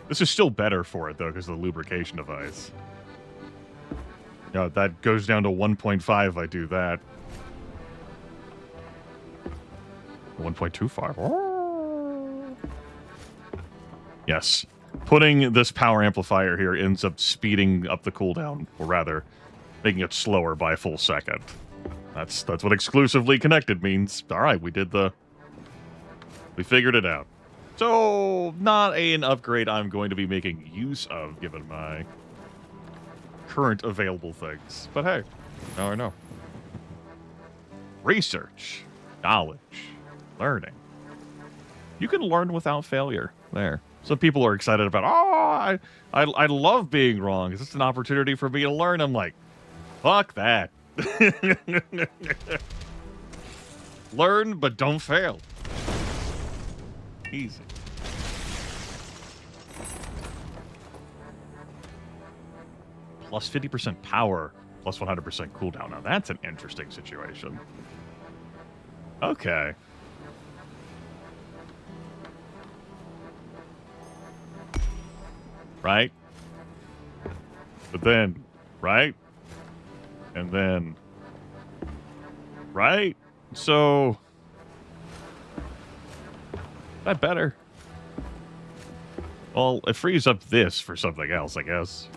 This is still better for it, though, because of the lubrication device. Yeah, that goes down to 1.5 if I do that. 1.25. Oh. Yes. Putting this power amplifier here ends up speeding up the cooldown, or rather, making it slower by a full second. That's what exclusively connected means. All right, we figured it out. So, not an upgrade I'm going to be making use of, given my current available things. But hey, now I know. Research, knowledge, learning. You can learn without failure. There. Some people are excited about, oh, I love being wrong. Is this an opportunity for me to learn? I'm like, fuck that. Learn, but don't fail. Easy. Plus 50% power, plus 100% cooldown. Now that's an interesting situation. Okay. Right? But then, right? And then, right? So... that better? Well, it frees up this for something else, I guess.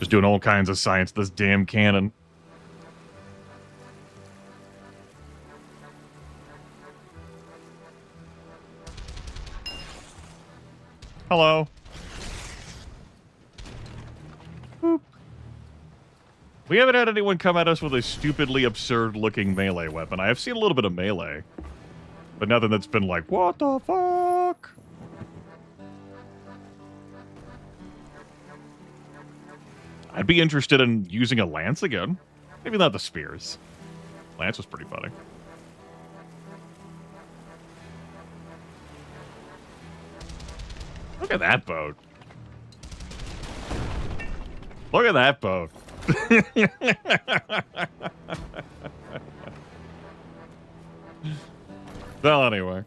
Just doing all kinds of science, this damn cannon. Hello. Boop. We haven't had anyone come at us with a stupidly absurd-looking melee weapon. I have seen a little bit of melee, but nothing that's been like, what the fuck? I'd be interested in using a lance again. Maybe not the spears. Lance was pretty funny. Look at that boat. Look at that boat. Well, anyway.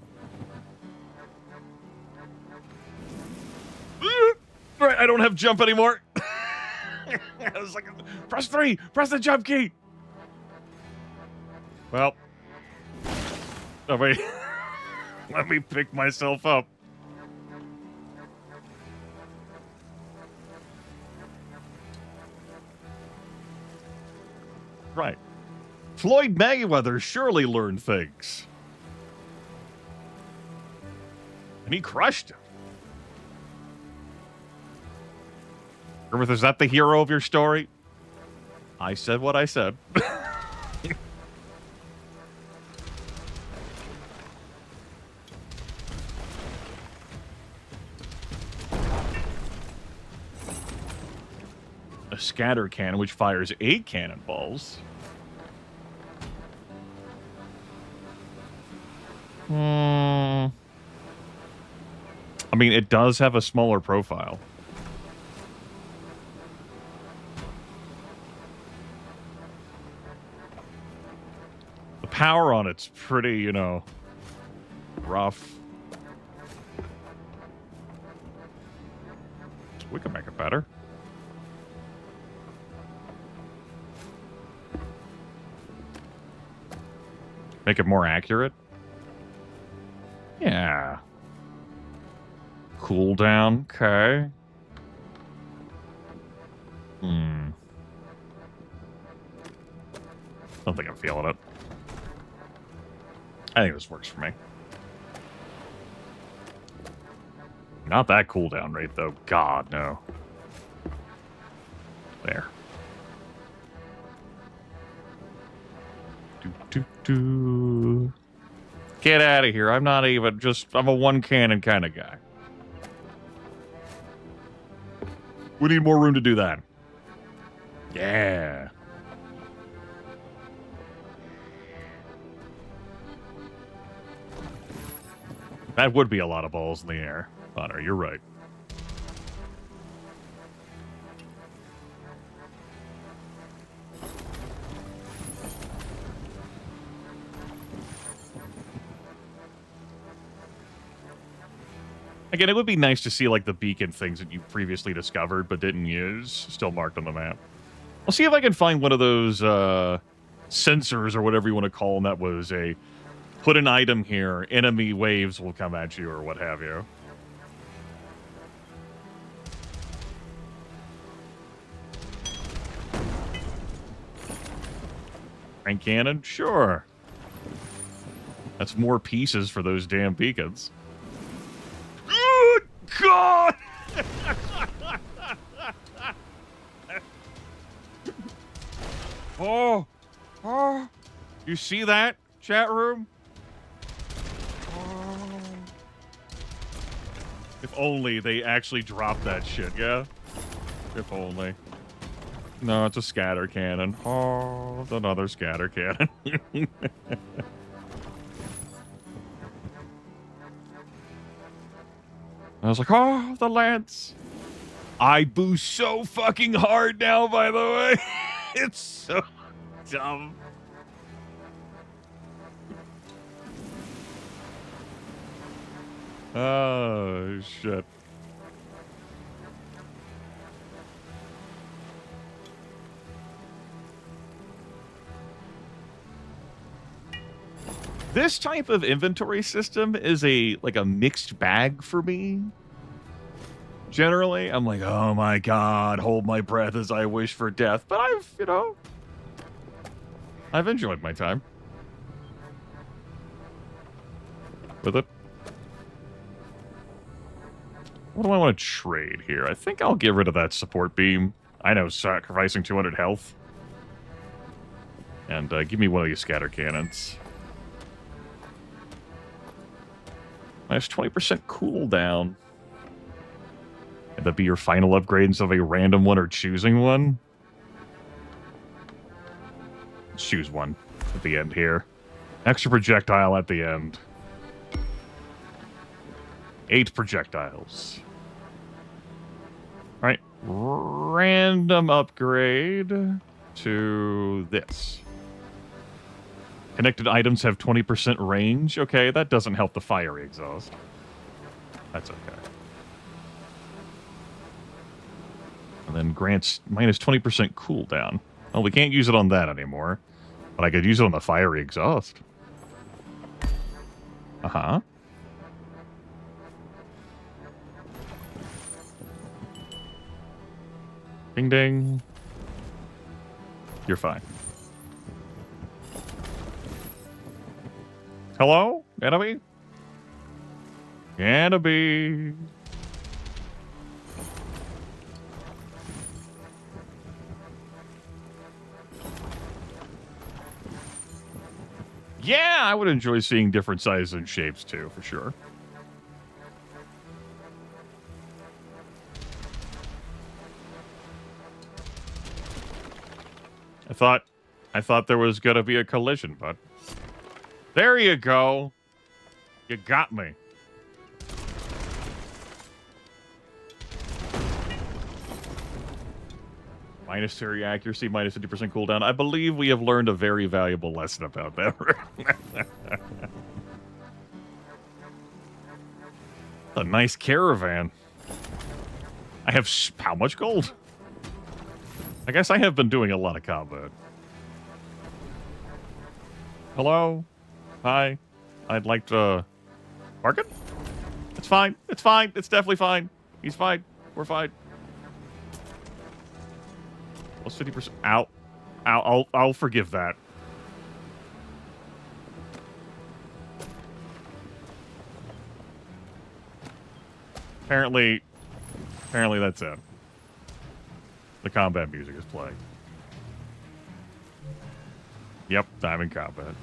Right, I don't have jump anymore. I was like, press 3! Press the jump key! Well. Let me pick myself up. Right. Floyd Mayweather surely learned things. And he crushed it. Griffith, is that the hero of your story? I said what I said. A scatter cannon which fires 8 cannonballs. I mean, it does have a smaller profile. The power on it's pretty, you know, rough. We can make it better. Make it more accurate. Yeah. Cooldown, okay. Don't think I'm feeling it. I think this works for me. Not that cooldown rate, though. God, no. There. Get out of here. I'm not even I'm a one cannon kind of guy. We need more room to do that. Yeah. That would be a lot of balls in the air. Connor, you're right. Again, it would be nice to see, like, the beacon things that you previously discovered but didn't use still marked on the map. I'll see if I can find one of those sensors or whatever you want to call them that was a put an item here, enemy waves will come at you or what have you. Crank cannon? Sure. That's more pieces for those damn beacons. God! Oh! You see that, chat room? Oh. If only they actually dropped that shit, yeah? If only. No, it's a scatter cannon. Oh, it's another scatter cannon. I was like, oh, the lance. I boost so fucking hard now, by the way. It's so dumb. Oh, shit. This type of inventory system is a mixed bag for me. Generally, I'm like, oh my god, hold my breath as I wish for death. But I've enjoyed my time with it. What do I want to trade here? I think I'll get rid of that support beam. I know, sacrificing 200 health. And give me one of these scatter cannons. Minus 20% cooldown. Could that be your final upgrade instead of a random one or choosing one? Let's choose one at the end here. Extra projectile at the end. 8 projectiles. Alright. Random upgrade to this. Connected items have 20% range. Okay, that doesn't help the fiery exhaust. That's okay. And then grants minus 20% cooldown. Well, we can't use it on that anymore. But I could use it on the fiery exhaust. Uh-huh. Ding ding. You're fine. Hello? Enemy? Enemy. Yeah, I would enjoy seeing different sizes and shapes too, for sure. I thought there was gonna be a collision, but there you go. You got me. Minus 30 accuracy, minus 50% cooldown. I believe we have learned a very valuable lesson about that. A nice caravan. I have how much gold? I guess I have been doing a lot of combat. Hello? Hi? I'd like to... bargain? It's fine. It's fine. It's definitely fine. He's fine. We're fine. Plus 50%. Ow. Ow. I'll forgive that. Apparently that's it. The combat music is playing. Yep, I'm in combat.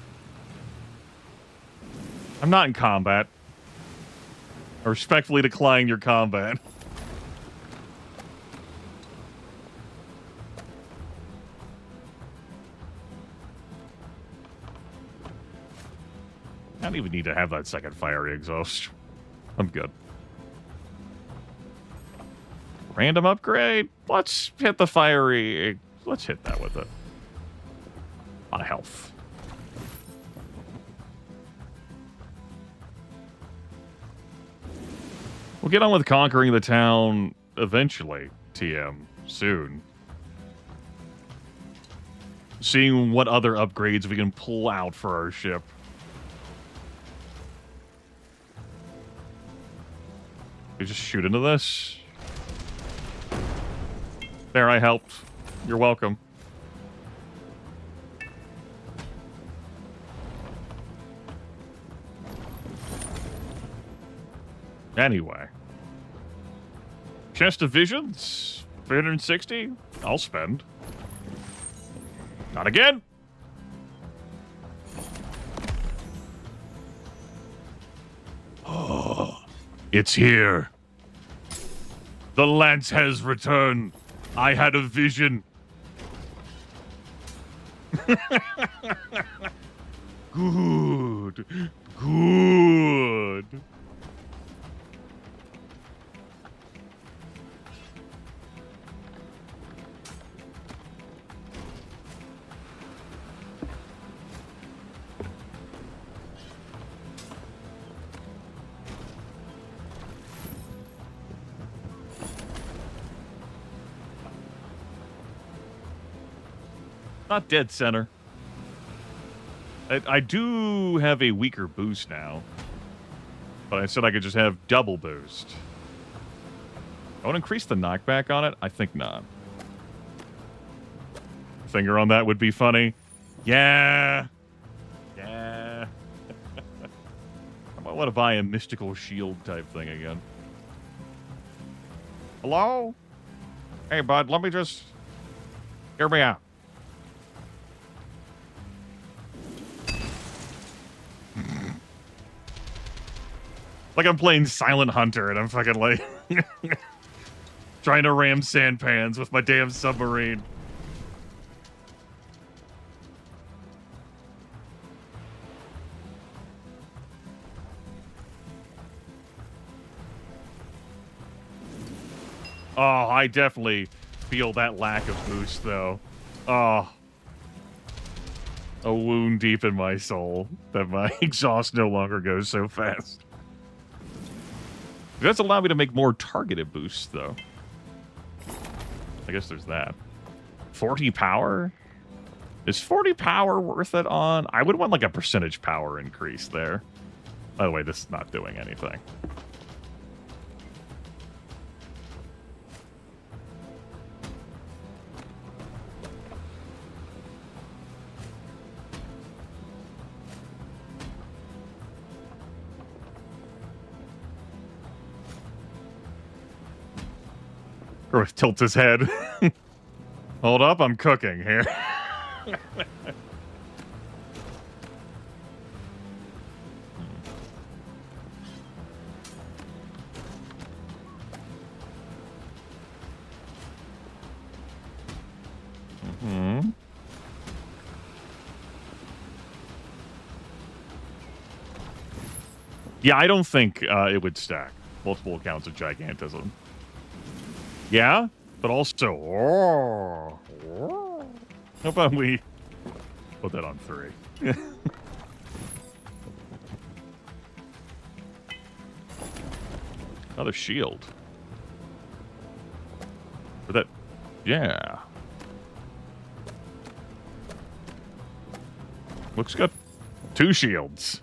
I'm not in combat. I respectfully decline your combat. I don't even need to have that second fiery exhaust. I'm good. Random upgrade. Let's hit the fiery. Let's hit that with it. A lot of health. We'll get on with conquering the town eventually, TM, soon. Seeing what other upgrades we can pull out for our ship. You just shoot into this? There, I helped. You're welcome. Anyway. Chest of Visions? 360? I'll spend. Not again! Oh, it's here. The lance has returned. I had a vision. Good. Good. Not dead center. I do have a weaker boost now. But I said I could just have double boost. I want to increase the knockback on it? I think not. Finger on that would be funny. Yeah. Yeah. I might want to buy a mystical shield type thing again. Hello? Hey, bud, let me just... Hear me out. Like I'm playing Silent Hunter and I'm fucking like... trying to ram sandpans with my damn submarine. Oh, I definitely feel that lack of boost, though. Oh. A wound deep in my soul that my exhaust no longer goes so fast. It does allow me to make more targeted boosts, though. I guess there's that. 40 power? Is 40 power worth it on? I would want like a percentage power increase there. By the way, this is not doing anything. Or tilts his head. Hold up, I'm cooking here. Mm-hmm. Yeah, I don't think it would stack multiple accounts of gigantism. Yeah, but also... How about we put that on 3? Another shield. For that... Yeah. Looks good. 2 shields.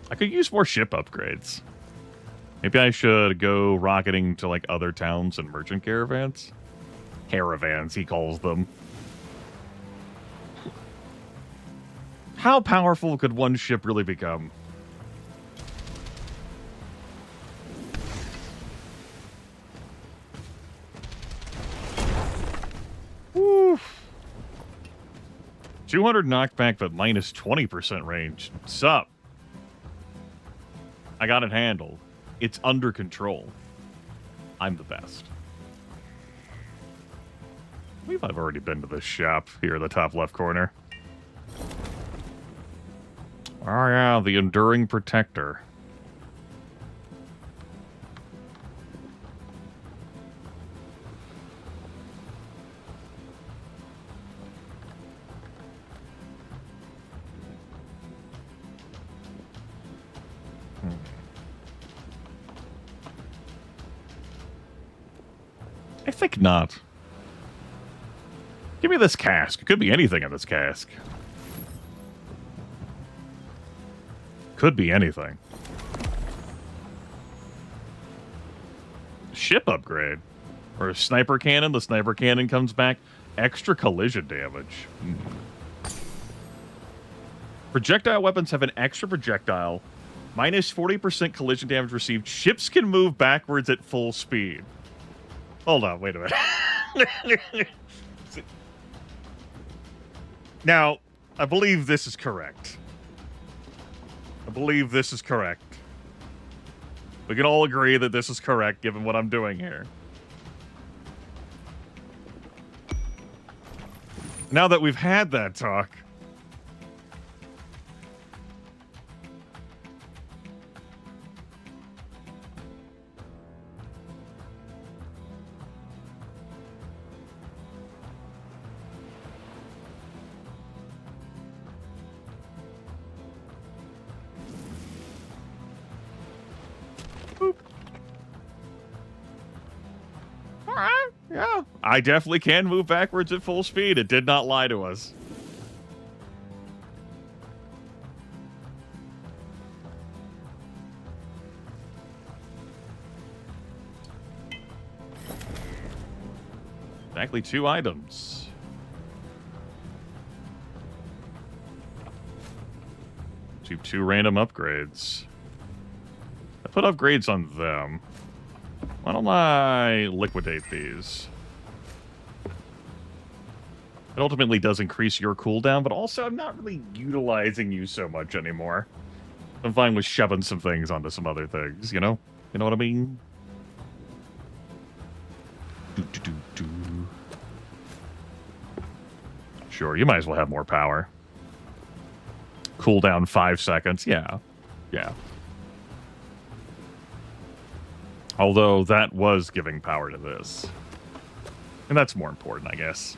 I could use more ship upgrades. Maybe I should go rocketing to, like, other towns and merchant caravans? Caravans, he calls them. How powerful could one ship really become? Oof. 200 knockback, but minus 20% range. Sup? I got it handled. It's under control. I'm the best. I believe I've already been to this shop here in the top left corner. Oh yeah, the Enduring Protector. I think not. Give me this cask. It could be anything in this cask. Could be anything. Ship upgrade. Or a sniper cannon. The sniper cannon comes back. Extra collision damage. Projectile weapons have an extra projectile. Minus 40% collision damage received. Ships can move backwards at full speed. Hold on, wait a minute. Now, I believe this is correct. I believe this is correct. We can all agree that this is correct, given what I'm doing here. Now that we've had that talk... Yeah, I definitely can move backwards at full speed. It did not lie to us. Exactly 2 items. To 2 random upgrades. put upgrades on them. Why don't I liquidate these? It ultimately does increase your cooldown, but also I'm not really utilizing you so much anymore. I'm fine with shoving some things onto some other things, you know? You know what I mean? Do. Sure, you might as well have more power. Cooldown 5 seconds. Yeah. Yeah. Although that was giving power to this. And that's more important, I guess.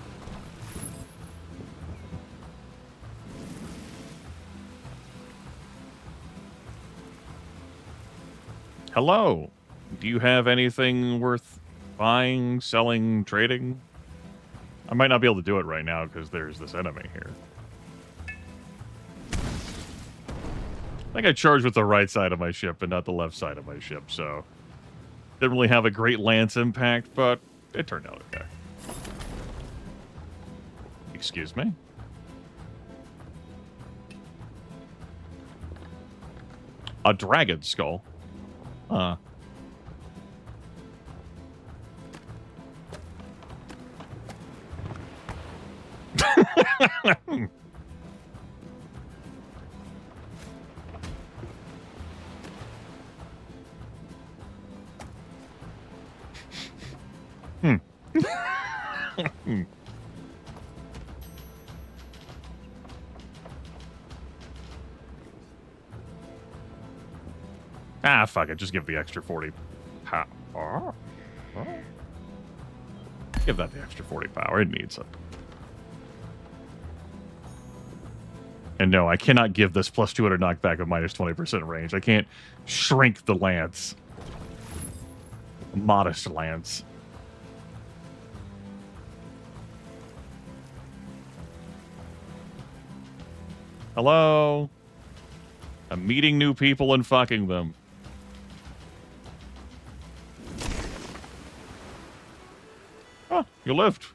Hello. Do you have anything worth buying, selling, trading? I might not be able to do it right now because there's this enemy here. I think I charged with the right side of my ship and not the left side of my ship, so... Didn't really have a great lance impact, but it turned out okay. Excuse me? A dragon skull? Huh. Ah, fuck it. Just give the extra 40 power. Give that the extra 40 power. It needs it. And no, I cannot give this plus 200 knockback of minus 20% range. I can't shrink the lance. Modest lance. Hello? I'm meeting new people and fucking them. Oh, you lived.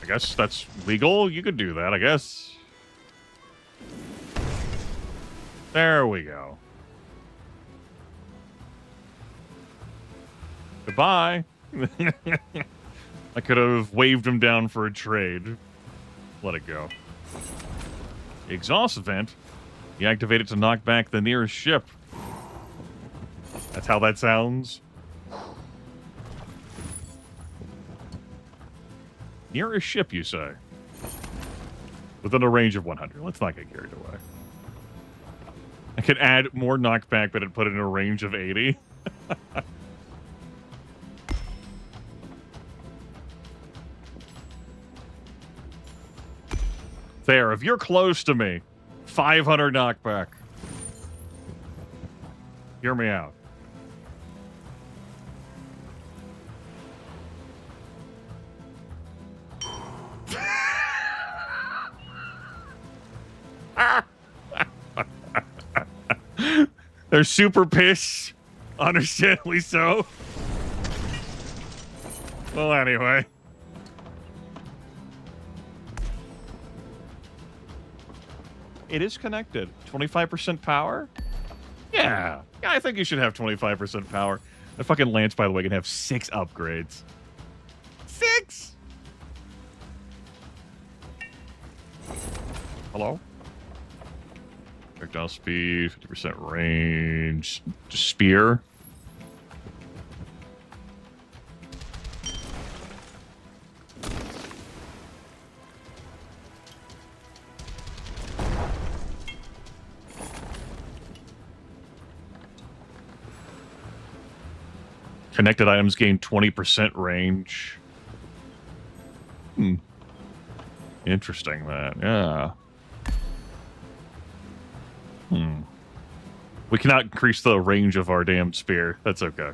I guess that's legal. You could do that, I guess. There we go. Goodbye. I could have waved him down for a trade. Let it go. Exhaust event. You activate it to knock back the nearest ship. That's how that sounds. Nearest ship, you say? Within a range of 100. Let's not get carried away. I could add more knockback, but it'd put it in a range of 80. There, if you're close to me, 500 knockback. Hear me out. They're super pissed. Understandably so. Well, anyway. It is connected. 25% power? Yeah. Yeah, I think you should have 25% power. The fucking lance, by the way, can have 6 upgrades. 6? Hello? Projectile speed, 50% range. Spear. Connected items gain 20% range. Interesting, that. Yeah. We cannot increase the range of our damn spear. That's okay.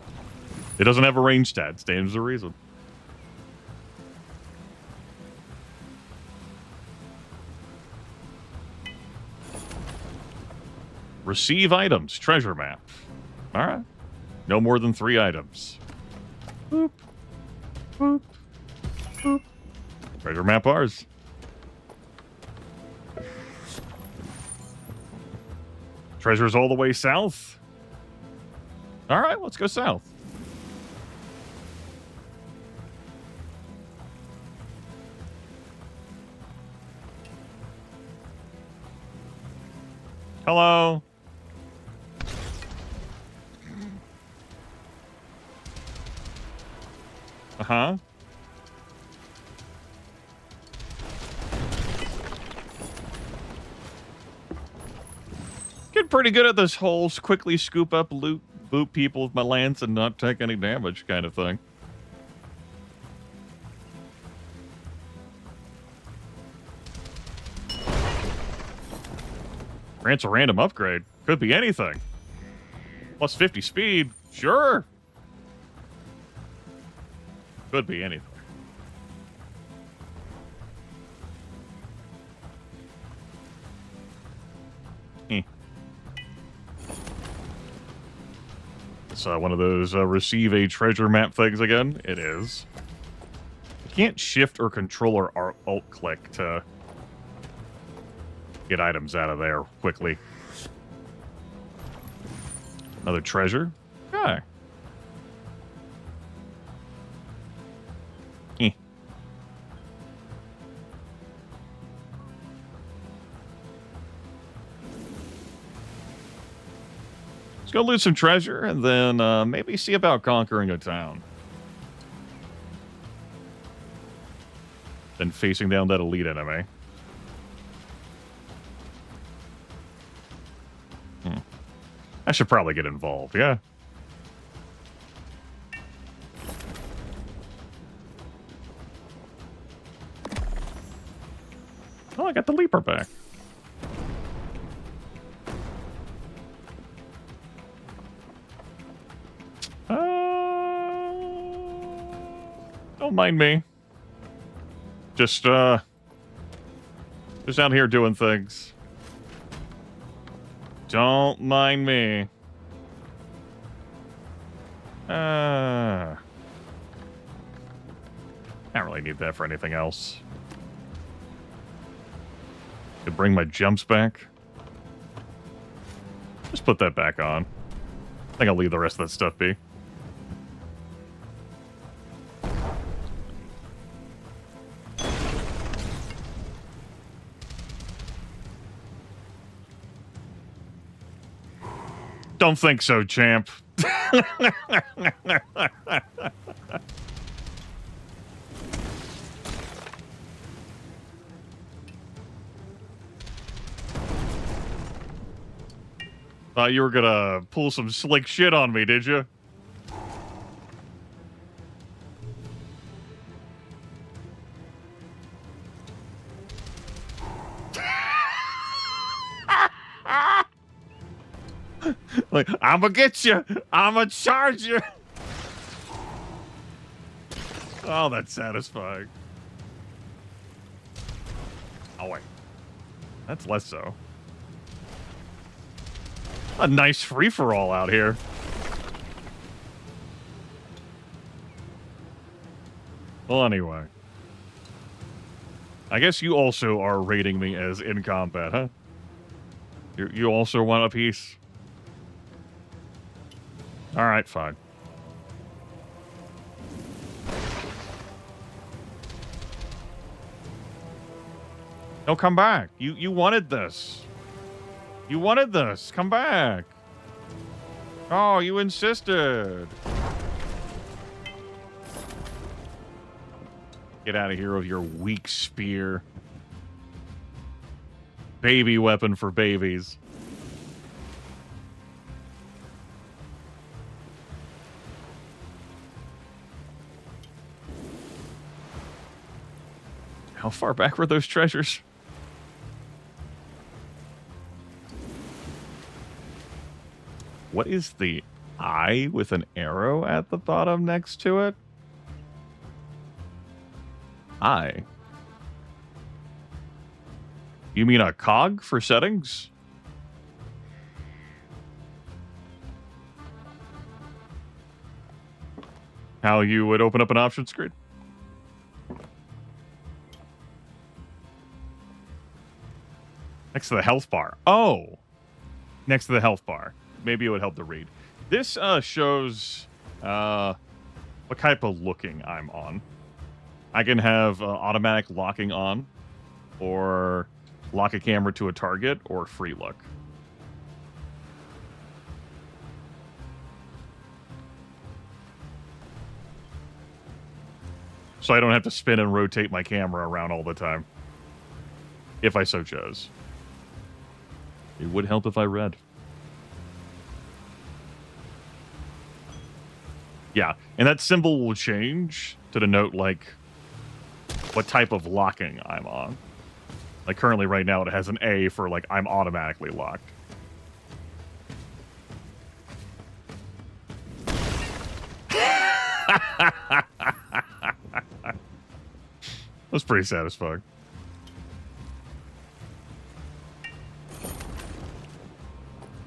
It doesn't have a range stat. Stands to reason. Receive items. Treasure map. All right. No more than 3 items. Boop. Boop. Boop. Treasure map ours. Treasure's all the way south. All right, let's go south. Hello. Uh-huh. Get pretty good at this whole quickly scoop up, loot, boot people with my lance and not take any damage kind of thing. Grants a random upgrade. Could be anything. Plus 50 speed. Sure. Could be anything. It's one of those receive a treasure map things again. It is. You can't shift or control or alt click to get items out of there quickly. Another treasure. Okay. Let's go loot some treasure and then maybe see about conquering a town. Then facing down that elite enemy. I should probably get involved, yeah. Oh, I got the leaper back. Don't mind me. Just out here doing things. Don't mind me. Can't really need that for anything else. Could bring my jumps back. Just put that back on. I think I'll leave the rest of that stuff be. Don't think so, champ. Thought you were gonna pull some slick shit on me, did you? Like, I'ma get you. I'ma charge you. Oh, that's satisfying. Oh, wait. That's less so. A nice free-for-all out here. Well, anyway. I guess you also are rating me as in combat, huh? You also want a piece? Alright, fine. No, come back. You wanted this. You wanted this. Come back. Oh, you insisted. Get out of here with your weak spear. Baby weapon for babies. How far back were those treasures? What is the eye with an arrow at the bottom next to it? Eye. You mean a cog for settings? How you would open up an option screen? Next to the health bar. Oh. next to the health bar. Maybe it would help to read. This shows what type of looking I'm on. I can have automatic locking on, or lock a camera to a target, or free look. So I don't have to spin and rotate my camera around all the time, if I so chose. It would help if I read. Yeah, and that symbol will change to denote, like, what type of locking I'm on. Like, currently, right now, it has an A for, like, I'm automatically locked. That's pretty satisfying.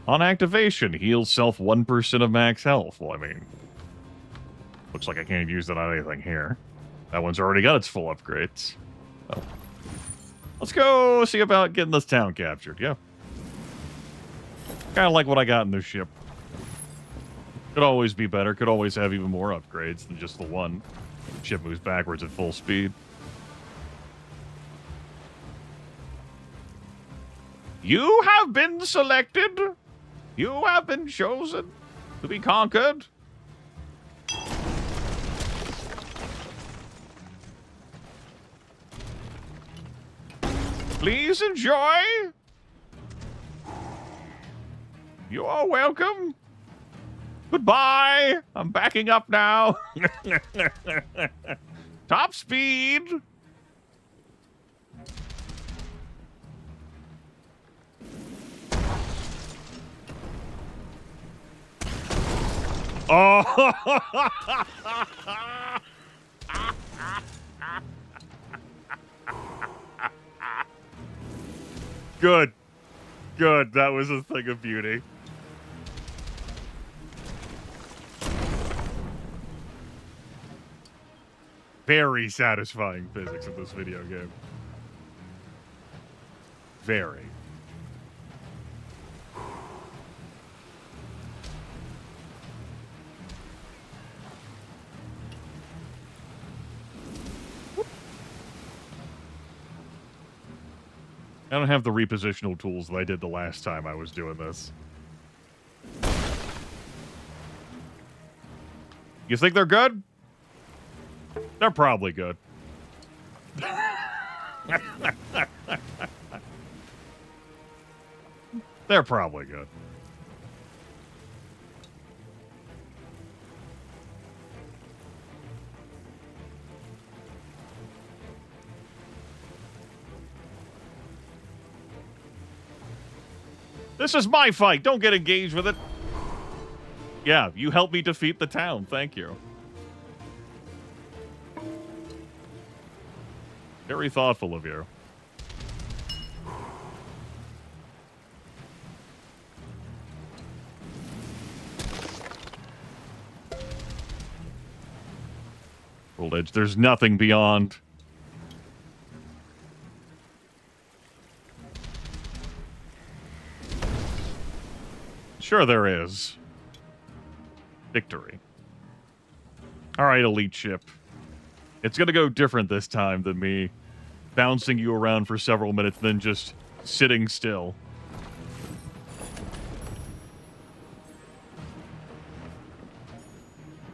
On activation, heals self 1% of max health. Well, I mean, looks like I can't use that on anything here. That one's already got its full upgrades. Oh. Let's go see about getting this town captured, yeah. Kind of like what I got in this ship. Could always be better, could always have even more upgrades than just the one. The ship moves backwards at full speed. You have been selected. You have been chosen to be conquered. Please enjoy. You are welcome. Goodbye. I'm backing up now. Top speed. Oh. Good. Good. That was a thing of beauty. Very satisfying physics in this video game. Very. I don't have the repositional tools that I did the last time I was doing this. You think they're good? They're probably good. They're probably good. This is my fight. Don't get engaged with it. Yeah, you helped me defeat the town. Thank you. Very thoughtful of you. Old Edge, there's nothing beyond. Sure there is. Victory. Alright, elite ship. It's gonna go different this time than me bouncing you around for several minutes, then just sitting still.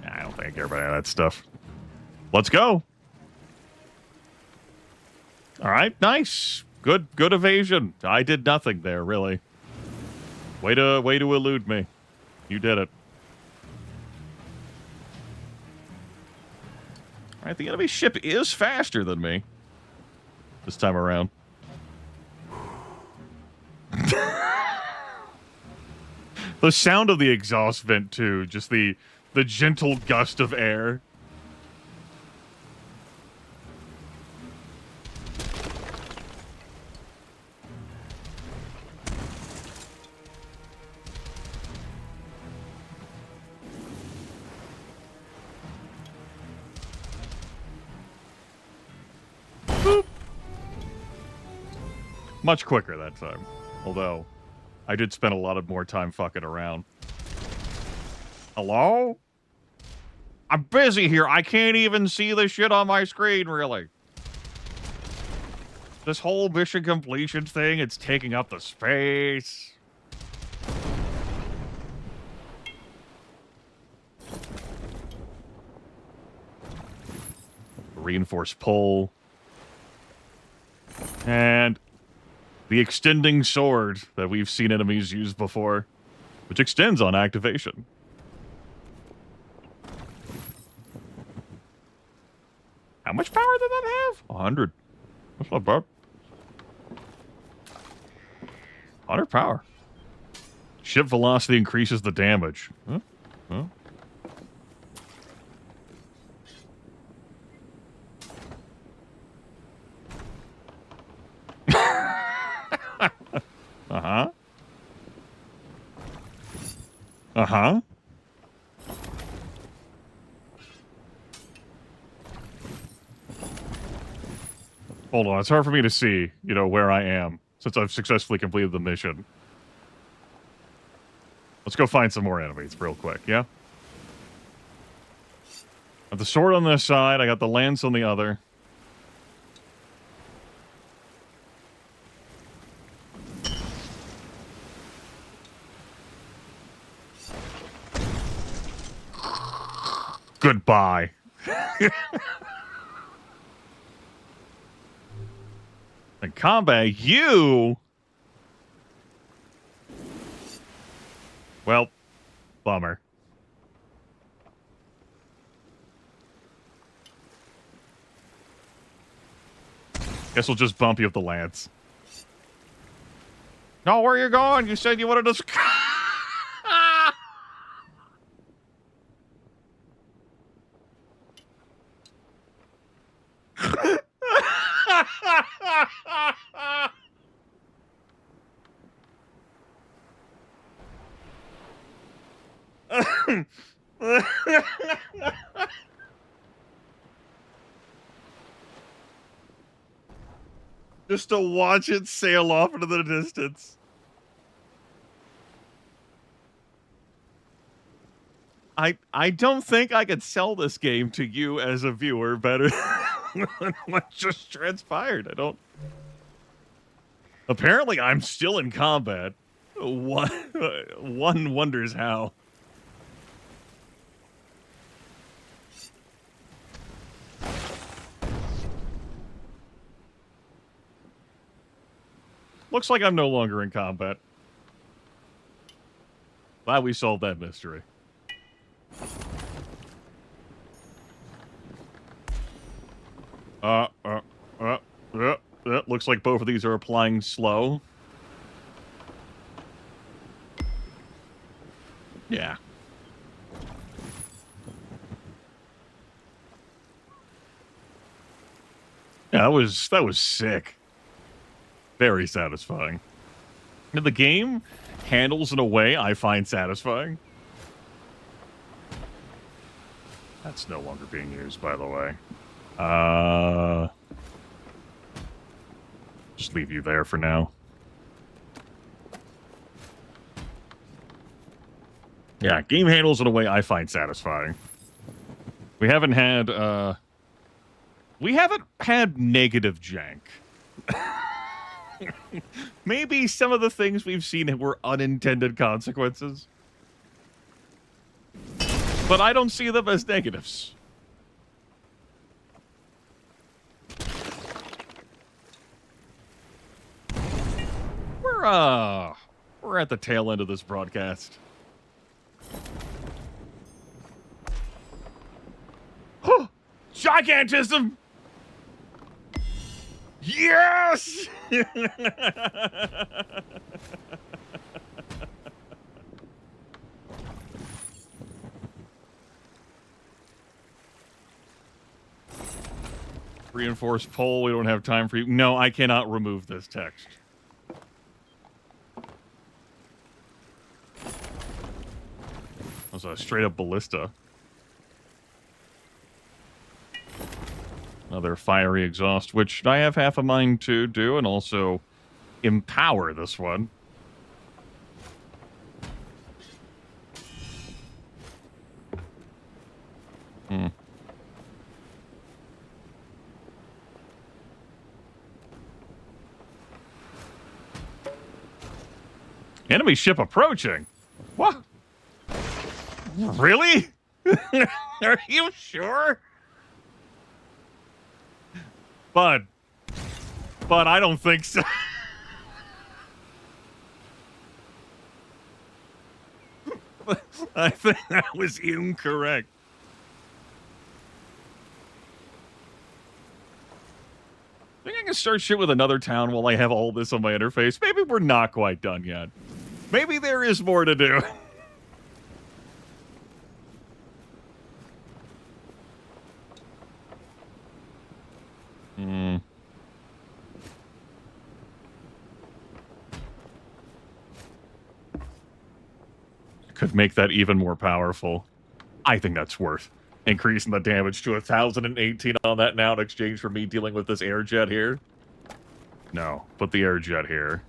I don't think I care about any of that stuff. Let's go. Alright, nice. Good evasion. I did nothing there, really. Way to elude me. You did it. Alright, the enemy ship is faster than me. This time around. The sound of the exhaust vent, too. Just the gentle gust of air. Much quicker that time. Although, I did spend a lot of more time fucking around. Hello? I'm busy here. I can't even see the shit on my screen, really. This whole mission completion thing, it's taking up the space. Reinforced pull. And the extending sword that we've seen enemies use before, which extends on activation. How much power did that have? 100. That's not bad. 100 power. Ship velocity increases the damage. Huh? Huh? Uh-huh. Uh-huh. Hold on, it's hard for me to see, you know, where I am, since I've successfully completed the mission. Let's go find some more enemies real quick, yeah? Got the sword on this side, I got the lance on the other. Goodbye. In combat, you... Well, bummer. Guess we'll just bump you with the lance. No, where are you going? You said you wanted to... Just to watch it sail off into the distance. I don't think I could sell this game to you as a viewer better than what just transpired. I don't... Apparently, I'm still in combat. One wonders how. Looks like I'm no longer in combat. Glad we solved that mystery. Looks like both of these are applying slow. Yeah. Yeah, that was sick. Very satisfying. And the game handles in a way I find satisfying. That's no longer being used, by the way. Just leave you there for now. Yeah, game handles in a way I find satisfying. We haven't had negative jank. Maybe some of the things we've seen were unintended consequences. But I don't see them as negatives. We're at the tail end of this broadcast. Gigantism! Yes! Reinforced poll, we don't have time for you. No, I cannot remove this text. That was a straight up ballista. Another fiery exhaust, which I have half a mind to do, and also empower this one. Enemy ship approaching. What? Really? Are you sure? But I don't think so. I think that was incorrect. I think I can start shit with another town while I have all this on my interface. Maybe we're not quite done yet. Maybe there is more to do. Could make that even more powerful. I think that's worth increasing the damage to 1,018 on that now in exchange for me dealing with this air jet here. No, put the air jet here.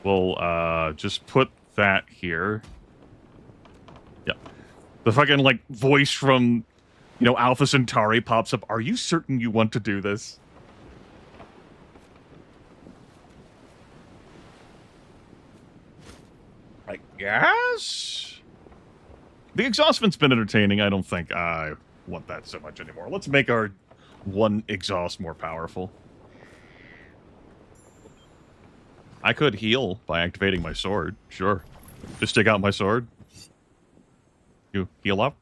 We'll just put that here. Yep. The fucking like voice from, you know, Alpha Centauri pops up. Are you certain you want to do this? I guess? The exhaust vent's been entertaining. I don't think I want that so much anymore. Let's make our one exhaust more powerful. I could heal by activating my sword. Sure. Just stick out my sword. You heal up?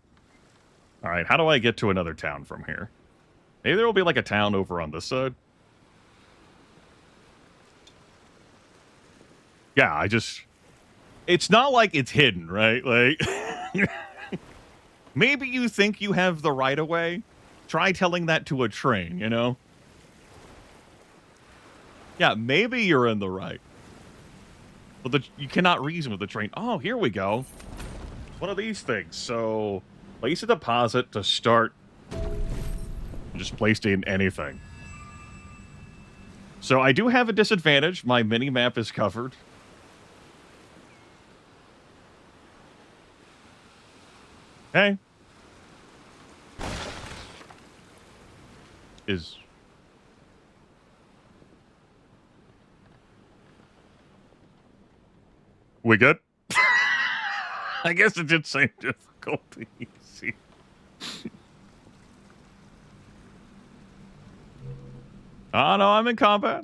Alright, how do I get to another town from here? Maybe there will be like a town over on this side. Yeah, I just... It's not like it's hidden, right? Like... Maybe you think you have the right-of-way? Try telling that to a train, you know? Yeah, maybe you're in the right. But you cannot reason with the train. Oh, here we go. One of these things. So, place a deposit to start. Just placed in anything. So I do have a disadvantage. My mini-map is covered. Hey. We good? I guess it did say difficulty easy. Oh, no, I'm in combat.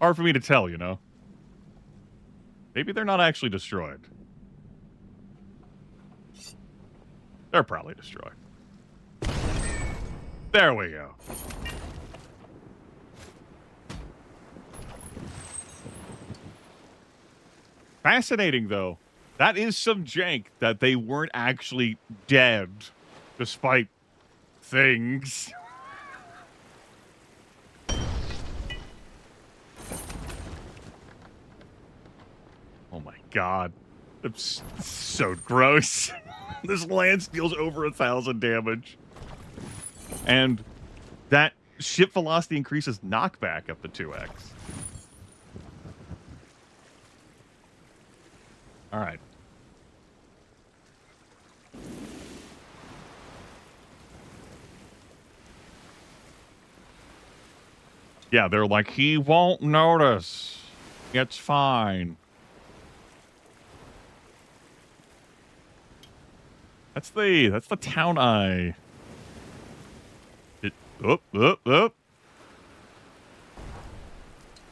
Hard for me to tell, you know. Maybe they're not actually destroyed. They're probably destroyed. There we go. Fascinating, though. That is some jank that they weren't actually dead, despite things. Oh my god. It's so gross. This lance deals over 1,000 damage. And that ship velocity increases knockback up to 2x. Alright. Yeah, they're like, he won't notice. It's fine. That's the town eye. Up.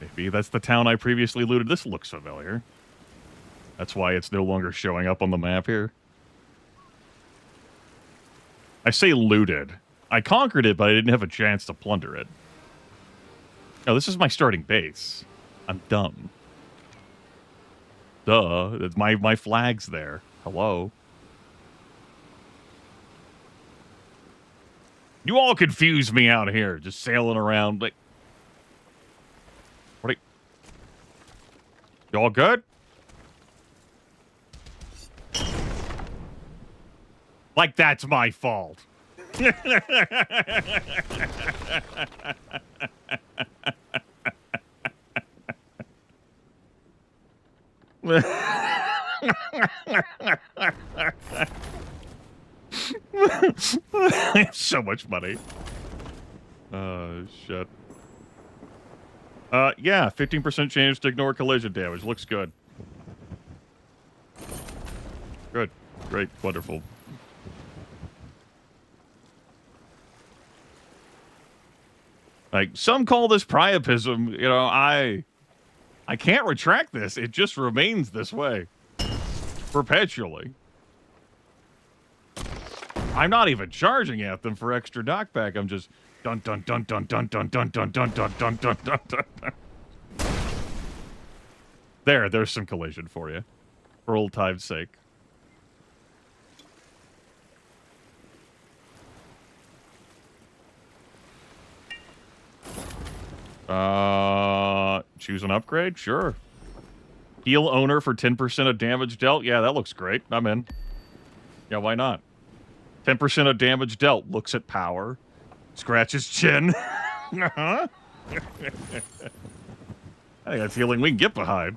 Maybe that's the town I previously looted. This looks familiar. That's why it's no longer showing up on the map here. I say looted. I conquered it, but I didn't have a chance to plunder it. Oh, this is my starting base. I'm dumb. Duh. My flag's there. Hello. You all confuse me out here, just sailing around. Like, what are you all good? Like that's my fault. So much money. Oh, shit. Yeah, 15% chance to ignore collision damage. Looks good. Good. Great. Wonderful. Like, some call this priapism. You know, I can't retract this. It just remains this way. Perpetually. I'm not even charging at them for extra knockback. I'm just dun dun dun dun dun dun dun dun dun dun dun dun dun dun. There's some collision for you. For old time's sake. Choose an upgrade? Sure. Heal owner for 10% of damage dealt? Yeah, that looks great. I'm in. Yeah, why not? 10% of damage dealt. Looks at power. Scratches chin. I think that's healing we can get behind.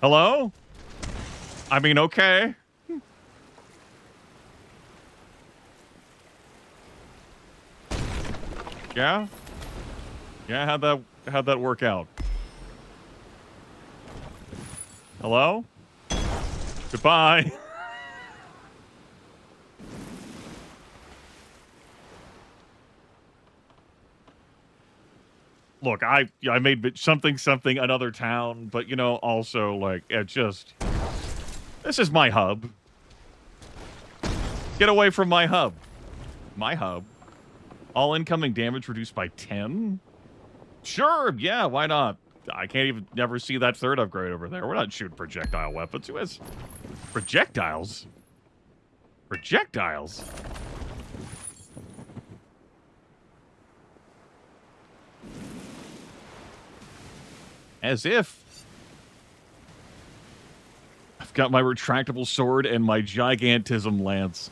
Hello? I mean, okay. Yeah? Yeah, how'd that work out? Hello? Goodbye. Look, I made something another town, but you know, also like it just this is my hub. Get away from my hub. My hub. All incoming damage reduced by 10? Sure, yeah, why not? I can't even never see that third upgrade over there. We're not shooting projectile weapons. Who has projectiles? Projectiles? As if. I've got my retractable sword and my gigantism lance.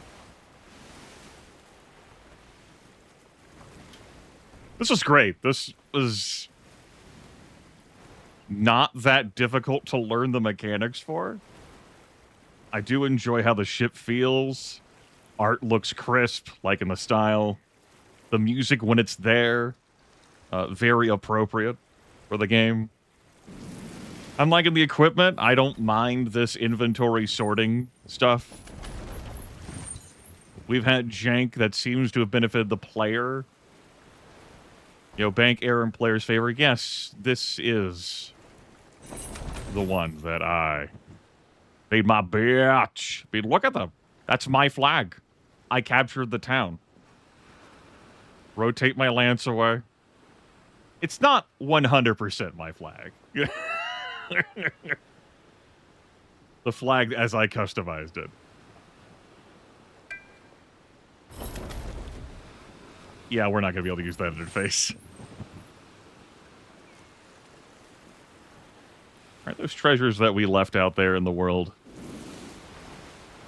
This was great. This was not that difficult to learn the mechanics for. I do enjoy how the ship feels. Art looks crisp, like in the style. The music, when it's there, very appropriate for the game. I'm liking the equipment. I don't mind this inventory sorting stuff. We've had jank that seems to have benefited the player. You know, bank error in player's favor. Yes, this is the one that I made my bitch. I mean, look at them. That's my flag. I captured the town. Rotate my lance away. It's not 100% my flag. The flag as I customized it. Yeah, we're not going to be able to use that interface. Aren't those treasures that we left out there in the world?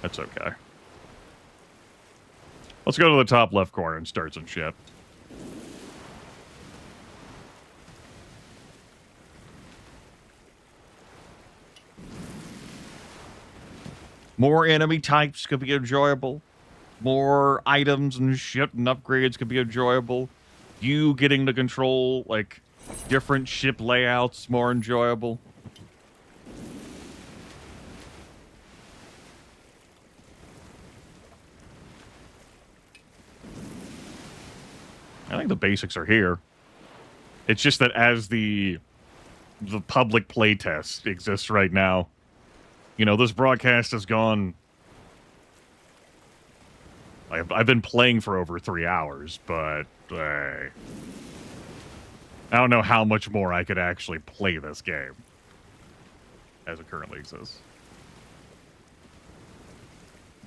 That's okay. Let's go to the top left corner and start some shit. More enemy types could be enjoyable. More items and shit and upgrades could be enjoyable. You getting to control, like, different ship layouts more enjoyable. I think the basics are here. It's just that as the public playtest exists right now, you know, this broadcast has gone... I've been playing for over 3 hours, but I don't know how much more I could actually play this game as it currently exists.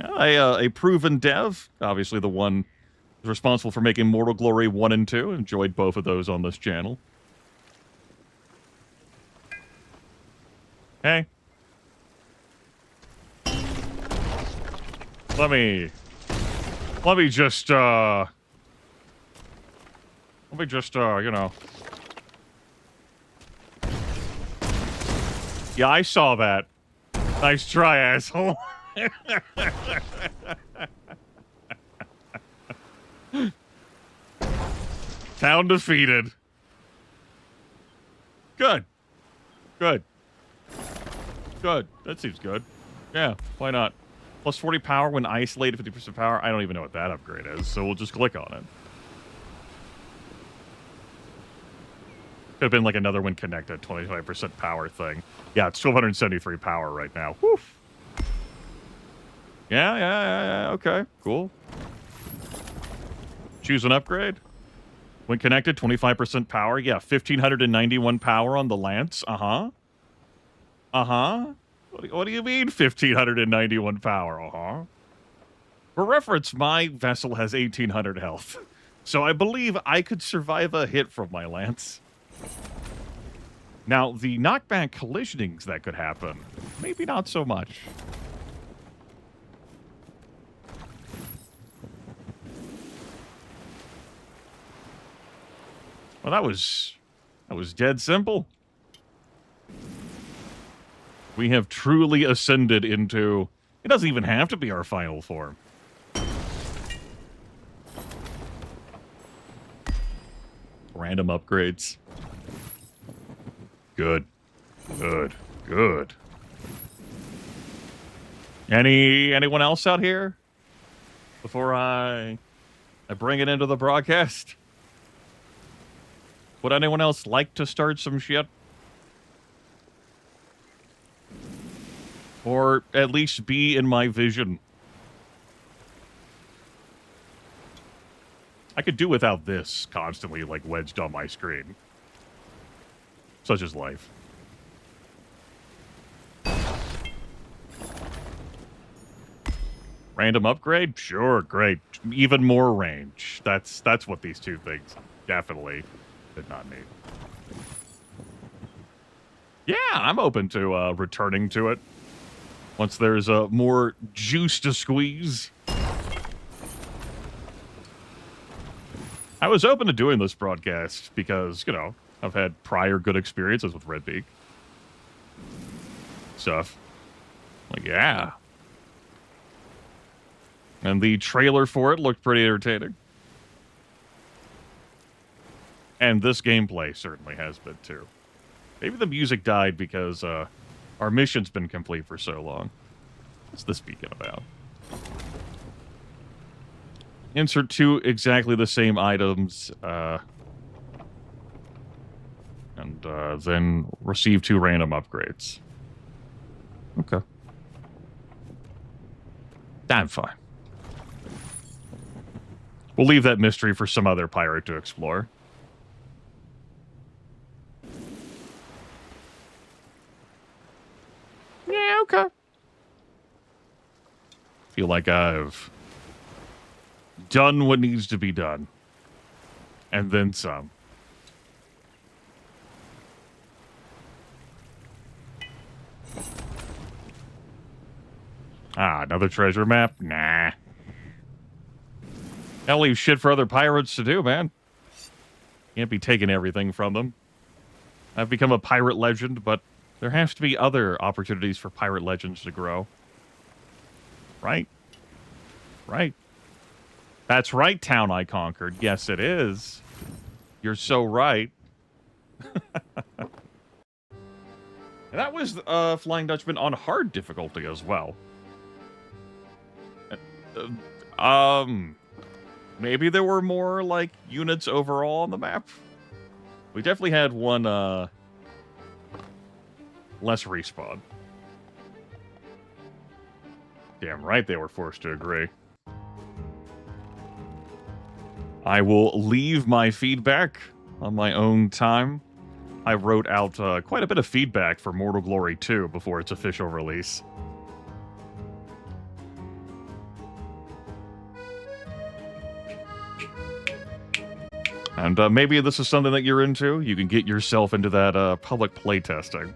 A proven dev, obviously the one responsible for making Mortal Glory 1 and 2. Enjoyed both of those on this channel. Hey. Let me just, you know. Yeah, I saw that. Nice try, asshole. Town defeated. Good. Good. Good. That seems good. Yeah, why not? Plus 40 power when isolated, 50% power. I don't even know what that upgrade is, so we'll just click on it. Could have been like another when connected, 25% power thing. Yeah, it's 1273 power right now. Woof. Yeah, okay, cool. Choose an upgrade. When connected, 25% power. Yeah, 1591 power on the Lance. Uh-huh. Uh-huh. What do you mean 1591 power? Uh-huh. For reference, my vessel has 1800 health. So I believe I could survive a hit from my Lance. Now, the knockback collisionings that could happen, maybe not so much. Well, that was dead simple. We have truly ascended into... It doesn't even have to be our final form. Random upgrades. Good. Good. Good. Anyone else out here? Before I bring it into the broadcast? Would anyone else like to start some shit? Or at least be in my vision? I could do without this constantly, like, wedged on my screen. Such is life. Random upgrade? Sure, great. Even more range. That's what these two things definitely did not need. Yeah, I'm open to returning to it. Once there's more juice to squeeze. I was open to doing this broadcast because, you know, I've had prior good experiences with Redbeak. Stuff. Like, yeah. And the trailer for it looked pretty entertaining. And this gameplay certainly has been, too. Maybe the music died because our mission's been complete for so long. What's this beacon about? Insert 2 exactly the same items, and then receive 2 random upgrades. Okay. I'm fine. We'll leave that mystery for some other pirate to explore. Yeah, okay. Feel like I've done what needs to be done. And then some. Ah, another treasure map? Nah. Gotta leave shit for other pirates to do, man. Can't be taking everything from them. I've become a pirate legend, but there has to be other opportunities for pirate legends to grow. Right? Right. That's right, town I conquered. Yes, it is. You're so right. And that was Flying Dutchman on hard difficulty as well. Maybe there were more, like, units overall on the map. We definitely had one, less respawn. Damn right they were forced to agree. I will leave my feedback on my own time. I wrote out quite a bit of feedback for Mortal Glory 2 before its official release. And maybe this is something that you're into. You can get yourself into that public playtesting.